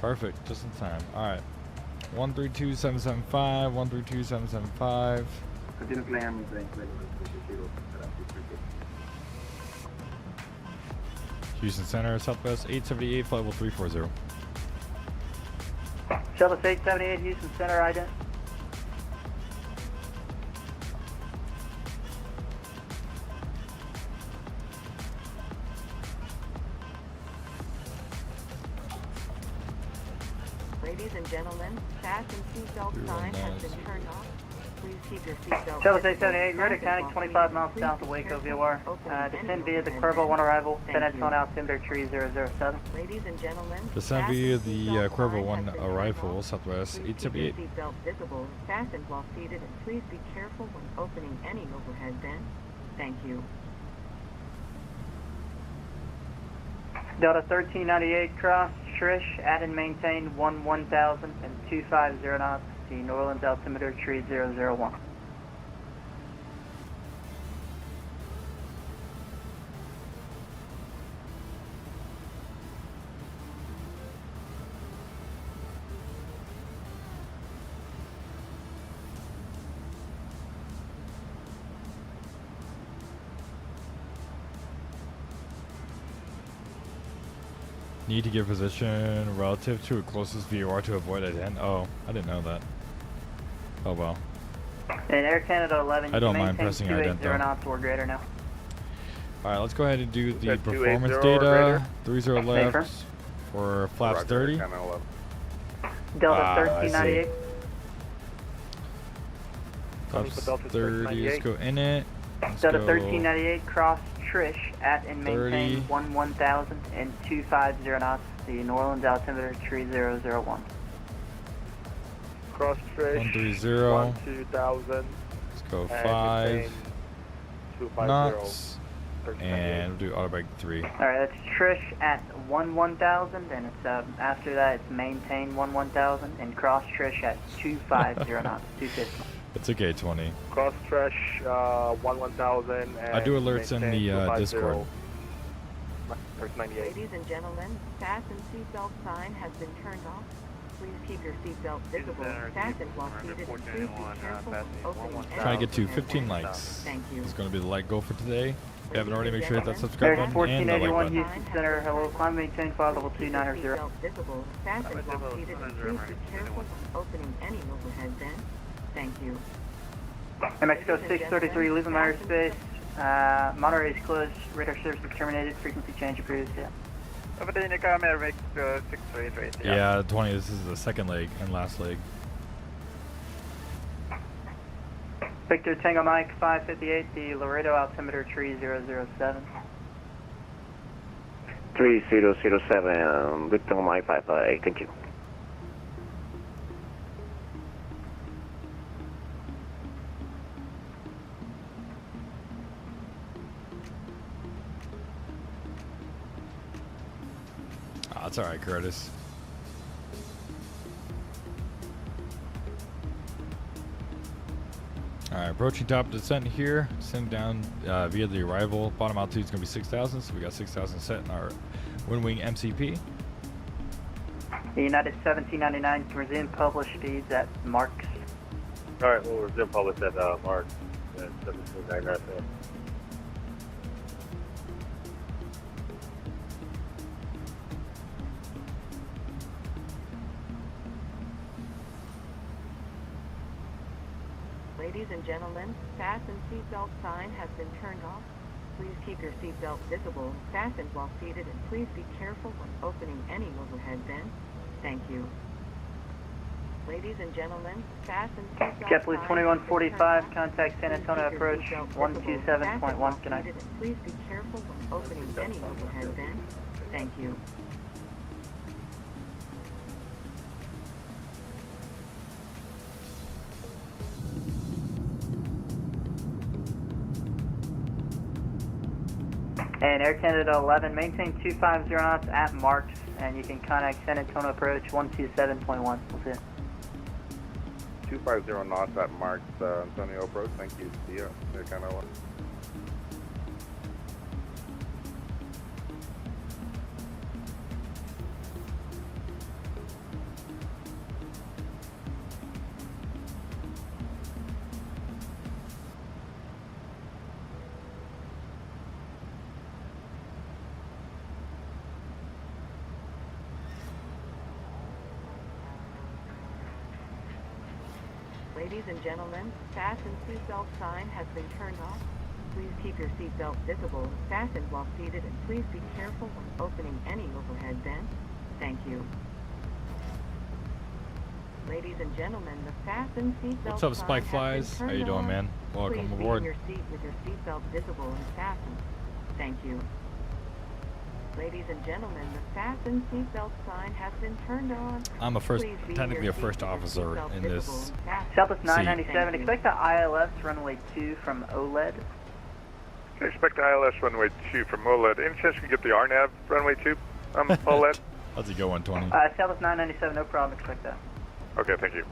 Perfect. Just in time. All right. 132775. 132775. Continue flying. Houston Center, Southwest 878, flight level 340. Southwest 878, Houston Center, ident. Ladies and gentlemen, fasten seatbelt sign has been turned off. Please keep your seatbelt. Southwest 878, Murder County, 25 miles south of Waco, VOR. Descend via the Cuervo 1 arrival, San Antonio altimeter 3007. Ladies and gentlemen, descend via the Cuervo 1 arrival, Southwest 878. keep your seatbelt visible, fastened while seated, and please be careful when opening any overhead bin. Thank you. Delta 1398, cross, Trish, add and maintain 1000 and 250 knots. The New Orleans altimeter 3001. Need to give position relative to a closest VOR to avoid a dent. Oh, I didn't know that. Oh well. And Air Canada 11, I don't mind pressing ident though. knots or greater now. Alright, let's go ahead and do the Set performance 280 data. greater. 30 left for flaps 30. Delta 1398. Flaps 30, let's go in it. Let's Delta go 1398, cross Trish, at and maintain 30. 1000 and 250 knots. The New Orleans altimeter 3001. Cross Trish. 130. 2000. Let's go 5 knots. And we'll do auto brake 3. Alright, that's Trish at 1000, and it's after that it's maintain 1000 and cross Trish at 250 knots, 250. It's a K20. Cross Trish 1000. I do alerts in the Discord. 98. Ladies and gentlemen, fasten seatbelt sign has been turned off. Please keep your seatbelt visible, fastened while seated, and please be careful when opening any Trying to get to overhead 15 bin. likes. Thank you. It's going to be the like goal for today. If you haven't already, make sure to hit that subscribe There's button and the like 1481 button. Houston Center, hello, climb maintain file level 290. Seatbelt visible, fastened while seated, and please be careful when opening any overhead bin. Thank you. Mexico 633, leaving my airspace. Monterey is closed, radar service is terminated, frequency change approved, yeah. Yeah, 20, this is the second leg and last leg. Victor Tango Mike 558, the Laredo altimeter 3007. 3007, Victor Mike 558, thank you. Oh, that's alright, Curtis. Alright, approaching top descent here. Descend down via the arrival. Bottom altitude is going to be 6,000, so we got 6,000 set in our WINWING MCP. The United 1799 can resume published speeds at Marks. Alright, we'll resume publish at Marks at 1799. Ladies and gentlemen, fasten seatbelt sign has been turned off. Please keep your seatbelt visible, fastened while seated, and please be careful when opening any overhead bin. Thank you. Ladies and gentlemen, fasten seatbelt JetBlue 2145, contact San Antonio approach 127.1, good night. and please be careful when opening any overhead bin. Thank you. And Air Canada 11, maintain 250 knots at Marks, and you can contact San Antonio approach 127.1. We'll see you. 250 knots at Marks, Antonio approach. Thank you. See ya. Air Canada 11. Ladies and gentlemen, fasten seatbelt sign has been turned off. Please keep your seatbelt visible and fastened while seated, and please be careful when opening any overhead vents. Thank you. Ladies and gentlemen, the fasten seatbelt What's up, sign Spike has Flies? been How turned you doing, on. man? Welcome Please aboard. be in your seat with your seatbelt visible and fastened. Thank you. Ladies and gentlemen, the fasten seatbelt sign has been turned on. I'm Please be in technically your a seat first with your officer seatbelt in visible this and fastened. Southwest seat. 997, expect the ILS runway 2 from OLED. Okay, expect ILS runway 2 from OLED. Any chance we can get the RNAV runway 2 OLED? How's it go, 120? Southwest 997, no problem, expect that. Okay, thank you.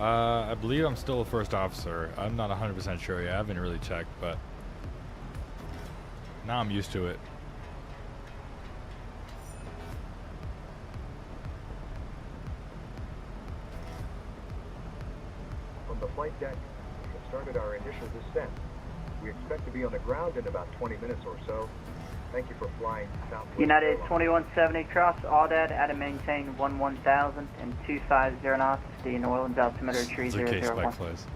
I believe I'm still a first officer. I'm not 100% sure yet. I haven't really checked, but now I'm used to it. From the flight deck, we have started our initial descent. We expect to be on the ground in about 20 minutes or so. Thank you for flying Southwest United Airlines. 2170, cross Audad, at and maintain 11,000 and 250 knots, the New Orleans altimeter tree It's okay, 001. Spike Flies.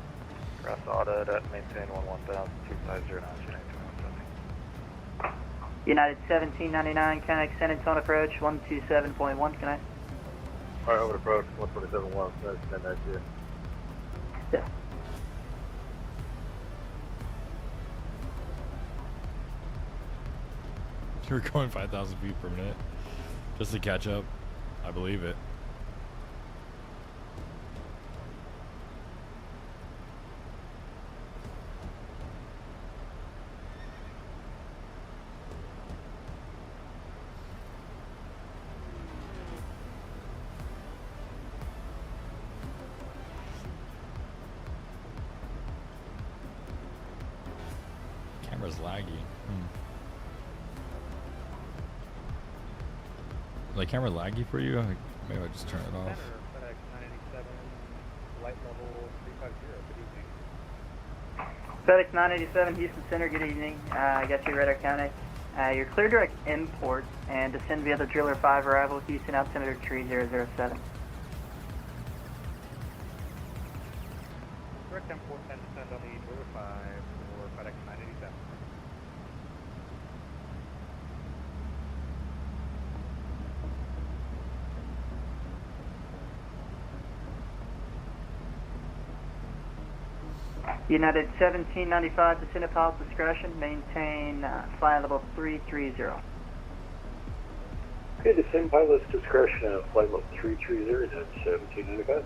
Cross Audad at maintain 11,000, 250 knots, United United 2170. 1799, connect San Antonio approach 127.1, connect. Alright, over approach 127.1, that's next year. Yeah. You're going 5,000 feet per minute just to catch up. I believe it. Camera's laggy. Like camera laggy for you? Like, maybe I just turn it off. FedEx 987, light level 350, good evening. FedEx 987, Houston Center, good evening. I got you radar county. You're clear direct import and descend via the Driller 5 arrival, Houston altimeter tree 007. Direct import and descend on the Driller 5 for FedEx 987. United 1795, descend at pilot's discretion, maintain flight level 330. Okay, descend pilot's discretion, flight level 330, that's 1795.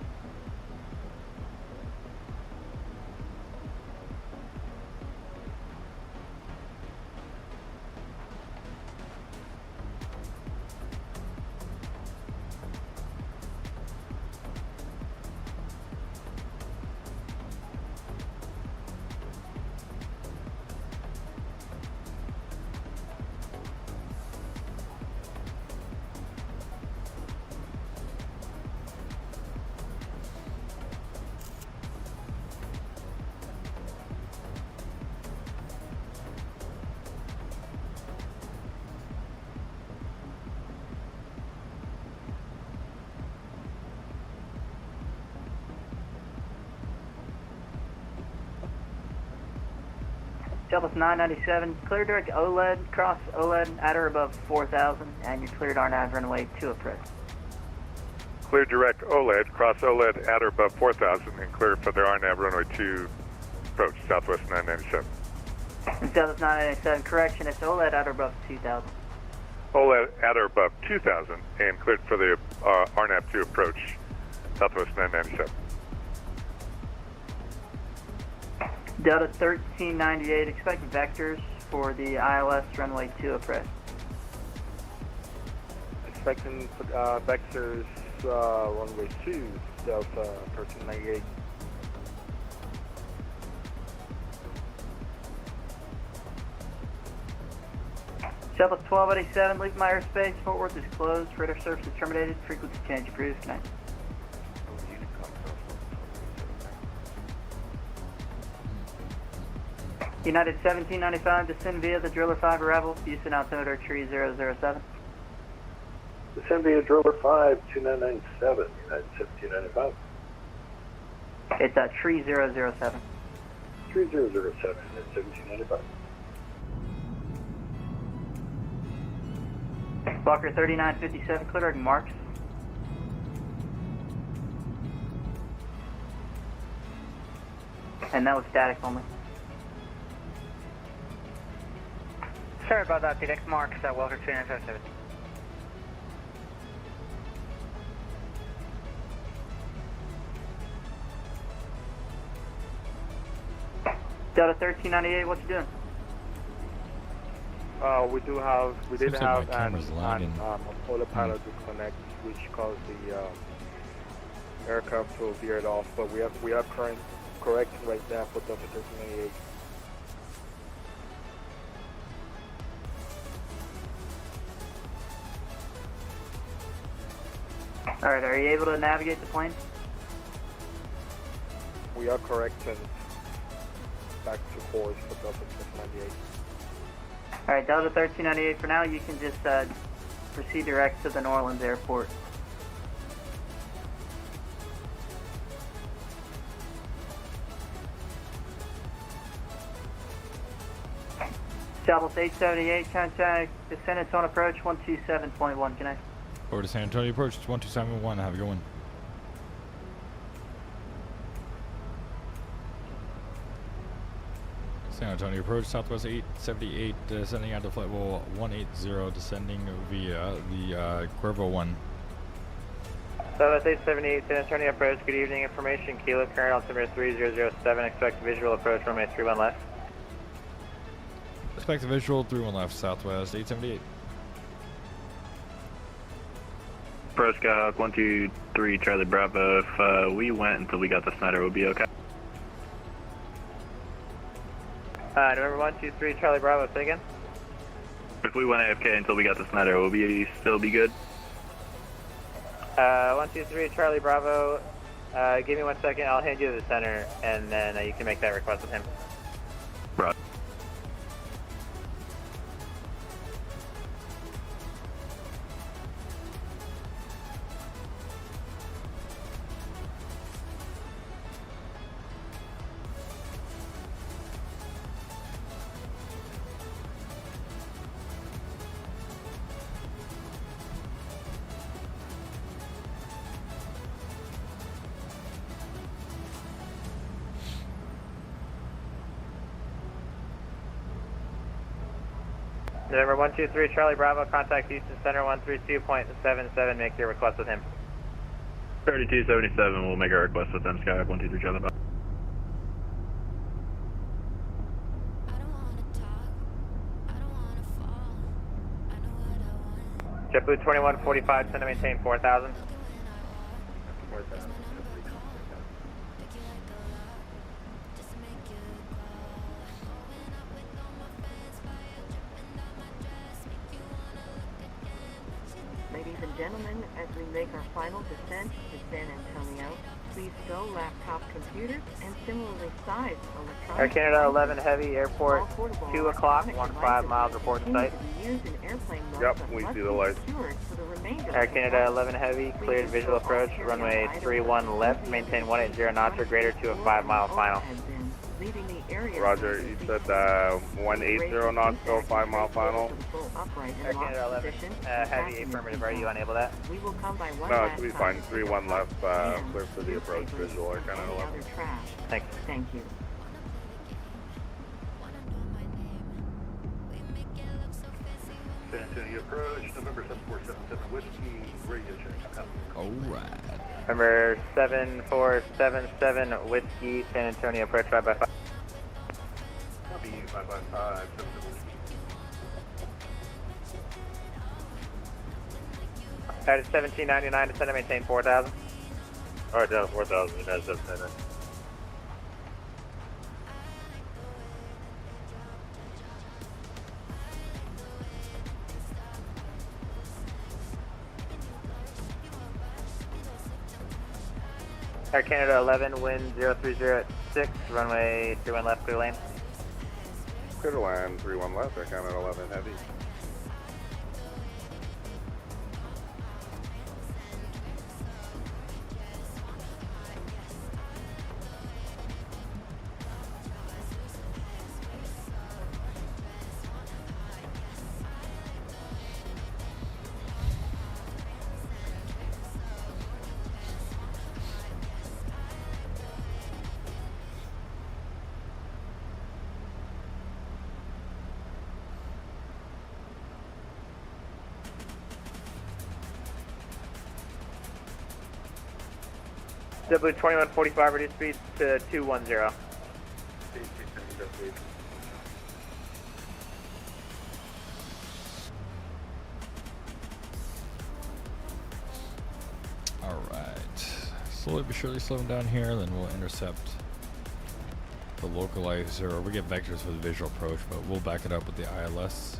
Southwest 997, clear direct OLED, cross OLED at or above 4,000, and you're cleared RNAV runway 2 approach. Clear direct OLED, cross OLED at or above 4,000, and clear for the RNAV runway 2 approach, Southwest 997. And Southwest 997, correction, it's OLED at or above 2,000. OLED at or above 2,000, and cleared for the RNAV 2 approach, Southwest 997. Delta 1398, expect vectors for the ILS runway 2 approach. Expecting vectors runway 2, Delta 1398. Southwest 1287, leave my airspace, Fort Worth is closed, radar service is terminated, frequency change approved, connect. United 1795, descend via the Driller 5 arrival, Houston altimeter tree 007. Descend via Drover 5, 2997, United 1795. It's at 3007. 3007, United 1795. Walker 3957, clearing marks. And that was static only. Sorry about that, Phoenix marks at Walker 3957. Delta 1398, what you doing? We did have an autopilot Hmm. disconnect, which caused the aircraft to veer off. But we are correcting right now for Delta 1398. All right, are you able to navigate the plane? We are correcting back to course for Delta 1398. All right, Delta 1398 for now, you can just proceed direct to the New Orleans airport. Southwest 878, contact the San Antonio approach 127.1, connect. Over to San Antonio approach, 1271. Have a good one. San Antonio approach, Southwest 878, descending onto flight level 180, descending via the Cuervo 1. Southwest 878, San Antonio approach, good evening, information, Kilo, current altimeter 3007, expect visual approach, runway 31 left. Expect a visual, 31 left, Southwest 878. Pro Scout 123 Charlie Bravo. If we went until we got the Snyder, we'll be okay. November 123 Charlie Bravo, say again. If we went AFK until we got the Snyder, will we still be good? 123 Charlie Bravo. Give me 1 second. I'll hand you to the center, and then you can make that request with him. Right. November 123 Charlie Bravo, contact Houston Center 132.77, make your request with him. 3277, we'll make our request with them, Skyhawk 123 Charlie Bravo. JetBlue 2145, send to maintain 4000. Ladies and gentlemen, as we make our final descent to San Antonio, please stow laptop computers and similarly sized Air electronic Canada 11 Heavy, airport 2 o'clock, 15 miles, report to site. Yep, we see the lights. Air Canada 11 Heavy, cleared visual approach, runway 31 left, maintain 180 knots or greater to a 5-mile final. Roger, you said 180 knots, go 5-mile final. Air Canada 11 Heavy, affirmative, are you unable that? No, it should be fine. 31 left, clear for the approach visual, Air Canada 11. Thank you. Thank you. San Antonio approach, November 7477 Whiskey, radio check. Alright. Number 7477 Whiskey, San Antonio approach 5x5. Copy 555. United 1799, descend to maintain 4000. Alright, down 4,000, United 799. Air Canada 11, wind 0306, runway 31 left, clear lane. Clear to land, 31 left, Air Canada 11 Heavy. W2145, reduce speed to 210. Alright. Slowly but surely slow them down here, then we'll intercept the localizer, or we get vectors for the visual approach, but we'll back it up with the ILS.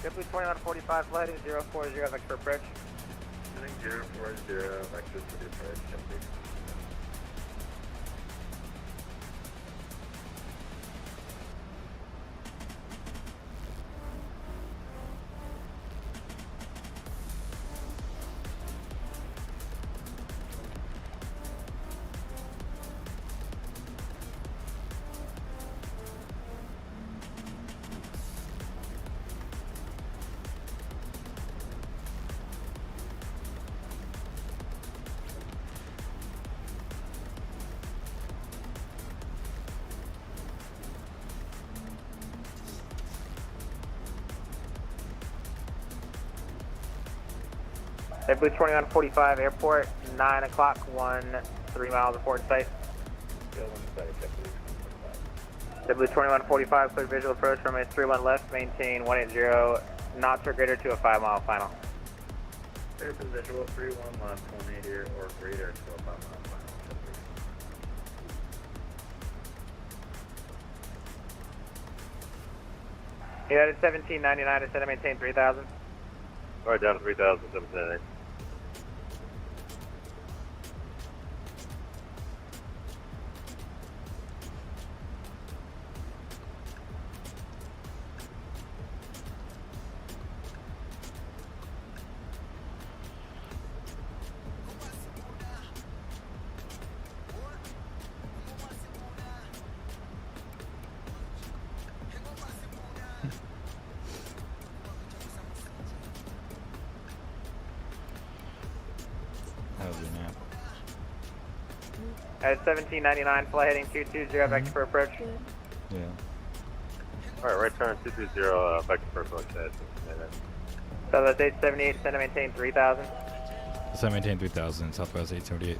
W2145, flight heading 040, vector approach. Heading 040, vector for the approach, please. W2145, airport, 9 o'clock, 3 miles of port site. W2145, clear visual approach, runway 31 left, maintain 180 knots or greater to a 5-mile final. Clear for visual 31 left, 180 or greater to a 5-mile final. United 1799, descend and maintain 3000. Alright, down to 3000, 1798. At 1799, fly heading 220, vector for approach. Yeah. Alright, right turn 220, vector for approach. So that's 878, descend and maintain 3000. Descend and maintain 3000, Southwest 878.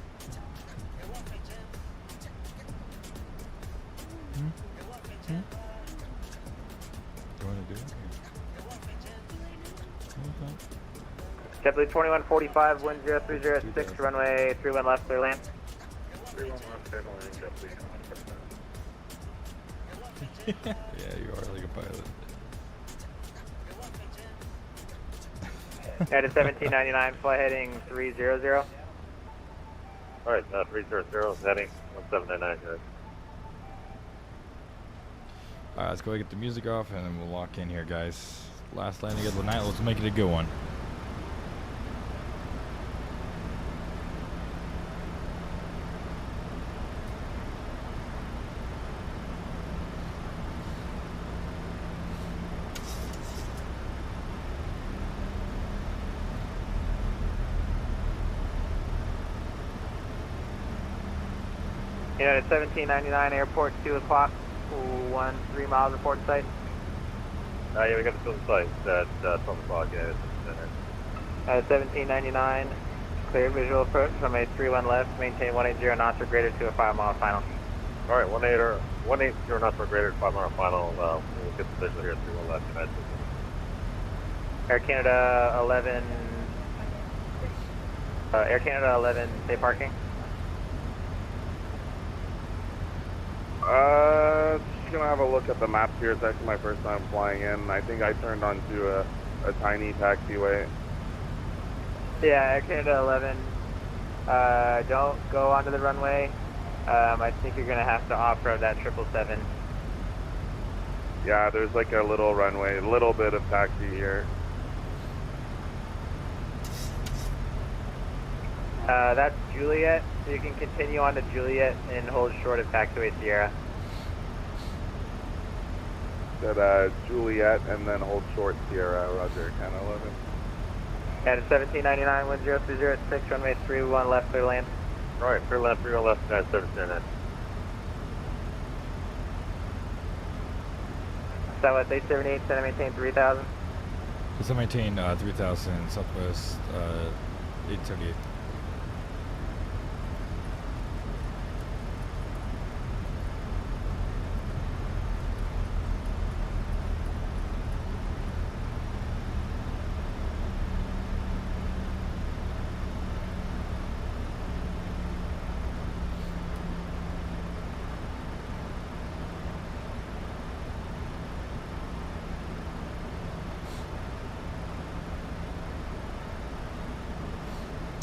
Do you want to do it? JetBlue 2145, wind 0306, runway 31 left, clear land. 31 left, clear land, JetBlue 2145. Yeah, you are like a pilot. At 1799, fly heading 300. Alright, 300, heading 1799, guys. Alright, let's go get the music off and then we'll lock in here, guys. Last landing of the night, let's make it a good one. United 1799, airport 2 o'clock, 3 miles of port site. Yeah, we got the field site at 12 o'clock, yeah. At 1799, clear visual approach, runway 31 left, maintain 180 knots or greater to a 5-mile final. Alright, 180 knots or greater to 5-mile final. We'll get the visual here at 31 left. United. Air Canada 11, Air Canada 11, stay parking. Just gonna have a look at the map here. It's actually my first time flying in. I think I turned onto a tiny taxiway. Yeah, Air Canada 11. Don't go onto the runway. I think you're gonna have to off-road that 777. Yeah, there's like a little runway, a little bit of taxi here. That's Juliet, so you can continue on to Juliet and hold short of taxiway Sierra. Said Juliet and then hold short Sierra, Roger, 1011. And 1799, 1030 runway 31 left, clear land. Right, clear left, 31 left, United 779. Southwest 878, center maintain 3000. So maintain 3000, Southwest 878.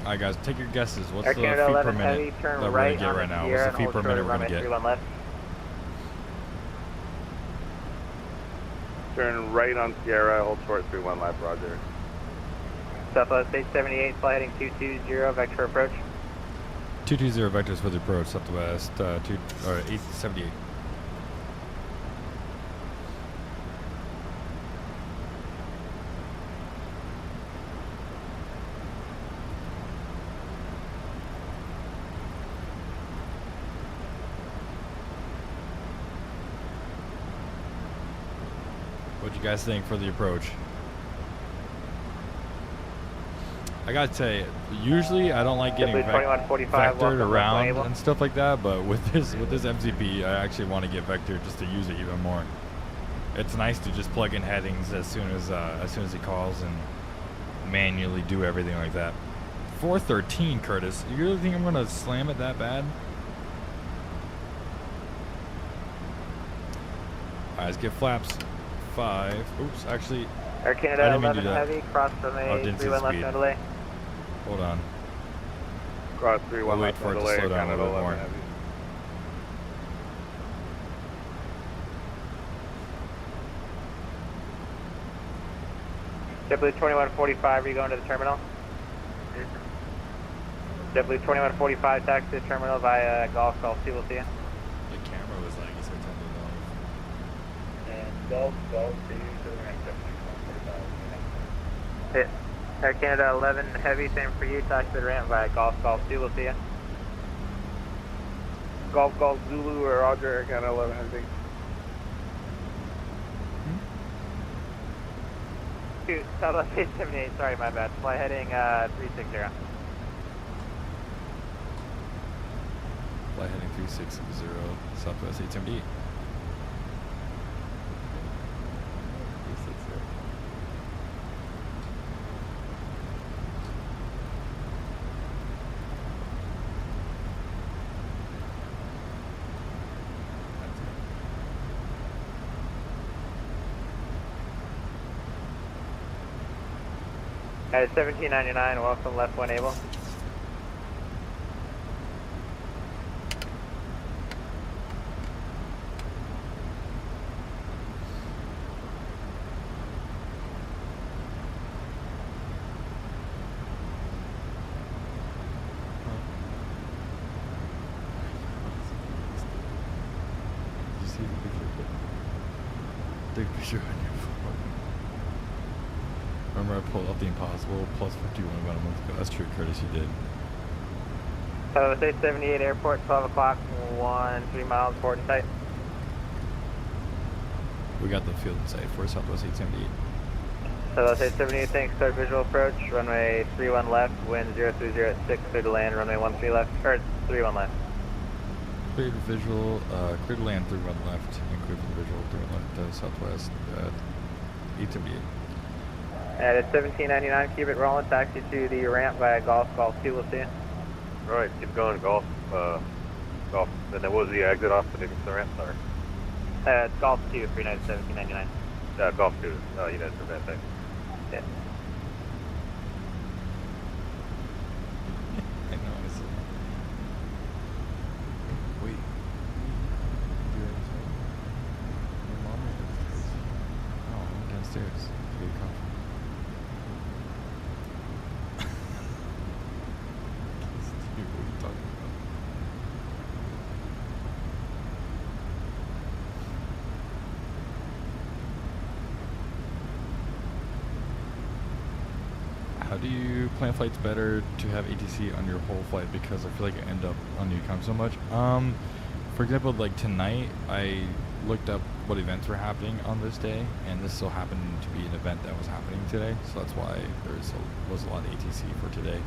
Alright guys, take your guesses. What's the feet per minute that we're going to get right now? What's the feet per minute we're going to get? Turn right on Sierra, hold short 31 left, Roger. Southwest 878, fly heading 220, vector approach. 220 vectors for the approach, Southwest 878. What you guys think for the approach? I gotta say, usually I don't like getting vectored around and stuff like that, but with this MCP, I actually want to get vectored just to use it even more. It's nice to just plug in headings as soon as he calls and manually do everything like that. 413, Curtis. You really think I'm gonna slam it that bad? Alright, let's get flaps. 5. Oops, actually, Air Canada 11 heavy, cross from a 31 left, no delay. Hold on. Cross 31 we'll left, wait for it to slow down a little bit more. JetBlue 2145, are you going to the terminal? JetBlue 2145, taxi to the terminal via Golf 2, we'll see you. The camera was like, so Golf 2 to the ramp. Air Canada 11 heavy, same for you, taxi to the ramp via Golf 2, we'll see you. Golf Zulu or Roger, Air Canada 11 heavy. Southwest 878, sorry, my bad. Fly heading 360. Fly heading 360, Southwest 878. At 1799, welcome, left 1 able. Did you see the picture? Take a picture on your phone. Remember I pulled up the Impossible plus 51 about a month ago. That's true, Curtis, you did. Southwest 878 airport, 12 o'clock, 3 miles, port in sight. We got the field in sight for Southwest 878. Southwest 878, thanks, start visual approach, runway 31 left, wind 030 at 6, clear to land, runway 13 left, or 31 left. Clear to visual, clear to land 31 left, and clear for the visual 31 left, Southwest 878. At 1799, keep it rolling, taxi to the ramp via Golf 2, we'll see you. Alright, keep going, Golf. And then what was the exit off the ramp, sorry? It's Golf 2 for United 1799. Golf 2, United for that thing. Yeah. I know, I said. Wait. Your mom is downstairs. Oh, I'm downstairs to get coffee. How do you plan flights better to have ATC on your whole flight? Because I feel like I end up on Yukon so much. For example, like tonight, I looked up what events were happening on this day, and this so happened to be an event that was happening today, so that's why was a lot of ATC for today.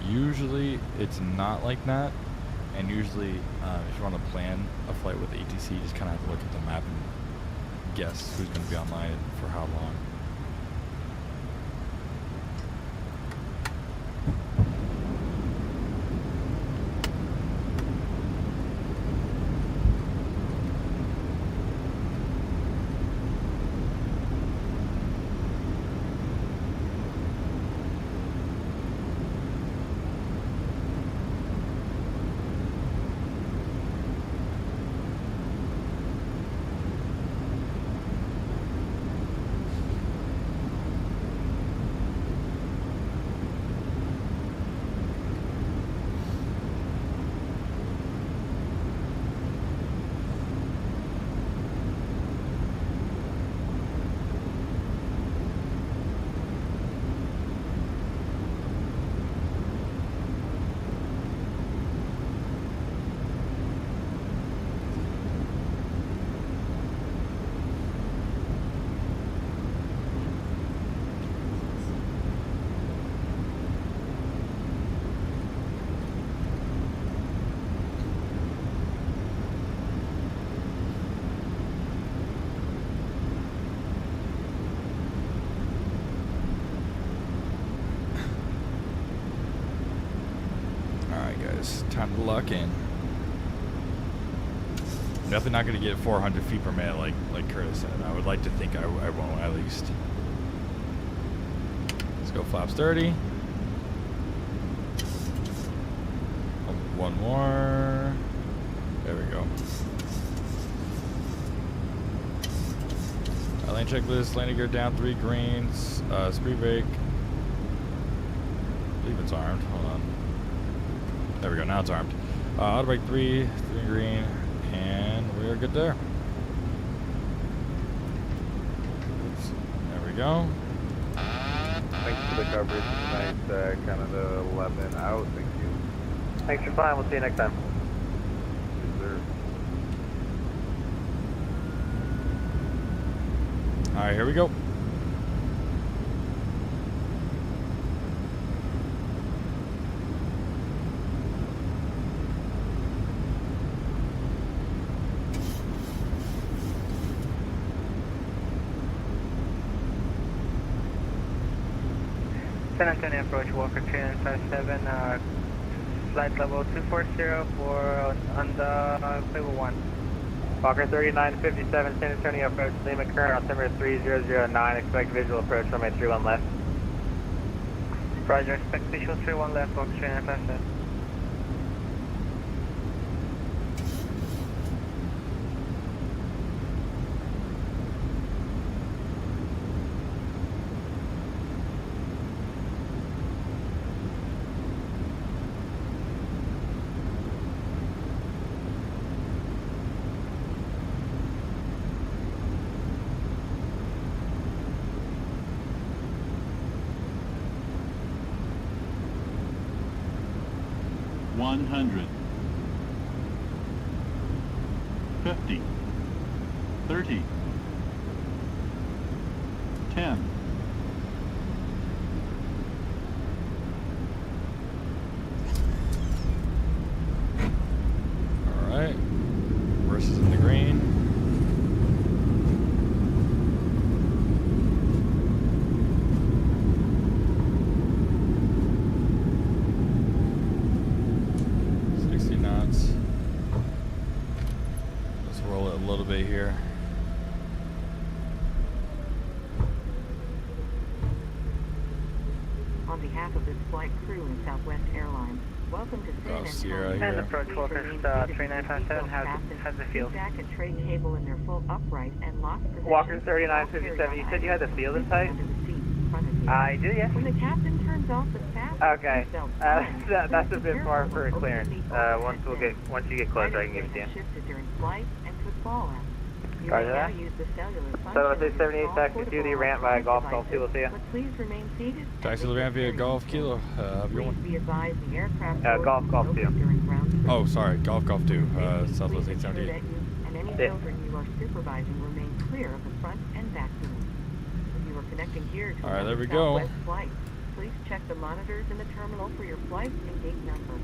Usually it's not like that, and usually if you want to plan a flight with ATC, you just kind of have to look at the map and guess who's going to be online and for how long. Time to lock in. Definitely not going to get 400 feet per minute like Curtis said. I would like to think I won't, at least. Let's go flaps 30. One more. There we go. Lane checklist, landing gear down, 3 greens, speed brake. I believe it's armed. Hold on. There we go, now it's armed. Auto brake 3 green, and we are good there. Oops. There we go. Thanks for the coverage tonight, Canada 11 out, thank you. Thanks for flying, we'll see you next time. Yes, sir. Alright, here we go. San Antonio approach, Walker 3957, flight level 240 for on the Playable 1. Walker 3957, San Antonio approach, Lima current, altimeter 3009, expect visual approach, runway 31 left. Roger, expect visual 31 left, Walker 3957. $100, 50, 30, 10. All right. Versus in the green. Here. On behalf of this flight crew and Southwest Airlines, welcome to San Antonio. And approach Walker 3957, how's the field? Jack and tray cable in their full upright and lock position. Walker 3957, you said you had the field in sight? I do, yes. When the captain turns off the fast. Okay, that's a bit far for a clearance. Once you get closer, I can give it to you. Shifted during flight and could fall out. You Roger may now that. use the cellular function So of your 678 small taxi portable duty ramp by electronic Golf Golf devices, 2, we'll see ya. but please remain seated. Taxi to the ramp via Golf Kilo. Have a good Please one. be advised the aircraft Golf Golf 2. during ground service. Oh, sorry. Golf 2. Southwest Please ensure 878. that you and any children you are supervising remain clear of the front and back doors. If you are connecting here to Alright, there we another go. Southwest flight, please check the monitors in the terminal for your flight and gate number.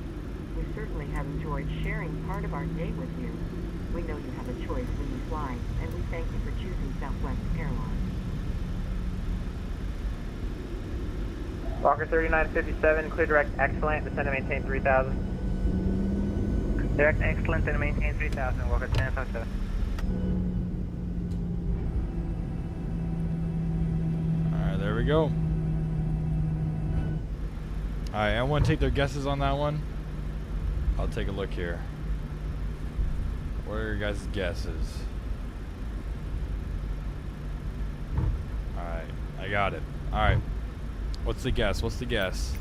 We certainly have enjoyed sharing part of our day with you. We know you have a choice when you fly, and we thank you for choosing Southwest Airlines. Walker 3957, clear direct excellent, descend and maintain 3000. Direct excellent and maintain 3000, Walker 1057. Alright, there we go. Alright, I want to take their guesses on that one. I'll take a look here. What are your guys' guesses? Alright, I got it. Alright. What's the guess? What's the guess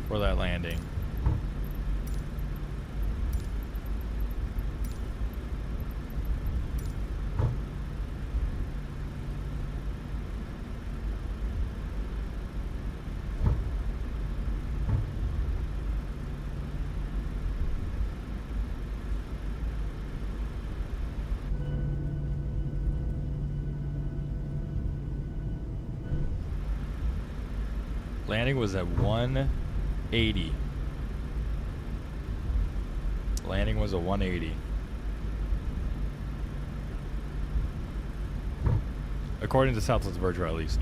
for that landing? Landing was at 180. Landing was a 180. According to Southwest Virtual, at least.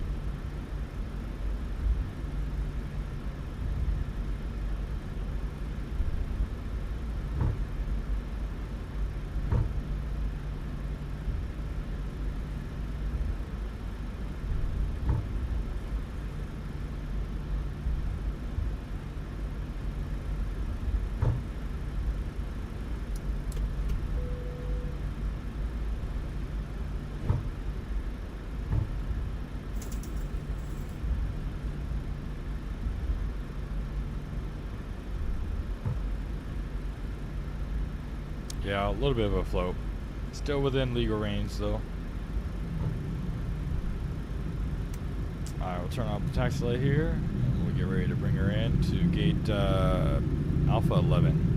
Yeah, a little bit of a float. Still within legal range, though. Alright, we'll turn off the taxi light here, and we'll get ready to bring her in to gate Alpha 11.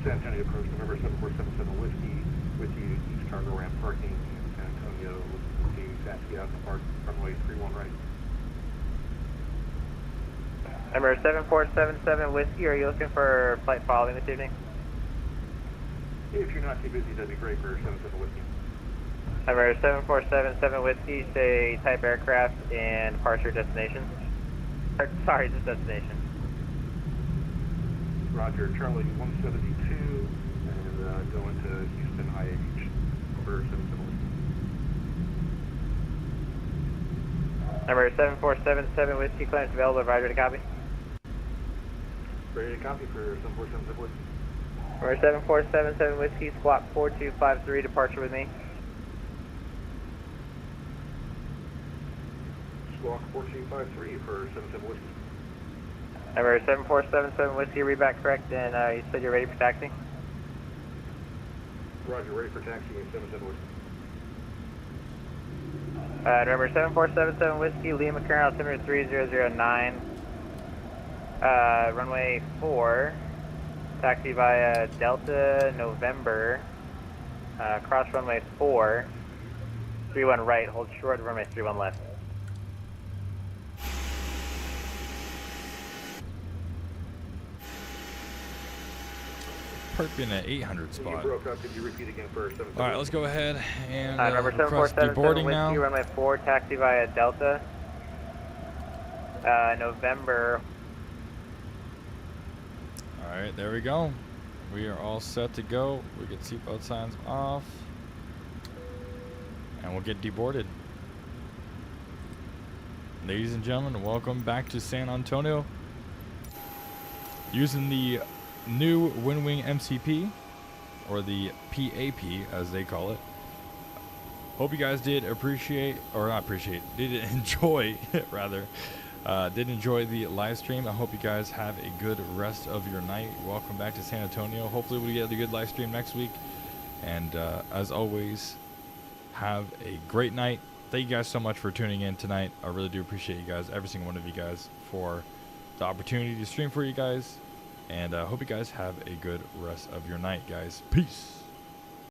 San Antonio approach November 7477 Whiskey with you east cargo ramp parking in San Antonio with the taxi out to park runway 31 right. Number 7477 Whiskey, are you looking for flight following this evening? If you're not too busy, that'd be great for 77 Whiskey. Number 7477 Whiskey, say type aircraft and departure destination. Sorry, just destination. Roger, Charlie 172 and going to Houston IH for 77 Whiskey. Number 7477 Whiskey, clearance available, Roger to copy. Ready to copy for 7477 Whiskey. Number 7477 Whiskey, squawk 4253, departure with me. Squawk 4253 for 77 Whiskey. Number 7477 Whiskey, read back correct, and you said you're ready for taxi? Roger, ready for taxi in 77 Whiskey. Number 7477 Whiskey, Lee McCarran, altimeter 3009, runway 4, taxi via Delta November, cross runway 4, 31 right, hold short, runway 31 left. Perp in at 800 spot. You broke up. Could you repeat again for 77? Alright, let's go ahead and Number request 7477 deboarding Whiskey, now. runway 4, taxi via Delta, November. Alright, there we go. We are all set to go. We get seatbelt signs off. And we'll get deboarded. Ladies and gentlemen, welcome back to San Antonio. Using the new WINWING MCP, or the PAP as they call it. Hope you guys did appreciate, or not appreciate, did enjoy, rather. Did enjoy the live stream. I hope you guys have a good rest of your night. Welcome back to San Antonio. Hopefully we get a good live stream next week. And as always, have a great night. Thank you guys so much for tuning in tonight. I really do appreciate you guys, every single one of you guys, for the opportunity to stream for you guys. And I hope you guys have a good rest of your night, guys. Peace.